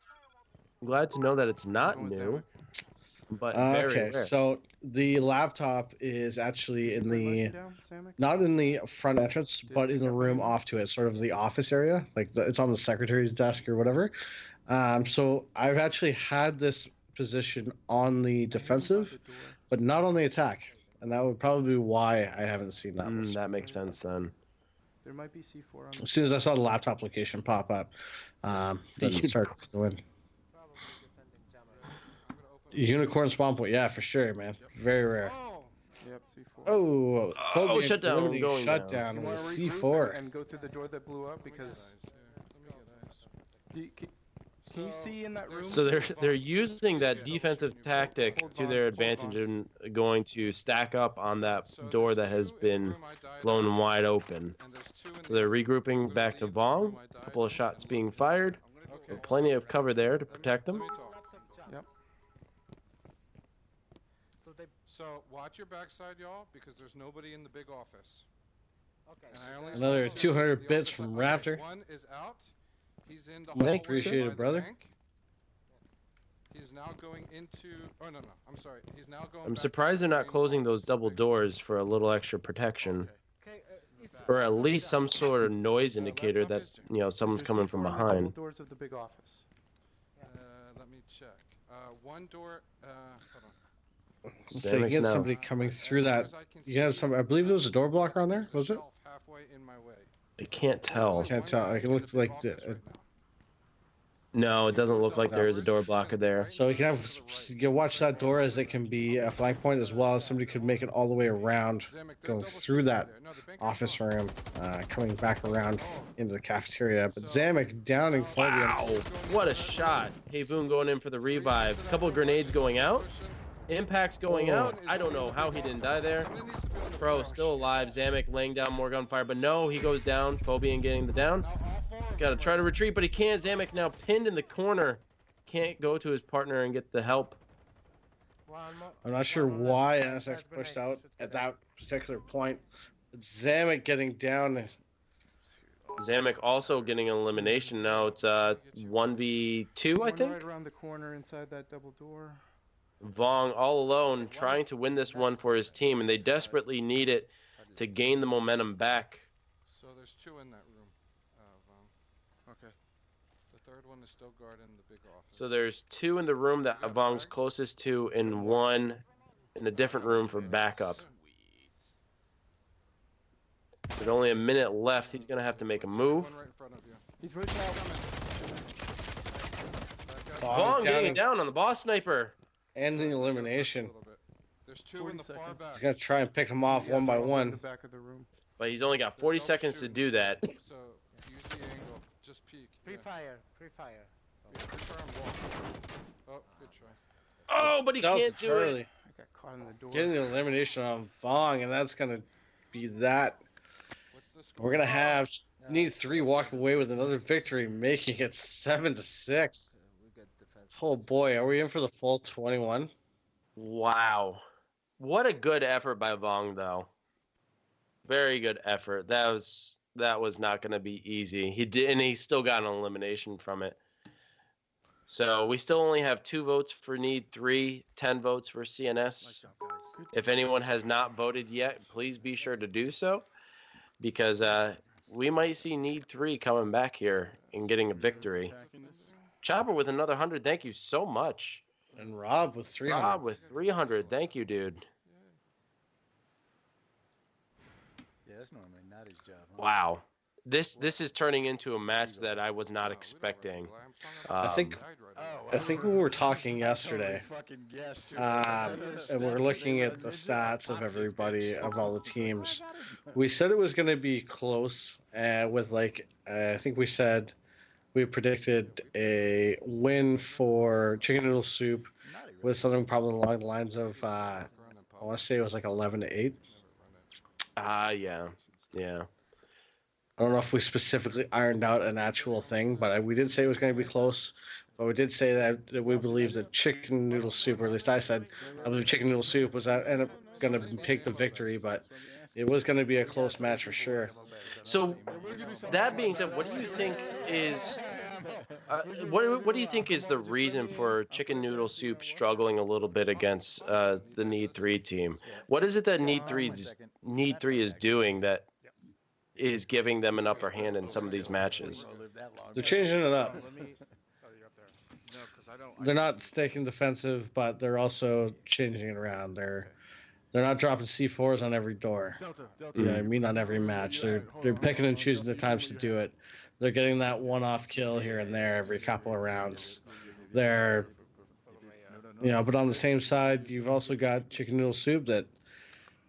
I'm glad to know that it's not Going with new. but very Okay, rare. so the laptop is actually in the Down, Samick? not in the front entrance, Did it but in pick the up room anyone? off to it, sort of the office area. Like it's on the secretary's desk or whatever. So I've actually had this position on the I hear him by defensive, the door. but not on the attack, and that would probably be why I haven't seen that list. That makes sense then. There might be C4 on the As soon as I saw the laptop location pop up, then it started going. Probably defending jammer. I'm gonna open. Unicorn spawn point, yeah, for sure, man. Very rare. Oh, Yep, C4. Oh, Phobia shutdown, eliminating going shutdown You with want to regroup C4. and go through the door that blew up because can you see in that room? So they're using that defensive tactic to their advantage and going to stack up on that door that has been blown wide open. So they're regrouping back to Vong. A couple of shots being fired. With plenty of cover there to protect them. Yep. So watch your backside, y'all, because there's nobody in the big office. Okay. And I only Another saw two 200 in the bits office. from Okay, Raptor. One is out. He's in the Thank you. hallway Appreciate by it, the brother. bank. He's now going into. Oh no. I'm sorry. He's now going. I'm back surprised into they're the not main closing those office. double doors for a little extra protection. Okay. Okay. Or at least some sort of noise indicator that, someone's There's coming C4 from on the double behind. doors of the big office. Let me check. One door. Hold on. So you Samic's get now. somebody coming through As far that. as I can You have see, some. I believe there was a door blocker on there. there's a Was it? shelf halfway in my way. I can't There's only tell. Can't one tell. guy It in looks the big like office the- right now. No, it doesn't look like there is a door He's gonna blocker be there. right So you can now have to the right. you can watch that door as it can be a flank point as well as somebody could make it all the way around, Zamek, they're going double through shooting that there. No, the bank is office gone. room, coming back around Oh, into the cafeteria. But So, Zamek downing Phobia. Wow, what a shot. Hey, Boone going in for the revive. A couple of grenades going out. Impacts going out. I don't know how he didn't die there. Bro, still alive. Zamek laying down more gunfire, but no, he goes down. Phobia getting the down. He's got to try to retreat, but he can't. Zamek now pinned in the corner. Can't go to his partner and get the help. I'm not sure why NSX pushed out at that particular point. But Zamek getting down. Zamek also getting an elimination now. It's 1v2, I One think. right around the corner inside that double door. Vong all alone trying to win this one for his team, and they desperately need it to gain the momentum back. So there's two in that room. Okay. The third one is still guarding the big office. So there's two in the room that Vong's closest to, and one in a different room for backup. With only a minute left, he's gonna have to make a move. One right in front of you. He's right now. Vong getting it down on the boss sniper. And the elimination. There's two in the far back. He's gonna try and pick them off one by In the one. back of the room. But he's only got 40 seconds to do that. So use the angle. Just peek. Pre-fire. Pre-fire. Yeah, pre-fire and walk. Oh, good try. Oh, but he Delta can't do Charlie it. I got caught in the door. getting the elimination on Vong, and that's gonna be that. What's the score? We're gonna have Need3 walking away with another victory, making it 7-6. We got defense. Oh boy, are we in for the full 21? Wow. What a good effort by Vong, though. Very good effort. That was not going to be easy. He did, and he still got an elimination from it. So we still only have 2 votes for Need3, 10 votes for C.N.S. If anyone has not voted yet, please be sure to do so, because we might see Need3 coming back here and getting a victory. Chopper with another 100. Thank you so much. And Rob with 300. Rob with 300. Thank you, dude. Yeah, that's normally not his job. Huh? Wow. This is turning into a match that I was not expecting. I think when we were talking yesterday, and we're looking at the stats of everybody, of all the teams, we said it was going to be close, with I think we predicted a win for Chicken Noodle Soup with something probably along the lines of, I want to say it was like 11-8. Yeah. I don't know if we specifically ironed out an actual thing, but we did say it was going to be close. But we did say that we believe that Chicken Noodle Soup, or at least I said, I believe Chicken Noodle Soup was end up going to pick the victory, but it was going to be a close match for sure. So, that being said, what do you think is What do you think is the reason for Chicken Noodle Soup struggling a little bit against the Need3 team? What is it that Need3 is doing that is giving them an upper hand in some of these matches? They're changing it up. They're not staying defensive, but they're also changing it around. They're not dropping C4s on every door. You know what I mean? On every match, they're picking and choosing the times to do it. They're getting that one-off kill here and there every couple of rounds. They're, but on the same side, you've also got Chicken Noodle Soup that,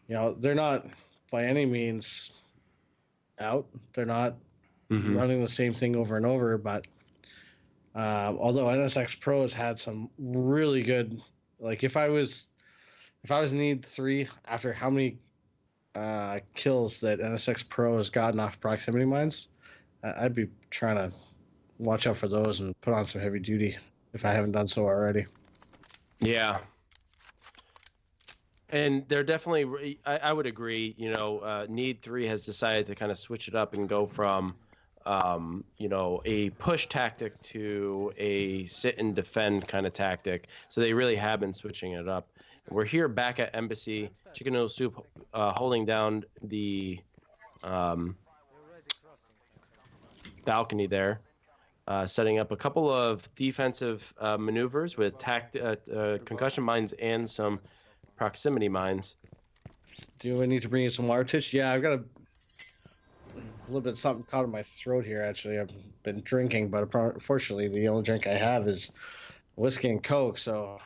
they're not by any means out. They're not running the same thing over and over, but although NSX Pro has had some really good, like if I was Need 3 after how many kills that NSX Pro has gotten off proximity mines, I'd be trying to watch out for those and put on some heavy duty if I haven't done so already. Yeah. And they're definitely, I would agree, Need 3 has decided to kind of switch it up and go from, a push tactic to a sit and defend kind of tactic. So they really have been switching it up. We're here back at Embassy. Chicken Noodle Soup holding down the balcony there, setting up a couple of defensive maneuvers with concussion mines and some proximity mines. Do I need to bring you some water, Tish? Yeah, I've got a little bit of something caught in my throat here, actually. I've been drinking, but unfortunately, the only drink I have is whiskey and Coke, so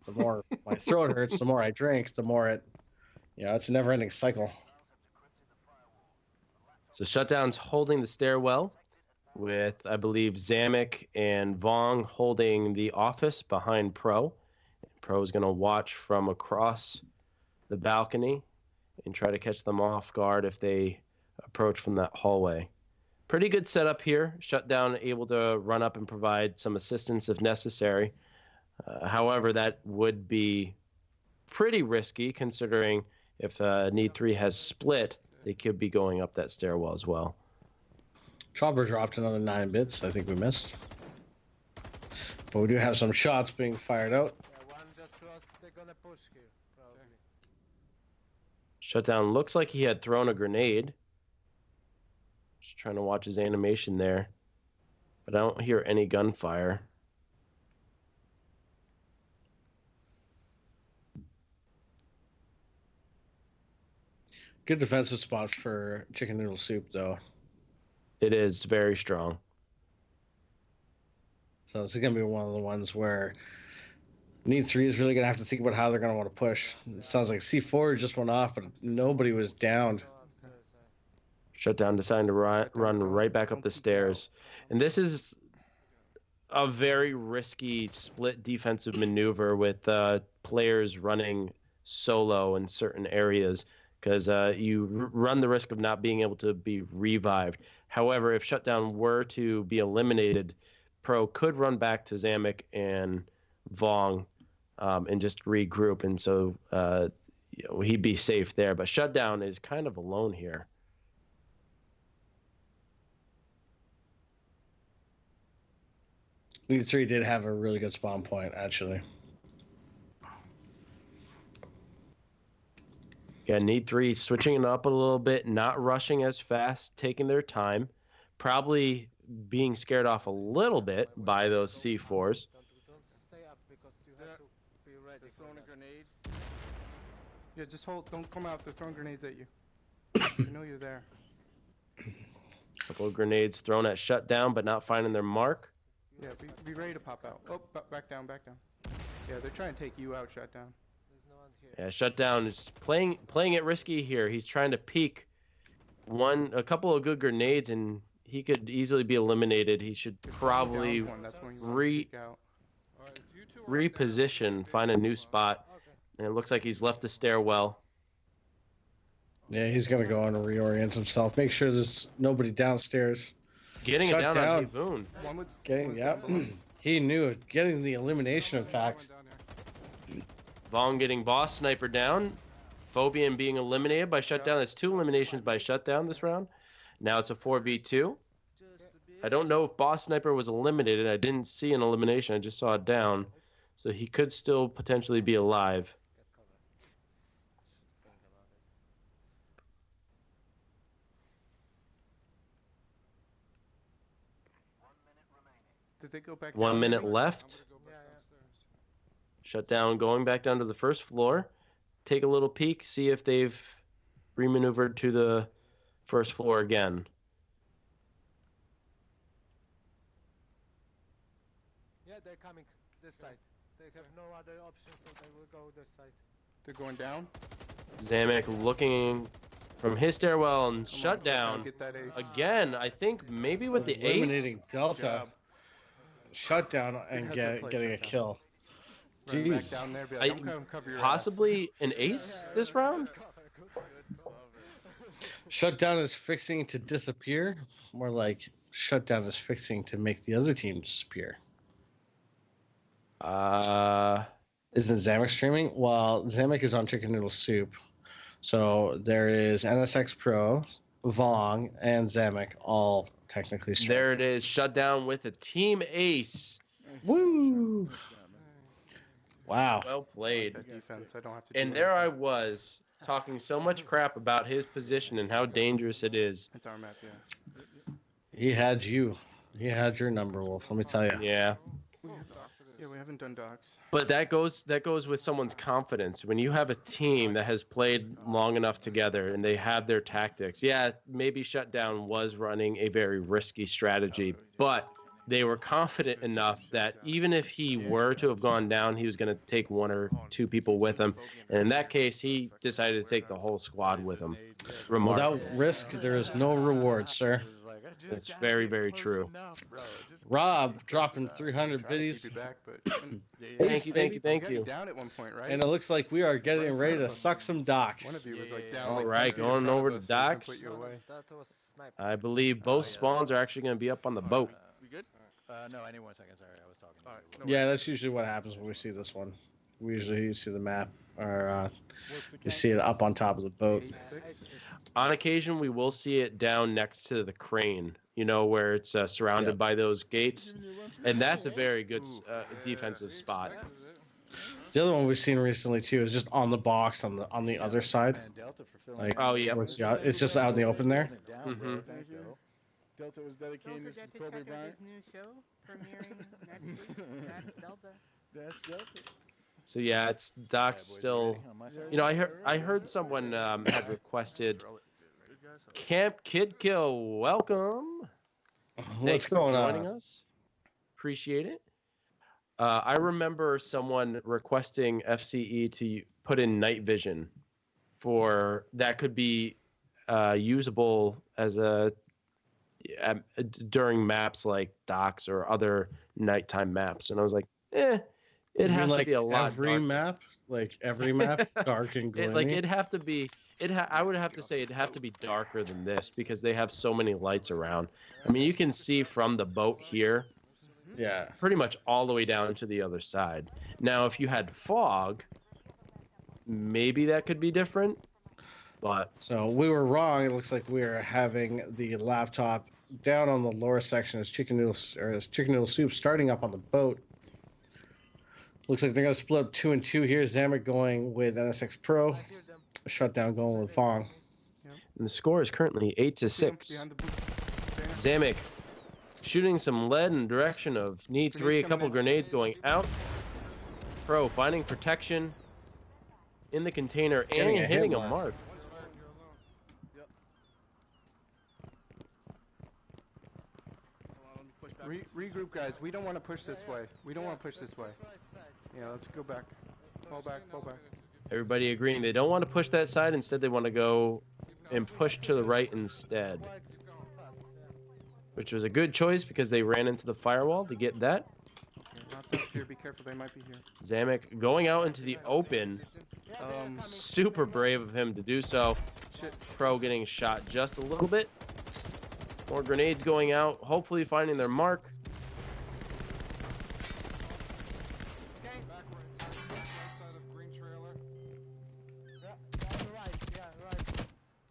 the more my throat hurts, the more I drink, the more it's a never-ending cycle. So Shutdown's holding the stairwell with, I believe, Zamek and Vong holding the office behind Pro. Pro is going to watch from across the balcony and try to catch them off guard if they approach from that hallway. Pretty good setup here. Shutdown able to run up and provide some assistance if necessary. However, that would be pretty risky considering if Need 3 has split, they could be going up that stairwell as well. Chopper dropped another 9 bits. I think we missed. But we do have some shots being fired out. Yeah, one just crossed. They're gonna push here, probably. Shutdown looks like he had thrown a grenade. Just trying to watch his animation there. But I don't hear any gunfire. Good defensive spots for Chicken Noodle Soup, though. It is very strong. So this is going to be one of the ones where Need 3 is really going to have to think about how they're going to want to push. It sounds like C4 just went off, but nobody was downed. Shutdown deciding to run right back up the stairs. And this is a very risky split defensive maneuver with players running solo in certain areas because you run the risk of not being able to be revived. However, if Shutdown were to be eliminated, Pro could run back to Zamek and Vong and just regroup. And so he'd be safe there. But Shutdown is kind of alone here. Need 3 did have a really good spawn point, actually. Yeah, Need 3 switching it up a little bit, not rushing as fast, taking their time, probably being scared off a little bit by those C4s. Don't stay up because you have to be ready. They're throwing a grenade. Yeah, just hold. Don't come out. They're throwing grenades at you. I know you're there. A couple of grenades thrown at Shutdown, but not finding their mark. Yeah, be ready to pop out. Oh, back down, back down. Yeah, they're trying to take you out, Shutdown. There's no one here. Yeah, Shutdown is playing it risky here. He's trying to peek a couple of good grenades, and he could easily be eliminated. He should probably reposition, find a new spot. And it looks like he's left the stairwell. Yeah, he's going to go on and reorient himself. Make sure there's nobody downstairs. Getting it down on Davoon. He knew it. Getting the elimination, in fact. Vong getting boss sniper down. Phobian being eliminated by Shutdown. That's 2 eliminations by Shutdown this round. Now it's a 4v2. I don't know if Boss Sniper was eliminated. I didn't see an elimination. I just saw it down. So he could still potentially be alive. Get cover. Should think about it. Did they go back 1 down, minute maybe? left. Yeah, yeah. Shut down, going back down to the first floor. Take a little peek, see if they've remaneuvered to the first floor again. Yeah, they're coming this side. They have no other option, so they will go this side. They're going down. Zamek looking from his stairwell and Come on, shut click out, down. Get that ace. Again, I think maybe with the ace. Eliminating Delta. job. Shutdown and heads up play, getting a Shutdown. kill. Run back Jeez. down there. Be like, I'm coming to cover your ass. Possibly an ace this round? Shutdown is fixing to disappear. More like Shutdown is fixing to make the other team disappear. Isn't Zamek streaming? Well, Zamek is on Chicken Noodle Soup. So there is NSX Pro, Vong, and Zamek all technically streaming. There it is. Shut down with a team ace. Woo! Wow. Well played. That defense, I don't have to do And there I anything. was talking so much crap about his position and how dangerous it is. It's our map, yeah. He had you. He had your number, Wolf. Let me tell you. Yeah. Yeah, we haven't done docs. But that goes with someone's confidence. When you have a team that has played long enough together and they have their tactics. Yeah, maybe Shutdown was running a very risky strategy, but they were confident enough that even if he were to have gone down, he was going to take 1 or 2 people with him. And in that case, he decided to take the whole squad with him. Remarkable. Without risk, there is no reward, sir. That's very, very true. Rob dropping 300 Try to keep biddies. you back, but Thank you, thank you, you thank got me you. down at one point, right? And it looks like we are getting ready to suck some docks. One of you was like down. All like 10 right, feet in going front of over to us, so we can docks. put you away. That was sniper. I believe both spawns are actually going to be up on the boat. We good? No, I need 1 second. Sorry, I was talking. Alright, no Yeah, that's usually what happens when we see this one. We usually see the map, or you see it up on top of the boat. 8-6. On occasion, we will see it down next to the crane, you know, where it's surrounded by those gates. And that's a very good defensive spot. The other one we've seen recently too is just on the box on the other side. Like, Oh, yeah. where it's just out in the open there. Mhm. Delta was dedicated. This is Kobe Bryant. new show premiering next week. That's Delta. That's Delta. So yeah, it's Doc's still. You know, I heard someone had requested Camp Kid Kill. Welcome. What's Thanks for going joining on? us. Appreciate it. I remember someone requesting FCE to put in night vision for that could be usable as a during maps like docks or other nighttime maps, and I was like, it'd have to be a lot every darker. map, like every map, dark and gloomy. It'd have to be. I would have to say it'd have to be darker than this because they have so many lights around. I mean, you can see from the boat here, Yeah. pretty much all the way down to the other side. Now, if you had fog, maybe that could be different. But So we were wrong. It looks like we are having the laptop down on the lower section as Chicken Noodle Soup starting up on the boat. Looks like they're going to split up 2 and 2 here. Zamek going with NSX Pro. I hear them. Shutdown going with Fong. and the score is currently 8-6. Behind the booth. Banner. Zamek shooting some lead in direction of Need 3. A couple grenades going out. Pro finding protection in the container and Getting a hit hitting a mark. mark. Regroup, guys. We don't want to push this way. We don't want to push this way. Right side. Yeah, let's go back. Fall back, fall back. Everybody agreeing they don't want to push that side. Instead, they want to go and push to the right instead, Quite fast, yeah. which was a good choice because they ran into the firewall to get that. Okay, not those here. Be careful, they might be here. Zamek going out into the open. Super brave of him to do so. Shit. Pro getting shot just a little bit. More grenades going out, hopefully finding their mark. Outside of green trailer.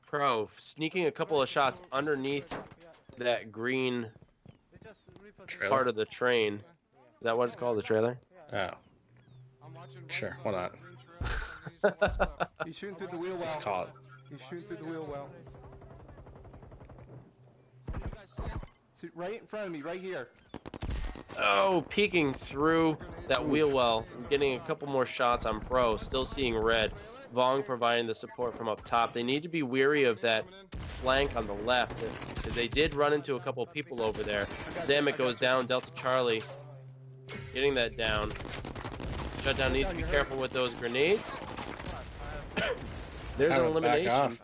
Pro sneaking a couple of shots underneath that green part of the train. Is that what it's called, the trailer? Oh, I'm watching right sure. side, Why not? green trail, enemies, and watch left. He's shooting through the wheel Let's well. call it. He's shooting through the wheel well. See, right in front of me, right here. Oh, peeking through that wheel well. I'm getting a couple more shots on Pro. Still seeing red. Vong providing the support from up top. They need to be weary of that flank on the left, because they did run into a couple of people over there. Zamek goes down. Delta Charlie getting that down. Shutdown needs to be careful with those grenades. There's an elimination.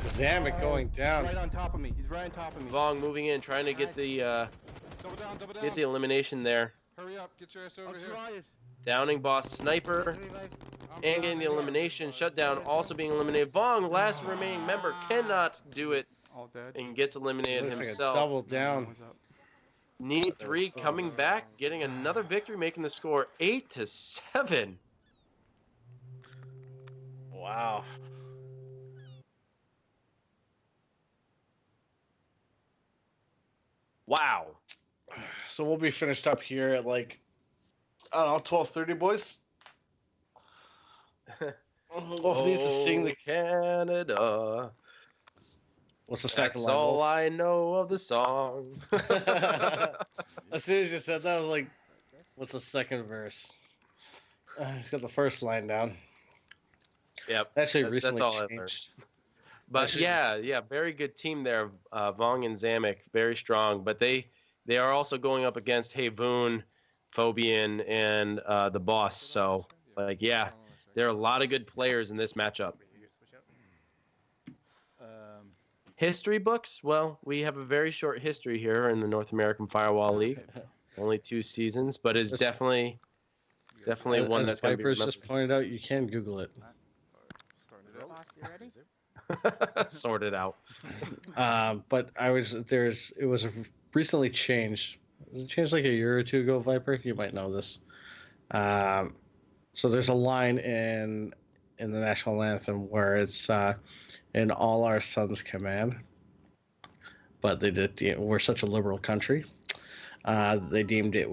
Zamek going down. He's right on top of me. He's right on top of me. Vong moving in, trying to get the Double down. get the elimination there. Hurry up, get your ass over here. Downing boss sniper and getting the elimination. Shutdown also being eliminated. Vong, last remaining member, cannot do it All dead. and gets eliminated Looks like a himself. double down. What's up? Need 3 coming back, getting another victory, making the score 8-7. Wow. Wow. So we'll be finished up here at like, I don't know, 12:30, boys. Wolf needs to sing the. Canada. What's the second That's line? all Wolf? I know of the song. As soon as you said that, I was like, what's the second verse? He's got the first line down. Yep. Actually, that's recently all I've learned. changed. But Actually- yeah, very good team there. Vong and Zamek, very strong. But they are also going up against Hayvoon, Phobian, and the boss. So, like, yeah, there are a lot of good players in this matchup. History books? Well, we have a very short history here in the North American Firewall League. Only 2 seasons, but it's definitely one As that's going to be Viper's remembered. just pointed out, you can Google it. Boss, you ready? Sorted out. But it was recently changed. Was it changed like a year or two ago, Viper? You might know this. So there's a line in the national anthem where it's in all our sons command. But they did. We're such a liberal country. They deemed it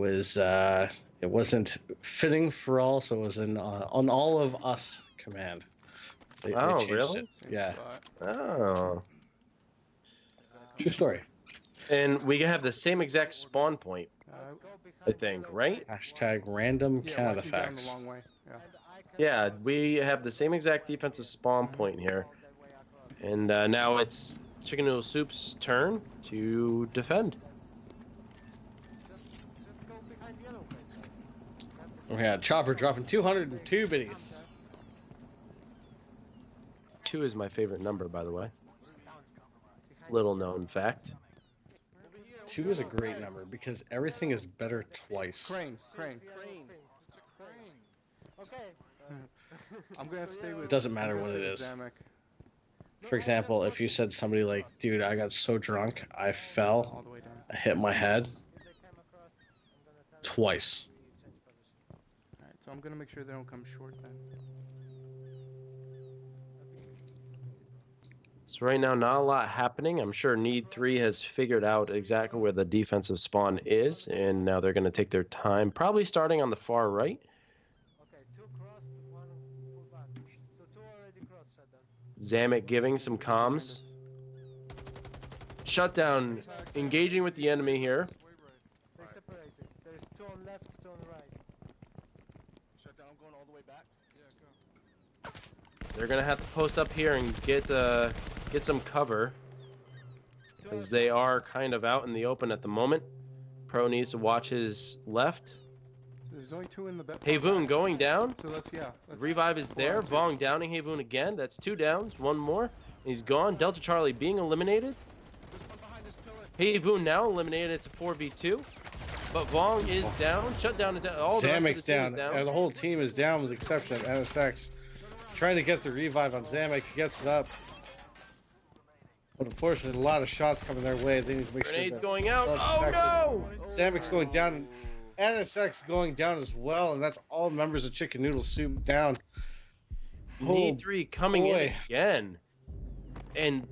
wasn't fitting for all, so it was on all of us command. They changed Really? it. Yeah. Oh. True story. And we have the same exact spawn point, I think, right? Hashtag random Yeah, Canada watch him down the facts. long way. Yeah. Yeah, we have the same exact defensive spawn point here. And now it's Chicken Noodle Soup's turn to defend. Just go behind yellow plate, guys. We had Chopper dropping 202 biddies. 2 is my favorite number, by the way. Little known fact. 2 is a great number because everything is better twice. Crane. Okay. I'm gonna stay with. Doesn't matter I'm gonna what it stay is. with Zamek. For example, if you said somebody like, dude, I got so drunk, I fell, All the way down. I hit my head If they come across, I'm gonna tell twice. them we change position. Alright, so I'm gonna make sure they don't come short then. So right now, not a lot happening. I'm sure Need 3 has figured out exactly where the defensive spawn is, and now they're going to take their time, probably starting on the far right. Okay, 2 crossed, 1 full back. So 2 already crossed, shutdown. Zamek giving some comms. Shutdown engaging with the enemy here. They separated. There's 2 on left, 2 on right. Shut down, going all the way back. Yeah, go. They're going to have to post up here and get some cover, as they are kind of out in the open at the moment. Pro needs to watch his left. There's only 2 in the back. Hayvoon going down. So let's Revive is there. Vong downing Hayvoon again. That's 2 downs. 1 more. He's gone. Delta Charlie being eliminated. Hayvoon now eliminated. It's a 4v2. But Vong is down. Shutdown is down. All the rest of Zamek's the team is down. And the whole team is down with the exception of NSX. Trying to get the revive on Zamek. He gets it up. But unfortunately, a lot of shots coming their way. They need to make sure Grenades that- going out. Oh, Oh no! Zamek's going down. And NSX going down as well. And that's all members of Chicken Noodle Soup down. Need 3 coming in boy. again. And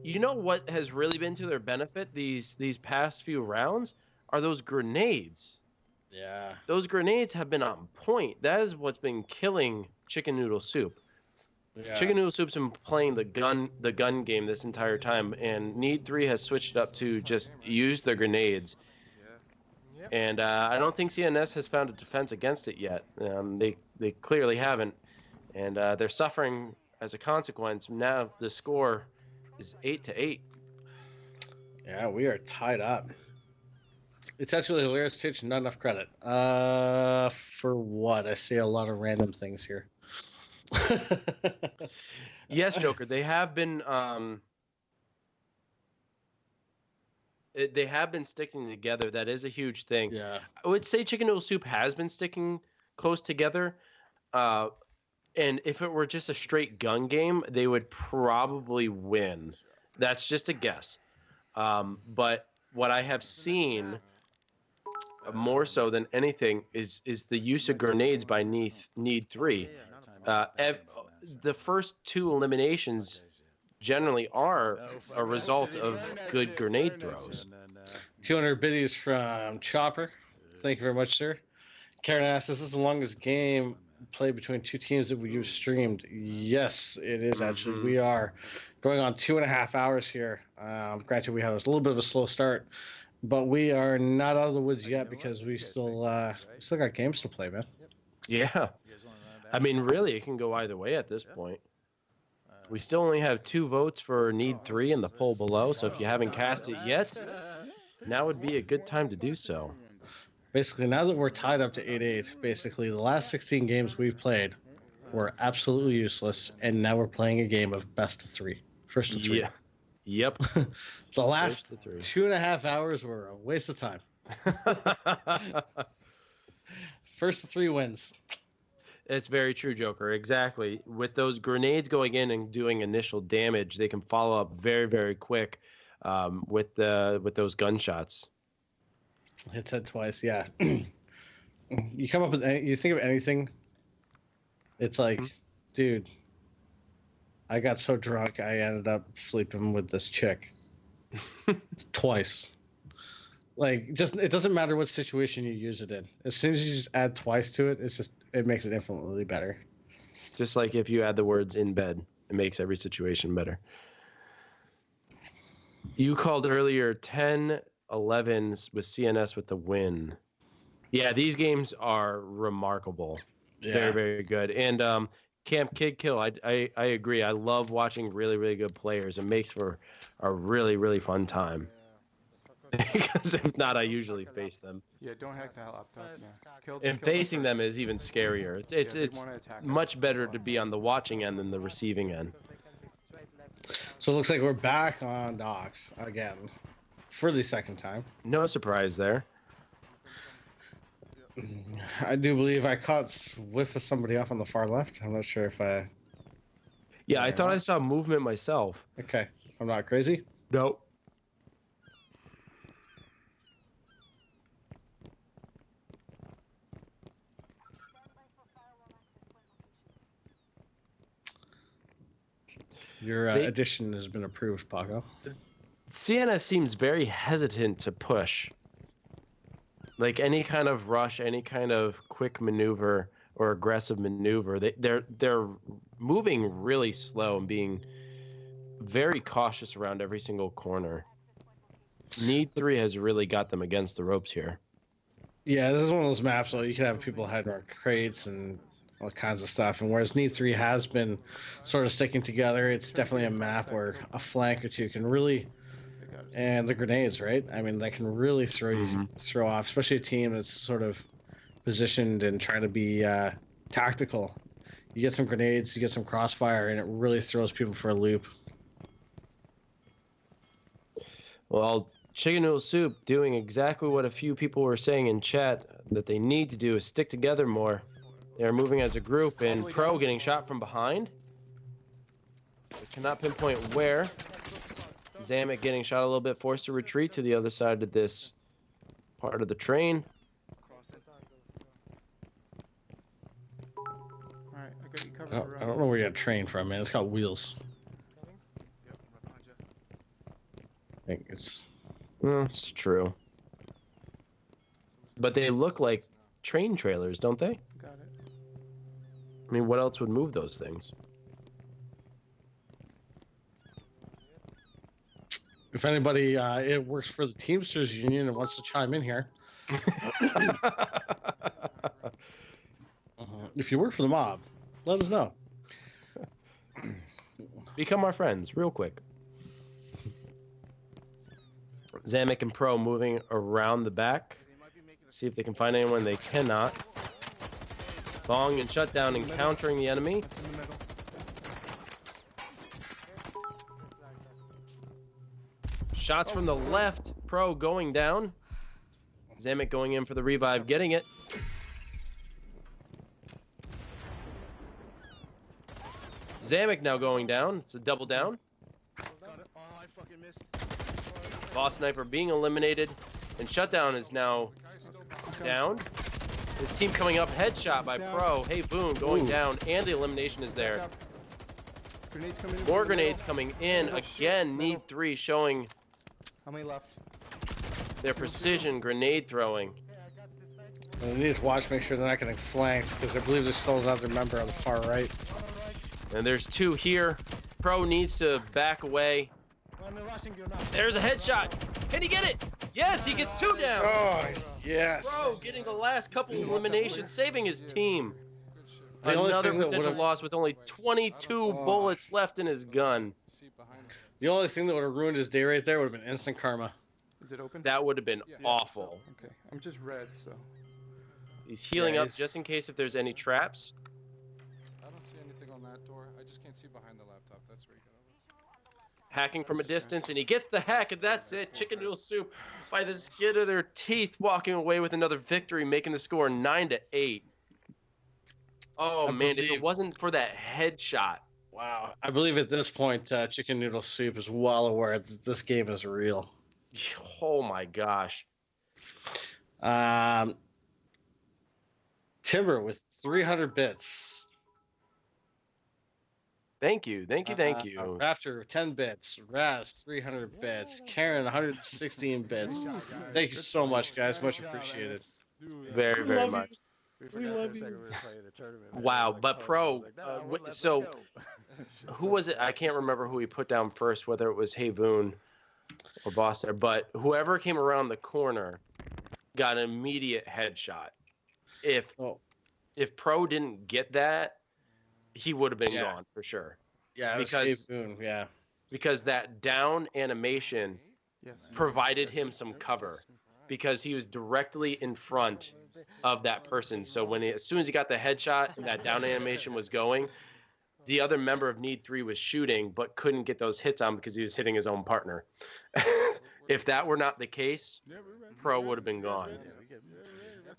you know what has really been to their benefit these past few rounds? are those grenades. Yeah. Those grenades have been on point. That is what's been killing Chicken Noodle Soup. Yeah. Chicken Noodle Soup's been playing the gun game this entire time, and Need3 has switched it up to just use their grenades. Yeah. And I don't think C.N.S has found a defense against it yet. They clearly haven't, and they're suffering as a consequence. Now the score is 8-8. Yeah, we are tied up. It's actually hilarious, Titch. Not enough credit. For what? I see a lot of random things here. Yes, Joker. They have been sticking together. That is a huge thing. Yeah. I would say Chicken Noodle Soup has been sticking close together. And if it were just a straight gun game, they would probably win. That's just a guess. But what I have seen more so than anything is the use of grenades by Need3. The first 2 eliminations generally are a result of good grenade throws. 200 biddies from Chopper. Thank you very much, sir. Karen asks, is this the longest game played between 2 teams that we've streamed? Yes, it is actually. We are going on 2.5 hours here. Granted, we had a little bit of a slow start, but we are not out of the woods yet because we still got games to play, man. Yeah. I mean, really, it can go either way at this point. We still only have 2 votes for Need3 in the poll below, so if you haven't cast it yet, now would be a good time to do so. Basically, now that we're tied up to 8-8, basically the last 16 games we've played were absolutely useless, and now we're playing a game of best of 3. First of 3. Yeah. Yep. The last 2.5 hours were a waste of time. First of 3 wins. It's very true, Joker. Exactly. With those grenades going in and doing initial damage, they can follow up very, very quick with those gunshots. Hit said twice, yeah. You come up with you think of anything, it's like, dude, I got so drunk I ended up sleeping with this chick twice. Like, just it doesn't matter what situation you use it in. As soon as you just add twice to it, it makes it infinitely better. Just like if you add the words in bed, it makes every situation better. You called earlier 10-11 with C.N.S with the win. Yeah, these games are remarkable. Yeah. Very, very good. And Camp Kid Kill, I agree. I love watching really, really good players. It makes for a really, really fun time. Because if not, I usually face them. Yeah, don't hack that laptop. Yeah. And facing them is even scarier. It's much better to be on the watching end than the receiving end. So it looks like we're back on docks again for the second time. No surprise there. I do believe I caught whiff of somebody off on the far left. I'm not sure if I... Yeah, I thought I saw movement myself. Okay. I'm not crazy? Nope. Your addition has been approved, Paco. C.N.S seems very hesitant to push. Like any kind of rush, any kind of quick maneuver or aggressive maneuver, they're moving really slow and being very cautious around every single corner. Need3 has really got them against the ropes here. Yeah, this is one of those maps where you can have people hiding around crates and all kinds of stuff. And whereas Need3 has been sort of sticking together, it's definitely a map where a flank or two can really, and the grenades, right? I mean, that can really throw off, especially a team that's sort of positioned and trying to be tactical. You get some grenades, you get some crossfire, and it really throws people for a loop. Well, Chicken Noodle Soup doing exactly what a few people were saying in chat that they need to do is stick together more. They're moving as a group, and Pro getting shot from behind. We cannot pinpoint where. Zamek getting shot a little bit, forced to retreat to the other side of this part of the train. Alright, I got you covered. I don't know where you got a train from, man. It's got wheels. I think it's... It's true. But they look like train trailers, don't they? Got it. I mean, what else would move those things? If anybody it works for the Teamsters Union and wants to chime in here, if you work for the mob, let us know. Become our friends, real quick. Zamek and Pro moving around the back. See if they can find anyone. They cannot. Bong and Shutdown encountering the enemy. Shots from the left. Pro going down. Zamek going in for the revive, getting it. Zamek now going down. It's a double down. Boss Sniper being eliminated. And Shutdown is now down. His team coming up. Headshot by Pro. Hey, Boone going down. And the elimination is there. More grenades coming in. Again, Need 3 showing How many left? their precision grenade throwing. And they need to watch, make sure they're not getting flanked, because I believe there's still another member on the far right. And there's two here. Pro needs to back away. There's a headshot. Can he get it? Yes, he gets two down. Oh, yes. Pro getting the last couple eliminations, saving his team. The only Another thing that potential would've- loss with only 22 bullets left in his gun. The only thing that would have ruined his day right there would have been instant karma. Is it open? That would have been awful. Okay, I'm just red, so. He's healing up just in case if there's any traps. I don't see anything on that door. I just can't see behind the laptop. That's where you got over. Hacking from a distance, and he gets the hack, and that's it. Chicken Noodle Soup by the skin of their teeth, walking away with another victory, making the score 9-8. Oh, man, if it wasn't for that headshot. Wow. I believe at this point, Chicken Noodle Soup is well aware that this game is real. Oh, my gosh. Timber with 300 bits. Thank you. Thank you. Raptor 10 bits. Raz 300 bits. Karen 116 bits. Thank you so much, guys. Much appreciated. Very, very much. We love you. Wow, but Pro, so who was it? I can't remember who he put down first, whether it was Hayvoon or Boss there, but whoever came around the corner got an immediate headshot. If Pro didn't get that, he would have been gone for sure. Yeah, because that down animation provided him some cover because he was directly in front of that person. So as soon as he got the headshot and that down animation was going, the other member of Need 3 was shooting but couldn't get those hits on because he was hitting his own partner. If that were not the case, Pro would have been gone.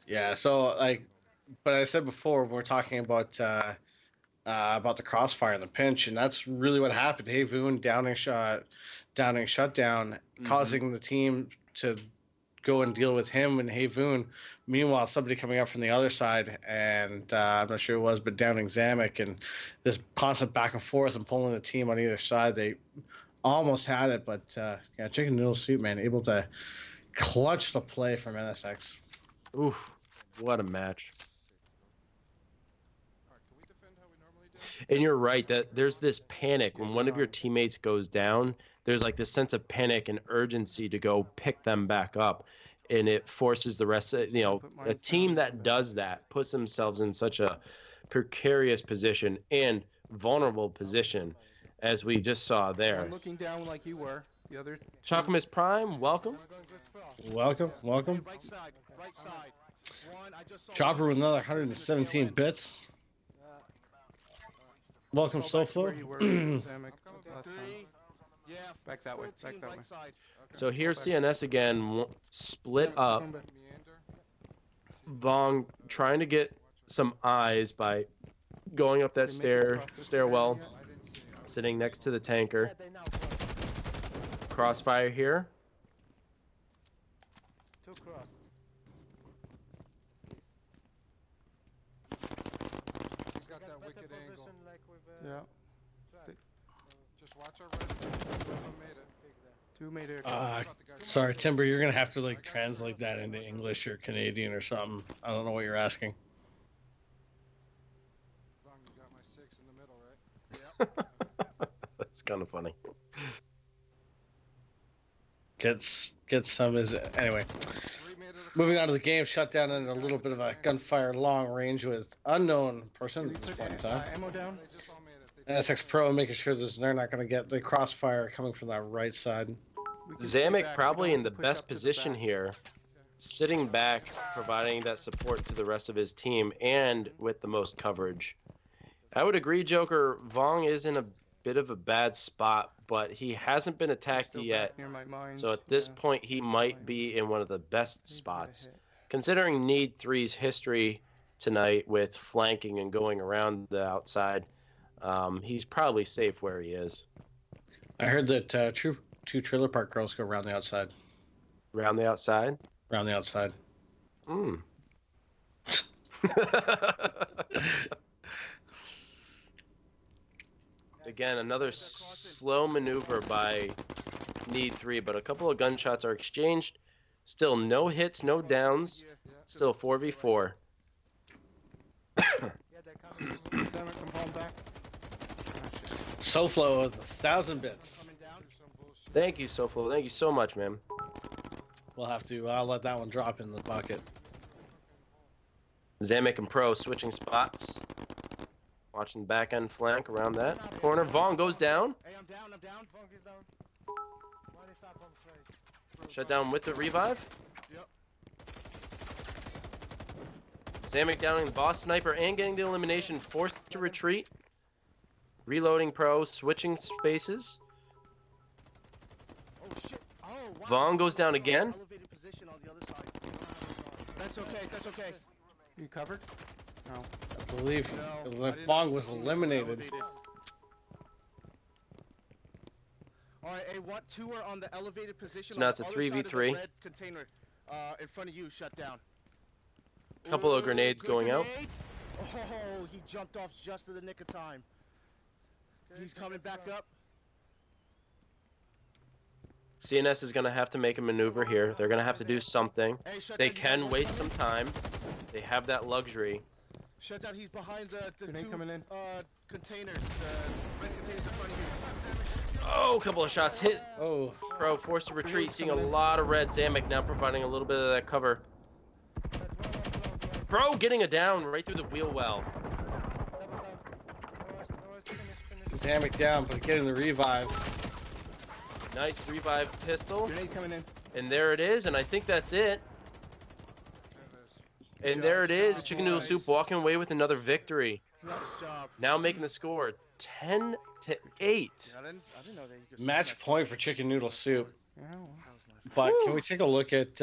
Yeah, so but I said before we're talking about the crossfire and the pinch, and that's really what happened. Hayvoon downing shutdown, causing the team to go and deal with him and Hayvoon. Meanwhile, somebody coming up from the other side, and I'm not sure who it was, but downing Zamek, and this constant back and forth and pulling the team on either side. They almost had it, but Chicken Noodle Soup, man, able to clutch the play from NSX. Oof, what a match. And you're right that there's this panic when one of your teammates goes down. There's like this sense of panic and urgency to go pick them back up, and it forces the rest of a team that does that puts themselves in such a precarious position and vulnerable position, as we just saw there. I'm looking down like you were. The other Chocomus Prime, welcome. Welcome. Chopper with another 117 bits. Welcome, Soflo. Back that way. So here's C.N.S. again, split up. Vong trying to get some eyes by going up that stairwell, sitting next to the tanker. Crossfire here. Two crossed. He's got that wicked angle. Yeah. Just watch our red. Made it. Two made it. Sorry, Timber, you're gonna have to like translate that into English or Canadian or something. I don't know what you're asking. Vong, you got my 6 in the middle, right? That's kind of funny. Get some is anyway. Moving on to the game, shut down in a little bit of a gunfire long range with unknown person at this point in time. Ammo down. NSX Pro making sure they're not going to get the crossfire coming from that right side. Zamek probably in the best position here, sitting back, providing that support to the rest of his team, and with the most coverage. I would agree, Joker. Vong is in a bit of a bad spot, but he hasn't been attacked yet. So at this point, he might be in one of the best spots. Considering Need 3's history tonight with flanking and going around the outside, he's probably safe where he is. I heard that two trailer park girls go around the outside. Around the outside? Around the outside. Again, another slow maneuver by Need 3, but a couple of gunshots are exchanged. Still no hits, no downs. Still 4v4. SoFlo with 1,000 bits. Thank you, Soflo. Thank you so much, man. We'll have to. I'll let that one drop in the bucket. Zamek and Pro switching spots. Watching the back end flank around that corner. Vong goes down. Hey, I'm down. Vong is down. One is up on straight. Shut down with the revive. Yep. Zamek downing the boss sniper and getting the elimination. Forced to retreat. Reloading Pro, switching spaces. Oh shit. Oh wow. Vong goes down again. Elevated position on the other side. That's okay. That's okay. You covered? No. I believe Vong was eliminated. All right, hey, what? Two are on the elevated position. So now on it's a the other side of the 3v3. red container, in front of you. Shut down. Couple of grenades Good going out. grenade. Oh, he jumped off just in the nick of time. He's coming back up. C.N.S is going to have to make a maneuver here. They're going to have to do something. Hey, shut They down, you can got waste one some time. They have that luxury. Shut down. He's behind the two coming in. containers. The red containers in front of you. Oh, a couple of shots hit. Oh, Pro forced to retreat, seeing a lot of red. Zamek now providing a little bit of that cover. Pro getting a down right through the wheel well. Zamek down, but getting the revive. Nice revive pistol. Grenade coming in. And there it is, and I think that's it. And there it is. Chicken Noodle Soup walking away with another victory. Nice job. Now making the score 10-8. I didn't know that you could Match point for Chicken Noodle Soup. Yeah. But can we take a look at,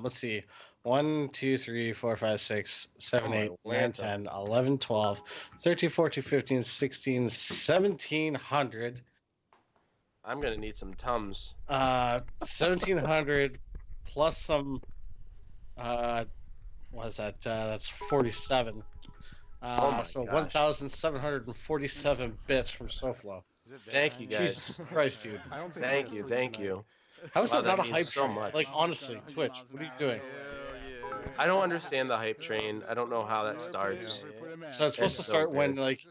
let's see, 1, 2, 3, 4, 5, 6, 7, 8, 9, 10, 11, 12, 13, 14, 15, 16, 1700. I'm going to need some Tums. 1700 plus some, what is that? That's 47. Oh my so gosh. 1,747 bits from SoFlo. Thank you, guys. Jesus Christ, dude. I don't think Thank you, thank you. How is Wow, that not a means hype so train? much. Like, honestly, Twitch, what are you doing? I don't understand the hype train. I don't know how that starts. So it's supposed to It's so start when, good. like,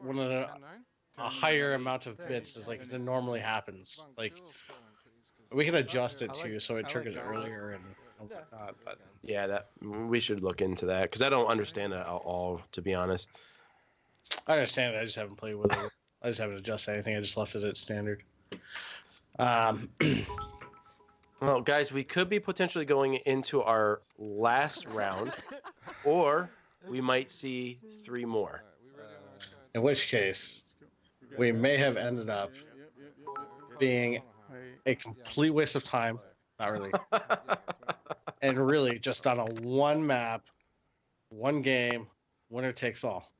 when a higher amount of bits is, like, it normally happens. Like, we can adjust it, too, so it triggers earlier and whatnot, but... Yeah, that we should look into that because I don't understand that at all, to be honest. I understand it, I just haven't played with it. I just haven't adjusted anything, I just left it at standard. Well, guys, we could be potentially going into our last round, or we might see 3 more. In which case, we may have ended up being a complete waste of time. Not really. And really just on a one map, one game, winner takes all.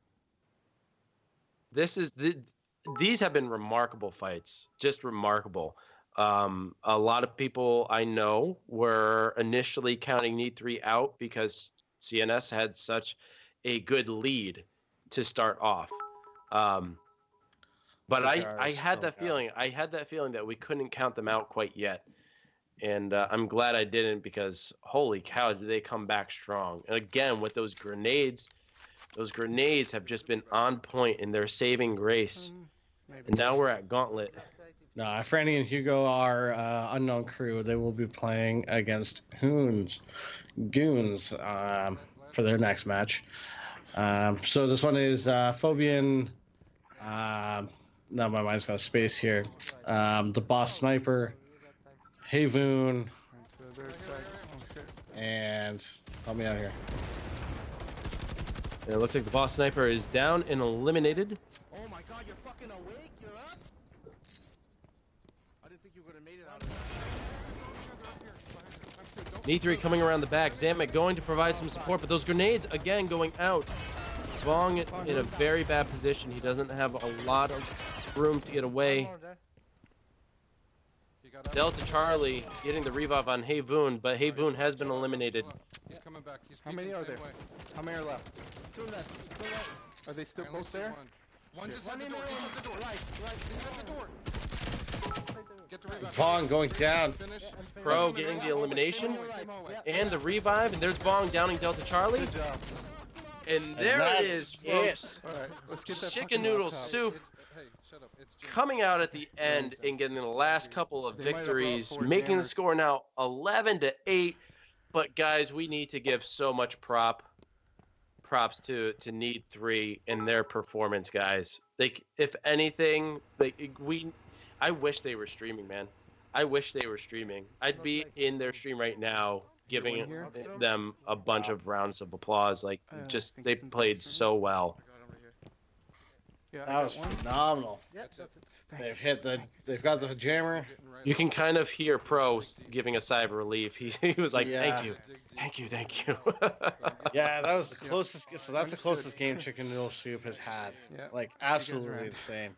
These have been remarkable fights, just remarkable. A lot of people I know were initially counting Need 3 out because C.N.S had such a good lead to start off. But Which I are had so that good. feeling. I had that feeling that we couldn't count them out quite yet. And I'm glad I didn't, because holy cow, did they come back strong. And again, with those grenades have just been on point in their saving grace. And now we're at Gauntlet. No, Franny and Hugo are unknown crew. They will be playing against Goons for their next match. So this one is Phobian. Now my mind's got space here. The Boss Sniper, Havoon, and help me out here. And it looks like the Boss Sniper is down and eliminated. Oh my god, you're fucking awake? You're up? I didn't think you would have made it out of that. Need3 coming around the back. Zamek going to provide some support, but those grenades again going out. Vong in a very bad position. He doesn't have a lot of room to get away. Delta Charlie getting the revive on Havoon, but Havoon has been eliminated. He's coming back. He's How many are there? How many are left? Two left. Are they still both there? One's inside the door. Inside the door. Inside the door. Get the revive. Vong going down. Pro getting the elimination and the revive, and there's Vong downing Delta Charlie. Good job. And there it is, folks. All right, let's get that Chicken fucking noodle laptop. soup Hey, shut up. It's Jim. coming out at the end and getting the last couple of They might have brought victories, four making the jammers. score now 11-8. But guys, we need to give so much props to Need3 and their performance, guys. Like, if anything, I wish they were streaming, man. I wish they were streaming. I'd be in their stream right now, giving them a bunch of rounds of applause. Like, just they played so well. Yeah, That was phenomenal. They've got the jammer. You can kind of hear Pro giving a sigh of relief. He was like, Yeah. "Thank you, thank you, thank you." Yeah, that was the closest. So that's the closest game Chicken Noodle Soup has had. Yeah. Like absolutely insane.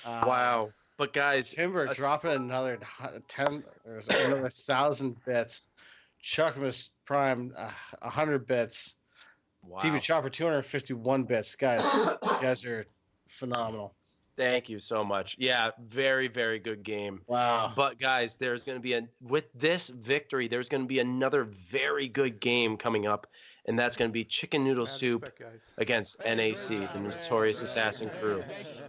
Wow. But guys, Timber dropping another 10 or another 1,000 bits. Chuckmas Prime 100 bits. wow. TV Chopper 251 bits. Guys, you guys are phenomenal. Thank you so much. Yeah, very, very good game. Wow. But guys, there's going to be with this victory, there's going to be another very good game coming up, and that's going to be Chicken Noodle Soup against NAC, the Notorious Assassin Crew.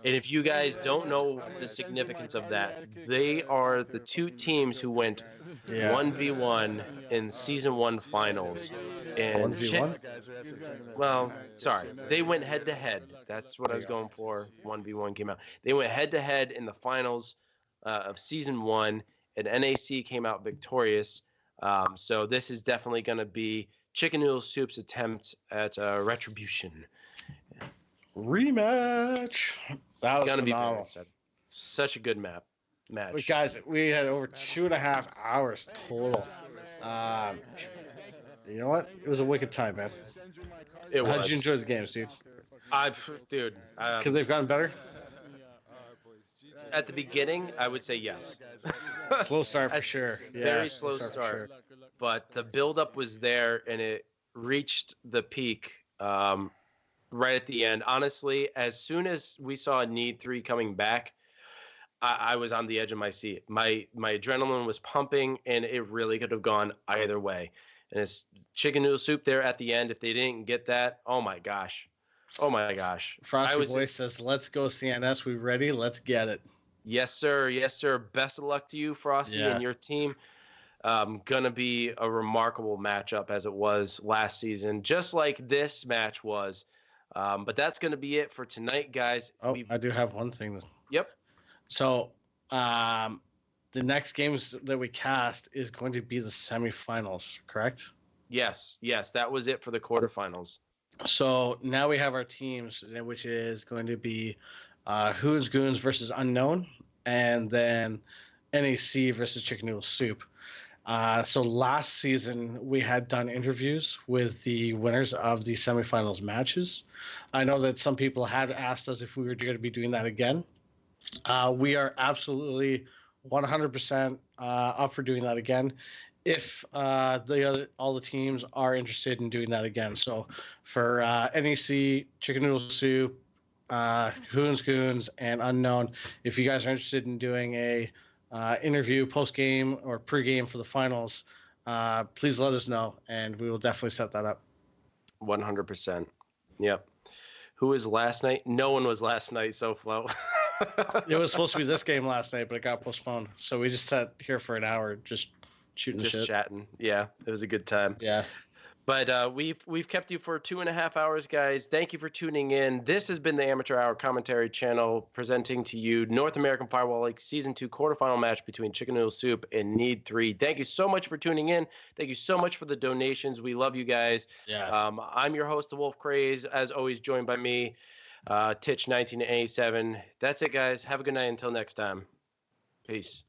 And if you guys don't know the significance of that, they are the two teams who went 1v1 in Season 1 finals. And 1v1? well, sorry, they went head-to-head. That's what I was going for. 1v1 came out. They went head-to-head in the finals of Season 1, and NAC came out victorious. So this is definitely going to be Chicken Noodle Soup's attempt at retribution. Rematch. That was Gonna be phenomenal. very exciting. Such a good match. But guys, we had over 2.5 hours total. You know what? It was a wicked time, man. It How was. did you enjoy the games, dude? Dude. Because they've gotten better. At the beginning, I would say yes. Slow start for sure. Yeah, Very slow start. But the buildup was there, and it reached the peak right at the end. Honestly, as soon as we saw Need3 coming back, I was on the edge of my seat. My adrenaline was pumping, and it really could have gone either way. And it's Chicken Noodle Soup there at the end. If they didn't get that, oh my gosh. Oh my gosh. Frosty Boy says, "Let's go, C.N.S. We ready? Let's get it." Yes, sir. Yes, sir. Best of luck to you, Frosty, and your team. Gonna be a remarkable matchup as it was last season, just like this match was. But that's gonna be it for tonight, guys. Oh, I do have one thing. Yep. So, the next games that we cast is going to be the semifinals, correct? Yes. That was it for the quarterfinals. So now we have our teams, which is going to be Who's Goons versus Unknown, and then NAC versus Chicken Noodle Soup. So last season we had done interviews with the winners of the semifinals matches. I know that some people had asked us if we were going to be doing that again. We are absolutely 100% up for doing that again. If all the teams are interested in doing that again. So for NEC, Chicken Noodle Soup, Goons, and Unknown. If you guys are interested in doing a interview post game or pre game for the finals, please let us know, and we will definitely set that up. 100%. Yep. Who was last night? No one was last night, SoFlo. It was supposed to be this game last night, but it got postponed. So we just sat here for an hour just shooting just shit. chatting. Yeah, it was a good time. Yeah. But we've kept you for 2.5 hours, guys. Thank you for tuning in. This has been the Amateur Hour Commentary Channel presenting to you North American Firewall League Season 2 quarterfinal match between Chicken Noodle Soup and Need3. Thank you so much for tuning in. Thank you so much for the donations. We love you guys. Yeah. I'm your host, The Wolf Craze, as always, joined by me, Titch 1987. That's it, guys. Have a good night until next time. Peace.